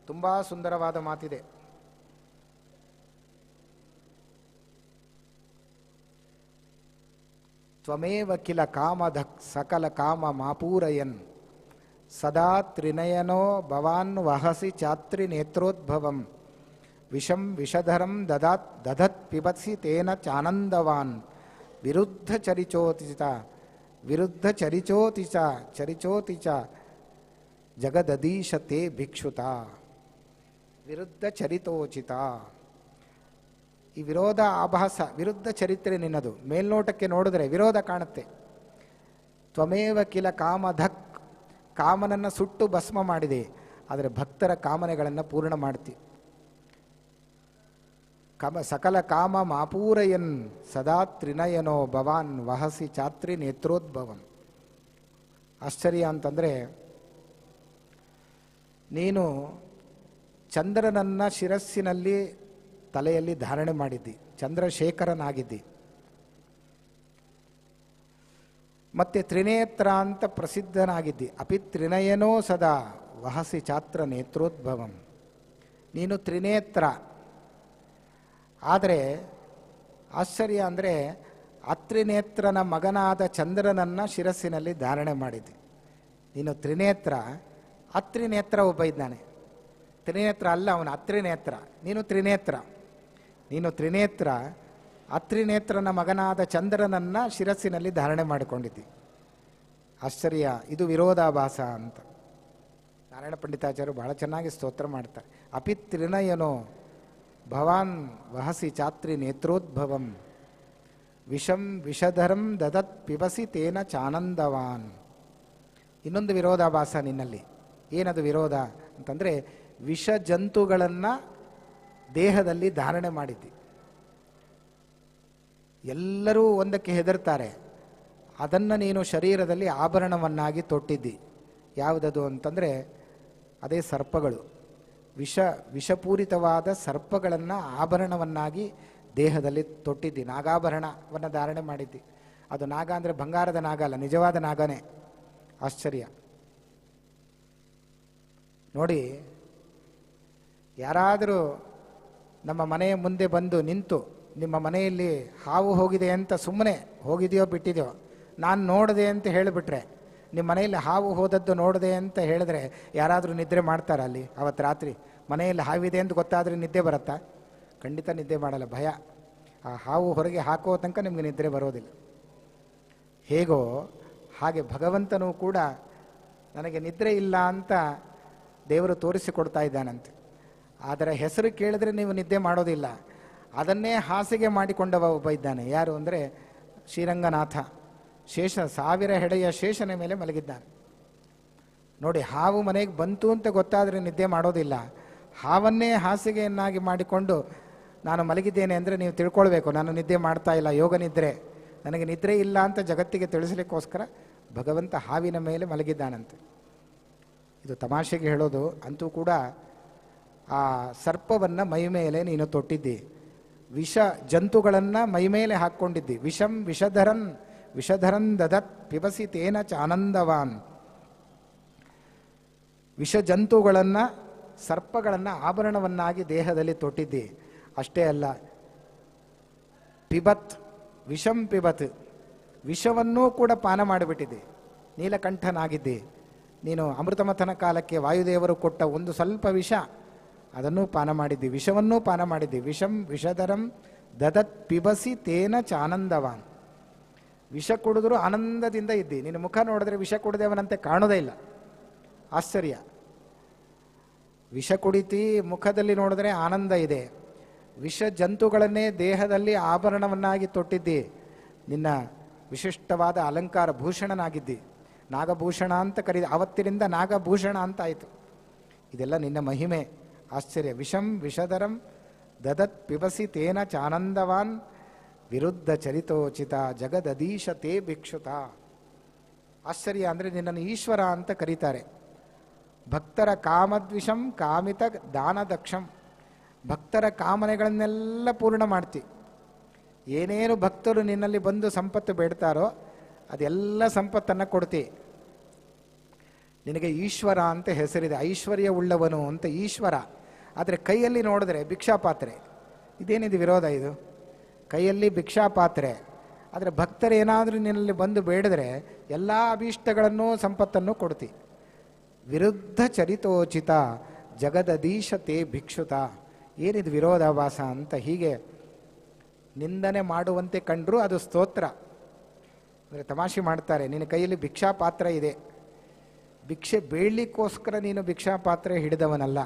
ತುಂಬ ಸುಂದರವಾದ ಮಾತಿದೆ. ತ್ವಮೇವ ಕಿಲ ಕಾಮಧಕ್ ಸಕಲ ಕಾಮ ಮಾಪೂರಯನ್ ಸದಾ ತ್ರಿನಯನೋ ಭವಾನ್ ವಹಸಿ ಚಾತ್ರಿ ನೇತ್ರೋದ್ಭವಂ ವಿಷಂ ವಿಷಧರಂ ದಧತ್ ಪಿಬತ್ಸಿ ತೇನ ಚಾನಂದವಾನ್ ವಿರುದ್ಧ ಚರಿಚೋತಿ ಚ ಜಗದದೀಶ ತೇ ಭಿಕ್ಷುತ ವಿರುದ್ಧ ಚರಿತೋಚಿತ. ಈ ವಿರೋಧ ಆಭಾಸ, ವಿರುದ್ಧ ಚರಿತ್ರೆ ನಿನ್ನದು. ಮೇಲ್ನೋಟಕ್ಕೆ ನೋಡಿದ್ರೆ ವಿರೋಧ ಕಾಣುತ್ತೆ. ತ್ವಮೇವ ಕಿಲ ಕಾಮಧಕ್, ಕಾಮನನ್ನು ಸುಟ್ಟು ಭಸ್ಮ ಮಾಡಿದೆ, ಆದರೆ ಭಕ್ತರ ಕಾಮನೆಗಳನ್ನು ಪೂರ್ಣ ಮಾಡ್ತಿ. ಸಕಲ ಕಾಮ ಮಾಪೂರಯನ್ ಸದಾ ತ್ರಿನಯನೋ ಭವಾನ್ ವಹಸಿ ಚಾತ್ರಿ ನೇತ್ರೋದ್ಭವಂ. ಆಶ್ಚರ್ಯ ಅಂತಂದರೆ, ನೀನು ಚಂದ್ರನನ್ನು ಶಿರಸ್ಸಿನಲ್ಲಿ ತಲೆಯಲ್ಲಿ ಧಾರಣೆ ಮಾಡಿದ್ದಿ, ಚಂದ್ರಶೇಖರನಾಗಿದ್ದಿ. ಮತ್ತೆ ತ್ರಿನೇತ್ರ ಅಂತ ಪ್ರಸಿದ್ಧನಾಗಿದ್ದಿ. ಅಪಿ ತ್ರಿನಯನೋ ಸದಾ ವಹಸಿ ಚಾತ್ರ ನೇತ್ರೋದ್ಭವಂ. ನೀನು ತ್ರಿನೇತ್ರ. ಆದರೆ ಆಶ್ಚರ್ಯ ಅಂದರೆ ಅತ್ರಿನೇತ್ರನ ಮಗನಾದ ಚಂದ್ರನನ್ನು ಶಿರಸ್ಸಿನಲ್ಲಿ ಧಾರಣೆ ಮಾಡಿದ್ದಿ. ನೀನು ತ್ರಿನೇತ್ರ, ಅತ್ರಿನೇತ್ರ ಒಬ್ಬ ಇದ್ದಾನೆ. ತ್ರಿನೇತ್ರ ಅಲ್ಲ, ಅವನು ಅತ್ರಿನೇತ್ರ. ನೀನು ತ್ರಿನೇತ್ರ. ಅತ್ರಿನೇತ್ರನ ಮಗನಾದ ಚಂದ್ರನನ್ನು ಶಿರಸ್ಸಿನಲ್ಲಿ ಧಾರಣೆ ಮಾಡಿಕೊಂಡಿದ್ದಿ. ಆಶ್ಚರ್ಯ. ಇದು ವಿರೋಧಾಭಾಸ ಅಂತ ನಾರಾಯಣ ಪಂಡಿತಾಚಾರ್ಯರು ಬಹಳ ಚೆನ್ನಾಗಿ ಸ್ತೋತ್ರ ಮಾಡ್ತಾರೆ. ಅಪಿ ತ್ರಿನಯನೋ ಭವಾನ್ ವಹಸಿ ಚಾತ್ರಿ ನೇತ್ರೋದ್ಭವಂ ವಿಷಂ ವಿಷಧರಂ ದದತ್ ಪಿಬಸಿ ತೇನ ಚಾನಂದವಾನ್. ಇನ್ನೊಂದು ವಿರೋಧಾಭಾಸ ನಿನ್ನಲ್ಲಿ. ಏನದು ವಿರೋಧ ಅಂತಂದರೆ, ವಿಷ ಜಂತುಗಳನ್ನು ದೇಹದಲ್ಲಿ ಧಾರಣೆ ಮಾಡಿದ್ದಿ. ಎಲ್ಲರೂ ಒಂದಕ್ಕೆ ಹೆದರ್ತಾರೆ, ಅದನ್ನು ನೀನು ಶರೀರದಲ್ಲಿ ಆಭರಣವನ್ನಾಗಿ ತೊಟ್ಟಿದ್ದಿ. ಯಾವುದದು ಅಂತಂದರೆ ಅದೇ ಸರ್ಪಗಳು. ವಿಷಪೂರಿತವಾದ ಸರ್ಪಗಳನ್ನು ಆಭರಣವನ್ನಾಗಿ ದೇಹದಲ್ಲಿ ತೊಟ್ಟಿದ್ದಿ. ನಾಗಾಭರಣವನ್ನು ಧಾರಣೆ ಮಾಡಿದ್ದಿ. ಅದು ನಾಗ ಅಂದರೆ ಬಂಗಾರದ ನಾಗ ಅಲ್ಲ, ನಿಜವಾದ ನಾಗನೇ. ಆಶ್ಚರ್ಯ ನೋಡಿ. ಯಾರಾದರೂ ನಮ್ಮ ಮನೆಯ ಮುಂದೆ ಬಂದು ನಿಂತು ನಿಮ್ಮ ಮನೆಯಲ್ಲಿ ಹಾವು ಹೋಗಿದೆ ಅಂತ, ಸುಮ್ಮನೆ ಹೋಗಿದೆಯೋ ಬಿಟ್ಟಿದೆಯೋ ನಾನು ನೋಡಿದೆ ಅಂತ ಹೇಳಿಬಿಟ್ರೆ, ನಿಮ್ಮ ಮನೆಯಲ್ಲಿ ಹಾವು ಹೋದದ್ದು ನೋಡಿದೆ ಅಂತ ಹೇಳಿದ್ರೆ ಯಾರಾದರೂ ನಿದ್ರೆ ಮಾಡ್ತಾರ? ಅಲ್ಲಿ ಅವತ್ತು ರಾತ್ರಿ ಮನೆಯಲ್ಲಿ ಹಾವಿದೆ ಅಂತ ಗೊತ್ತಾದರೆ ನಿದ್ದೆ ಬರುತ್ತಾ? ಖಂಡಿತ ನಿದ್ದೆ ಮಾಡಲ್ಲ. ಭಯ. ಆ ಹಾವು ಹೊರಗೆ ಹಾಕೋ ತನಕ ನಿಮಗೆ ನಿದ್ರೆ ಬರೋದಿಲ್ಲ. ಹೇಗೋ ಹಾಗೆ ಭಗವಂತನೂ ಕೂಡ ನನಗೆ ನಿದ್ರೆ ಇಲ್ಲ ಅಂತ ದೇವರು ತೋರಿಸಿಕೊಡ್ತಾ ಇದ್ದಾನಂತೆ. ಅದರ ಹೆಸರು ಕೇಳಿದ್ರೆ ನೀವು ನಿದ್ದೆ ಮಾಡೋದಿಲ್ಲ. ಅದನ್ನೇ ಹಾಸಿಗೆ ಮಾಡಿಕೊಂಡವ ಒಬ್ಬ ಇದ್ದಾನೆ. ಯಾರು ಅಂದರೆ ಶ್ರೀರಂಗನಾಥ. ಶೇಷ 1000 ಹೆಡೆಯ ಶೇಷನ ಮೇಲೆ ಮಲಗಿದ್ದಾನೆ ನೋಡಿ. ಹಾವು ಮನೆಗೆ ಬಂತು ಅಂತ ಗೊತ್ತಾದರೆ ನಿದ್ದೆ ಮಾಡೋದಿಲ್ಲ. ಹಾವನ್ನೇ ಹಾಸಿಗೆಯನ್ನಾಗಿ ಮಾಡಿಕೊಂಡು ನಾನು ಮಲಗಿದ್ದೇನೆ ಅಂದರೆ ನೀವು ತಿಳ್ಕೊಳ್ಬೇಕು, ನಾನು ನಿದ್ದೆ ಮಾಡ್ತಾ ಇಲ್ಲ, ಯೋಗ ನಿದ್ರೆ, ನನಗೆ ನಿದ್ರೆ ಇಲ್ಲ ಅಂತ ಜಗತ್ತಿಗೆ ತಿಳಿಸಲಿಕ್ಕೋಸ್ಕರ ಭಗವಂತ ಹಾವಿನ ಮೇಲೆ ಮಲಗಿದ್ದಾನಂತೆ. ಇದು ತಮಾಷೆಗೆ ಹೇಳೋದು. ಅಂತೂ ಕೂಡ ಆ ಸರ್ಪವನ್ನು ಮೈ ಮೇಲೆ ನೀನು ತೊಟ್ಟಿದ್ದಿ. ವಿಷ ಜಂತುಗಳನ್ನು ಮೈ ಮೇಲೆ ಹಾಕ್ಕೊಂಡಿದ್ದಿ. ವಿಷಂ ವಿಷಧರನ್ ದದತ್ ಪಿಬಸಿ ತೇನ ಚಾನಂದವಾನ್. ವಿಷ ಜಂತುಗಳನ್ನು, ಸರ್ಪಗಳನ್ನು ಆಭರಣವನ್ನಾಗಿ ದೇಹದಲ್ಲಿ ತೊಟ್ಟಿದ್ದಿ. ಅಷ್ಟೇ ಅಲ್ಲ, ವಿಷಂ ಪಿಬತ್, ವಿಷವನ್ನೂ ಕೂಡ ಪಾನ ಮಾಡಿಬಿಟ್ಟಿದ್ದೆ. ನೀಲಕಂಠನಾಗಿದ್ದೆ ನೀನು. ಅಮೃತಮಥನ ಕಾಲಕ್ಕೆ ವಾಯುದೇವರು ಕೊಟ್ಟ ಒಂದು ಸ್ವಲ್ಪ ವಿಷ, ಅದನ್ನೂ ಪಾನ ಮಾಡಿದ್ದಿ. ವಿಷವನ್ನೂ ಪಾನ ಮಾಡಿದ್ದಿ. ವಿಷಂ ವಿಷಧರಂ ದದತ್ ಪಿಬಸಿ ತೇನ ಚಾನಂದವಾನ್. ವಿಷ ಕುಡಿದ್ರು ಆನಂದದಿಂದ ಇದ್ದಿ. ನಿನ್ನ ಮುಖ ನೋಡಿದ್ರೆ ವಿಷ ಕುಡಿದೇವನಂತೆ ಕಾಣೋದೇ ಇಲ್ಲ. ಆಶ್ಚರ್ಯ. ವಿಷ ಕುಡಿತಿ, ಮುಖದಲ್ಲಿ ನೋಡಿದ್ರೆ ಆನಂದ ಇದೆ. ವಿಷ ಜಂತುಗಳನ್ನೇ ದೇಹದಲ್ಲಿ ಆಭರಣವನ್ನಾಗಿ ತೊಟ್ಟಿದ್ದಿ. ನಿನ್ನ ವಿಶಿಷ್ಟವಾದ ಅಲಂಕಾರ ಭೂಷಣನಾಗಿದ್ದಿ. ನಾಗಭೂಷಣ ಅಂತ ಕರೀದ. ಅವತ್ತಿನಿಂದ ನಾಗಭೂಷಣ ಅಂತ ಆಯಿತು. ಇದೆಲ್ಲ ನಿನ್ನ ಮಹಿಮೆ. ಆಶ್ಚರ್ಯ. ವಿಷಂ ವಿಷಧರಂ ದದತ್ ಪಿಬಸಿ ತೇನ ಚಾನಂದವಾನ್ ವಿರುದ್ಧ ಚರಿತೋಚಿತ ಜಗದದೀಶ ತೇ ಭಿಕ್ಷುತ. ಆಶ್ಚರ್ಯ. ಅಂದರೆ ನಿನ್ನನ್ನು ಈಶ್ವರ ಅಂತ ಕರೀತಾರೆ. ಭಕ್ತರ ಕಾಮದ್ವಿಷಂ ಕಾಮಿತ ದಾನದಕ್ಷಂ. ಭಕ್ತರ ಕಾಮನೆಗಳನ್ನೆಲ್ಲ ಪೂರ್ಣ ಮಾಡ್ತಿ. ಏನೇನು ಭಕ್ತರು ನಿನ್ನಲ್ಲಿ ಬಂದು ಸಂಪತ್ತು ಬೇಡ್ತಾರೋ ಅದೆಲ್ಲ ಸಂಪತ್ತನ್ನು ಕೊಡ್ತಿ. ನಿನಗೆ ಈಶ್ವರ ಅಂತ ಹೆಸರಿದೆ. ಐಶ್ವರ್ಯ ಉಳ್ಳವನು ಅಂತ ಈಶ್ವರ. ಆದರೆ ಕೈಯಲ್ಲಿ ನೋಡಿದ್ರೆ ಭಿಕ್ಷಾಪಾತ್ರೆ. ಇದೇನಿದು ವಿರೋಧ? ಇದು ಕೈಯಲ್ಲಿ ಭಿಕ್ಷಾಪಾತ್ರೆ. ಆದರೆ ಭಕ್ತರೇನಾದರೂ ನಿನ್ನಲ್ಲಿ ಬಂದು ಬೇಡಿದ್ರೆ ಎಲ್ಲ ಅಭೀಷ್ಟಗಳನ್ನು ಸಂಪತ್ತನ್ನು ಕೊಡ್ತಿ. ವಿರುದ್ಧ ಚರಿತೋಚಿತ ಜಗದದೀಶ ತೇ ಭಿಕ್ಷುತ. ಏನಿದು ವಿರೋಧಾಭಾಸ ಅಂತ ಹೀಗೆ ನಿಂದನೆ ಮಾಡುವಂತೆ ಕಂಡ್ರೂ ಅದು ಸ್ತೋತ್ರ. ಅಂದರೆ ತಮಾಷೆ ಮಾಡ್ತಾರೆ. ನಿನ್ನ ಕೈಯಲ್ಲಿ ಭಿಕ್ಷಾಪಾತ್ರ ಇದೆ. ಭಿಕ್ಷೆ ಬೇಡಲಿಕ್ಕೋಸ್ಕರ ನೀನು ಭಿಕ್ಷಾಪಾತ್ರೆ ಹಿಡಿದವನಲ್ಲ.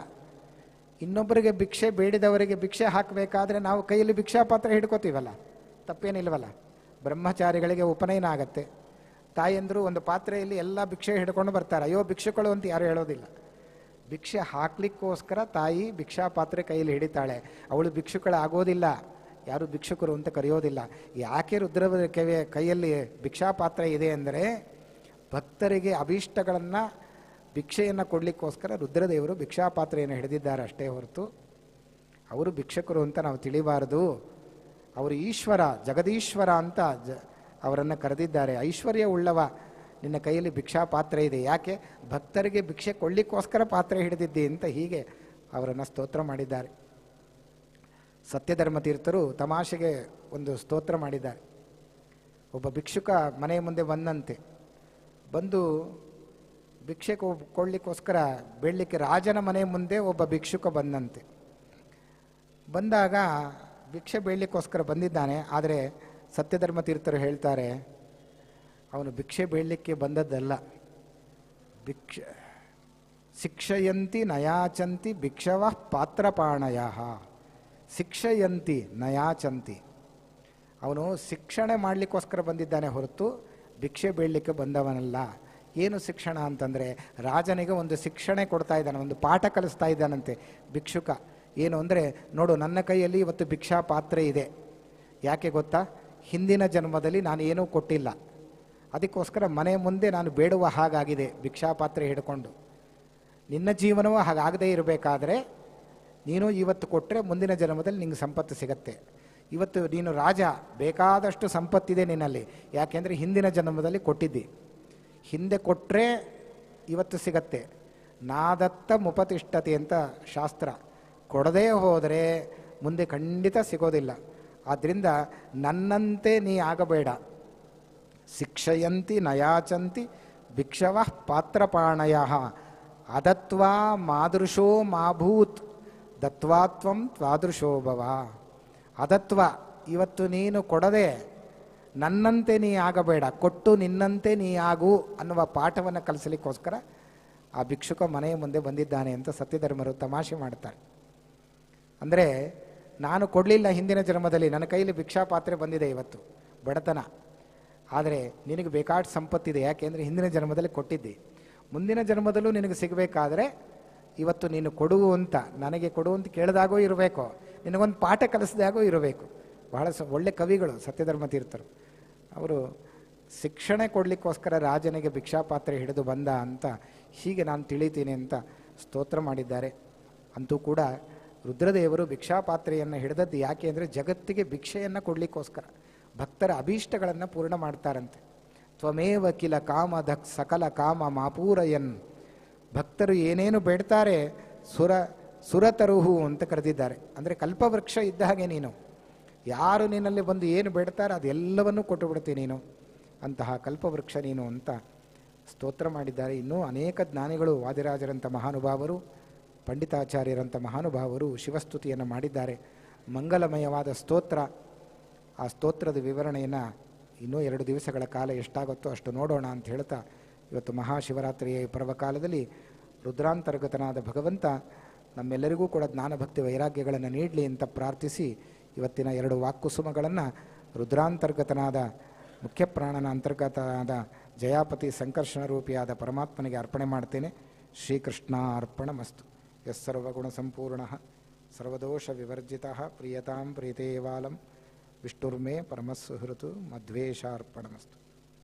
ಇನ್ನೊಬ್ಬರಿಗೆ ಭಿಕ್ಷೆ ಬೇಡಿದವರಿಗೆ ಭಿಕ್ಷೆ ಹಾಕಬೇಕಾದ್ರೆ ನಾವು ಕೈಯಲ್ಲಿ ಭಿಕ್ಷಾಪಾತ್ರೆ ಹಿಡ್ಕೋತೀವಲ್ಲ, ತಪ್ಪೇನಿಲ್ವಲ್ಲ. ಬ್ರಹ್ಮಚಾರಿಗಳಿಗೆ ಉಪನಯನ ಆಗತ್ತೆ. ತಾಯಂದರು ಒಂದು ಪಾತ್ರೆಯಲ್ಲಿ ಎಲ್ಲ ಭಿಕ್ಷೆ ಹಿಡ್ಕೊಂಡು ಬರ್ತಾರೆ. ಅಯ್ಯೋ ಭಿಕ್ಷುಗಳು ಅಂತ ಯಾರು ಹೇಳೋದಿಲ್ಲ. ಭಿಕ್ಷೆ ಹಾಕ್ಲಿಕ್ಕೋಸ್ಕರ ತಾಯಿ ಭಿಕ್ಷಾಪಾತ್ರೆ ಕೈಯಲ್ಲಿ ಹಿಡಿತಾಳೆ. ಅವಳು ಭಿಕ್ಷುಗಳಾಗೋದಿಲ್ಲ, ಯಾರು ಭಿಕ್ಷುಕರು ಅಂತ ಕರೆಯೋದಿಲ್ಲ. ಯಾಕೆ ರುದ್ರವ ಕೈಯಲ್ಲಿ ಭಿಕ್ಷಾಪಾತ್ರೆ ಇದೆ ಅಂದರೆ ಭಕ್ತರಿಗೆ ಅಭೀಷ್ಟಗಳನ್ನು ಭಿಕ್ಷೆಯನ್ನು ಕೊಡಲಿಕ್ಕೋಸ್ಕರ ರುದ್ರದೇವರು ಭಿಕ್ಷಾಪಾತ್ರೆಯನ್ನು ಹಿಡಿದಿದ್ದಾರೆ ಅಷ್ಟೇ ಹೊರತು ಅವರು ಭಿಕ್ಷಕರು ಅಂತ ನಾವು ತಿಳಿಬಾರದು. ಅವರು ಈಶ್ವರ, ಜಗದೀಶ್ವರ ಅಂತ ಅವರನ್ನು ಕರೆದಿದ್ದಾರೆ. ಐಶ್ವರ್ಯ ಉಳ್ಳವ, ನಿನ್ನ ಕೈಯಲ್ಲಿ ಭಿಕ್ಷಾಪಾತ್ರೆ ಇದೆ. ಯಾಕೆ? ಭಕ್ತರಿಗೆ ಭಿಕ್ಷೆ ಕೊಡಲಿಕ್ಕೋಸ್ಕರ ಪಾತ್ರೆ ಹಿಡಿದಿದ್ದೆ ಅಂತ ಹೀಗೆ ಅವರನ್ನು ಸ್ತೋತ್ರ ಮಾಡಿದ್ದಾರೆ. ಸತ್ಯಧರ್ಮ ತೀರ್ಥರು ತಮಾಷೆಗೆ ಒಂದು ಸ್ತೋತ್ರ ಮಾಡಿದ್ದಾರೆ. ಒಬ್ಬ ಭಿಕ್ಷುಕ ಮನೆಯ ಮುಂದೆ ಬಂದಂತೆ. ಬಂದು ಭಿಕ್ಷೆ ಕೊಡಲಿಕ್ಕೋಸ್ಕರ ಬೇಡಲಿಕ್ಕೆ ರಾಜನ ಮನೆ ಮುಂದೆ ಒಬ್ಬ ಭಿಕ್ಷುಕ ಬಂದಂತೆ. ಬಂದಾಗ ಭಿಕ್ಷೆ ಬೇಡಲಿಕ್ಕೋಸ್ಕರ ಬಂದಿದ್ದಾನೆ. ಆದರೆ ಸತ್ಯಧರ್ಮ ತೀರ್ಥರು ಹೇಳ್ತಾರೆ, ಅವನು ಭಿಕ್ಷೆ ಬೇಡಲಿಕ್ಕೆ ಬಂದದ್ದಲ್ಲ. ಶಿಕ್ಷಯಂತಿ ನಯಾಚಂತಿ ಭಿಕ್ಷವ ಪಾತ್ರಪಾಣಯ. ಶಿಕ್ಷಯಂತಿ ನಯಾಚಂತಿ, ಅವನು ಶಿಕ್ಷಣೆ ಮಾಡಲಿಕ್ಕೋಸ್ಕರ ಬಂದಿದ್ದಾನೆ ಹೊರತು ಭಿಕ್ಷೆ ಬೇಡಲಿಕ್ಕೆ ಬಂದವನಲ್ಲ. ಏನು ಶಿಕ್ಷಣ ಅಂತಂದರೆ, ರಾಜನಿಗೆ ಒಂದು ಶಿಕ್ಷಣೆ ಕೊಡ್ತಾ ಇದ್ದಾನೆ, ಒಂದು ಪಾಠ ಕಲಿಸ್ತಾ ಇದ್ದಾನಂತೆ ಭಿಕ್ಷುಕ. ಏನು ಅಂದರೆ, ನೋಡು ನನ್ನ ಕೈಯಲ್ಲಿ ಇವತ್ತು ಭಿಕ್ಷಾ ಪಾತ್ರೆ ಇದೆ. ಯಾಕೆ ಗೊತ್ತಾ? ಹಿಂದಿನ ಜನ್ಮದಲ್ಲಿ ನಾನು ಏನೂ ಕೊಟ್ಟಿಲ್ಲ, ಅದಕ್ಕೋಸ್ಕರ ಮನೆ ಮುಂದೆ ನಾನು ಬೇಡುವ ಹಾಗಾಗಿದೆ ಭಿಕ್ಷಾ ಪಾತ್ರೆ ಹಿಡ್ಕೊಂಡು. ನಿನ್ನ ಜೀವನವೂ ಹಾಗಾಗದೇ ಇರಬೇಕಾದ್ರೆ ನೀನು ಇವತ್ತು ಕೊಟ್ಟರೆ ಮುಂದಿನ ಜನ್ಮದಲ್ಲಿ ನಿಂಗೆ ಸಂಪತ್ತು ಸಿಗತ್ತೆ. ಇವತ್ತು ನೀನು ರಾಜ, ಬೇಕಾದಷ್ಟು ಸಂಪತ್ತಿದೆ ನಿನ್ನಲ್ಲಿ, ಯಾಕೆಂದರೆ ಹಿಂದಿನ ಜನ್ಮದಲ್ಲಿ ಕೊಟ್ಟಿದ್ದಿ. ಹಿಂದೆ ಕೊಟ್ಟರೆ ಇವತ್ತು ಸಿಗತ್ತೆ. ನಾದತ್ತ ಮುಪತಿಷ್ಠತೆ ಅಂತ ಶಾಸ್ತ್ರ. ಕೊಡದೇ ಹೋದರೆ ಮುಂದೆ ಖಂಡಿತ ಸಿಗೋದಿಲ್ಲ. ಆದ್ದರಿಂದ ನನ್ನಂತೆ ನೀ ಆಗಬೇಡ. ಶಿಕ್ಷಯಂತಿ ನಯಾಚಂತಿ ಭಿಕ್ಷವ ಪಾತ್ರಪಾಣಯ ಅದತ್ವಾ ಮಾದೃಶೋ ಮಾಭೂತ್ ದತ್ವಾತ್ವಂ ತ್ವಾದೃಶೋ ಭವ. ಅದತ್ವ, ಇವತ್ತು ನೀನು ಕೊಡದೆ ನನ್ನಂತೆ ನೀ ಆಗಬೇಡ, ಕೊಟ್ಟು ನಿನ್ನಂತೆ ನೀ ಆಗು ಅನ್ನುವ ಪಾಠವನ್ನು ಕಲಿಸಲಿಕ್ಕೋಸ್ಕರ ಆ ಭಿಕ್ಷುಕ ಮನೆಯ ಮುಂದೆ ಬಂದಿದ್ದಾನೆ ಅಂತ ಸತ್ಯಧರ್ಮರು ತಮಾಷೆ ಮಾಡ್ತಾರೆ. ಅಂದರೆ ನಾನು ಕೊಡಲಿಲ್ಲ ಹಿಂದಿನ ಜನ್ಮದಲ್ಲಿ, ನನ್ನ ಕೈಯಲ್ಲಿ ಭಿಕ್ಷಾ ಪಾತ್ರೆ ಬಂದಿದೆ ಇವತ್ತು, ಬಡತನ. ಆದರೆ ನಿನಗೆ ಬೇಕಾದ ಸಂಪತ್ತಿದೆ, ಯಾಕೆಂದರೆ ಹಿಂದಿನ ಜನ್ಮದಲ್ಲಿ ಕೊಟ್ಟಿದ್ದೆ. ಮುಂದಿನ ಜನ್ಮದಲ್ಲೂ ನಿನಗೆ ಸಿಗಬೇಕಾದ್ರೆ ಇವತ್ತು ನೀನು ಕೊಡುವಂತ, ನನಗೆ ಕೊಡುವಂತ ಕೇಳಿದಾಗೂ ಇರಬೇಕು, ನಿನಗೊಂದು ಪಾಠ ಕಲಿಸಿದಾಗೂ ಇರಬೇಕು. ಬಹಳ ಒಳ್ಳೆ ಕವಿಗಳು ಸತ್ಯಧರ್ಮ ತೀರ್ಥರು. ಅವರು ಶಿಕ್ಷಣ ಕೊಡಲಿಕ್ಕೋಸ್ಕರ ರಾಜನಿಗೆ ಭಿಕ್ಷಾಪಾತ್ರೆ ಹಿಡಿದು ಬಂದ ಅಂತ ಹೀಗೆ ನಾನು ತಿಳಿತೀನಿ ಅಂತ ಸ್ತೋತ್ರ ಮಾಡಿದ್ದಾರೆ. ಅಂತೂ ಕೂಡ ರುದ್ರದೇವರು ಭಿಕ್ಷಾಪಾತ್ರೆಯನ್ನು ಹಿಡಿದದ್ದು ಯಾಕೆ ಅಂದರೆ ಜಗತ್ತಿಗೆ ಭಿಕ್ಷೆಯನ್ನು ಕೊಡಲಿಕ್ಕೋಸ್ಕರ, ಭಕ್ತರ ಅಭೀಷ್ಟಗಳನ್ನು ಪೂರ್ಣ ಮಾಡ್ತಾರಂತೆ. ತ್ವಮೇವ ಕಿಲ ಕಾಮ ಸಕಲ ಕಾಮ ಮಾಪೂರಯನ್. ಭಕ್ತರು ಏನೇನು ಬೇಡ್ತಾರೆ ಸುರತರುಹು ಅಂತ ಕರೆದಿದ್ದಾರೆ. ಅಂದರೆ ಕಲ್ಪವೃಕ್ಷ ಇದ್ದ ಹಾಗೆ ನೀನು, ಯಾರು ನಿನ್ನಲ್ಲಿ ಬಂದು ಏನು ಬೇಡ್ತಾರೆ ಅದೆಲ್ಲವನ್ನೂ ಕೊಟ್ಟು ಬಿಡ್ತೀನಿ ನೀನು, ಅಂತಹ ಕಲ್ಪವೃಕ್ಷ ನೀನು ಅಂತ ಸ್ತೋತ್ರ ಮಾಡಿದ್ದಾರೆ. ಇನ್ನೂ ಅನೇಕ ಜ್ಞಾನಿಗಳು, ವಾದಿರಾಜರಂಥ ಮಹಾನುಭಾವರು, ಪಂಡಿತಾಚಾರ್ಯರಂಥ ಮಹಾನುಭಾವರು ಶಿವಸ್ತುತಿಯನ್ನು ಮಾಡಿದ್ದಾರೆ. ಮಂಗಲಮಯವಾದ ಸ್ತೋತ್ರ. ಆ ಸ್ತೋತ್ರದ ವಿವರಣೆಯನ್ನು ಇನ್ನೂ 2 ದಿವಸಗಳ ಕಾಲ ಎಷ್ಟಾಗುತ್ತೋ ಅಷ್ಟು ನೋಡೋಣ ಅಂತ ಹೇಳ್ತಾ, ಇವತ್ತು ಮಹಾಶಿವರಾತ್ರಿಯ ಪರ್ವಕಾಲದಲ್ಲಿ ರುದ್ರಾಂತರ್ಗತನಾದ ಭಗವಂತ ನಮ್ಮೆಲ್ಲರಿಗೂ ಕೂಡ ಜ್ಞಾನಭಕ್ತಿ ವೈರಾಗ್ಯಗಳನ್ನು ನೀಡಲಿ ಅಂತ ಪ್ರಾರ್ಥಿಸಿ, ಇವತ್ತಿನ 2 ವಾಕ್ಕುಸುಮಗಳನ್ನು ರುದ್ರಾಂತರ್ಗತನಾದ ಮುಖ್ಯಪ್ರಾಣನ ಅಂತರ್ಗತನಾದ ಜಯಾಪತಿ ಸಂಕರ್ಷಣ ರೂಪಿಯಾದ ಪರಮಾತ್ಮನಿಗೆ ಅರ್ಪಣೆ ಮಾಡ್ತೇನೆ. ಶ್ರೀಕೃಷ್ಣ ಅರ್ಪಣಮಸ್ತು. ಯಸ್ಸರ್ವಗುಣ ಸಂಪೂರ್ಣ ಸರ್ವದೋಷ ವಿವರ್ಜಿತ ಪ್ರಿಯತಾಂ ಪ್ರೀತೇವಾಲಂ ವಿಷ್ಣುರ್ಮೇ ಪರಮಸ್ಸುಹೃತು ಮಧ್ವೇಷಾರ್ಪಣಮಸ್ತು.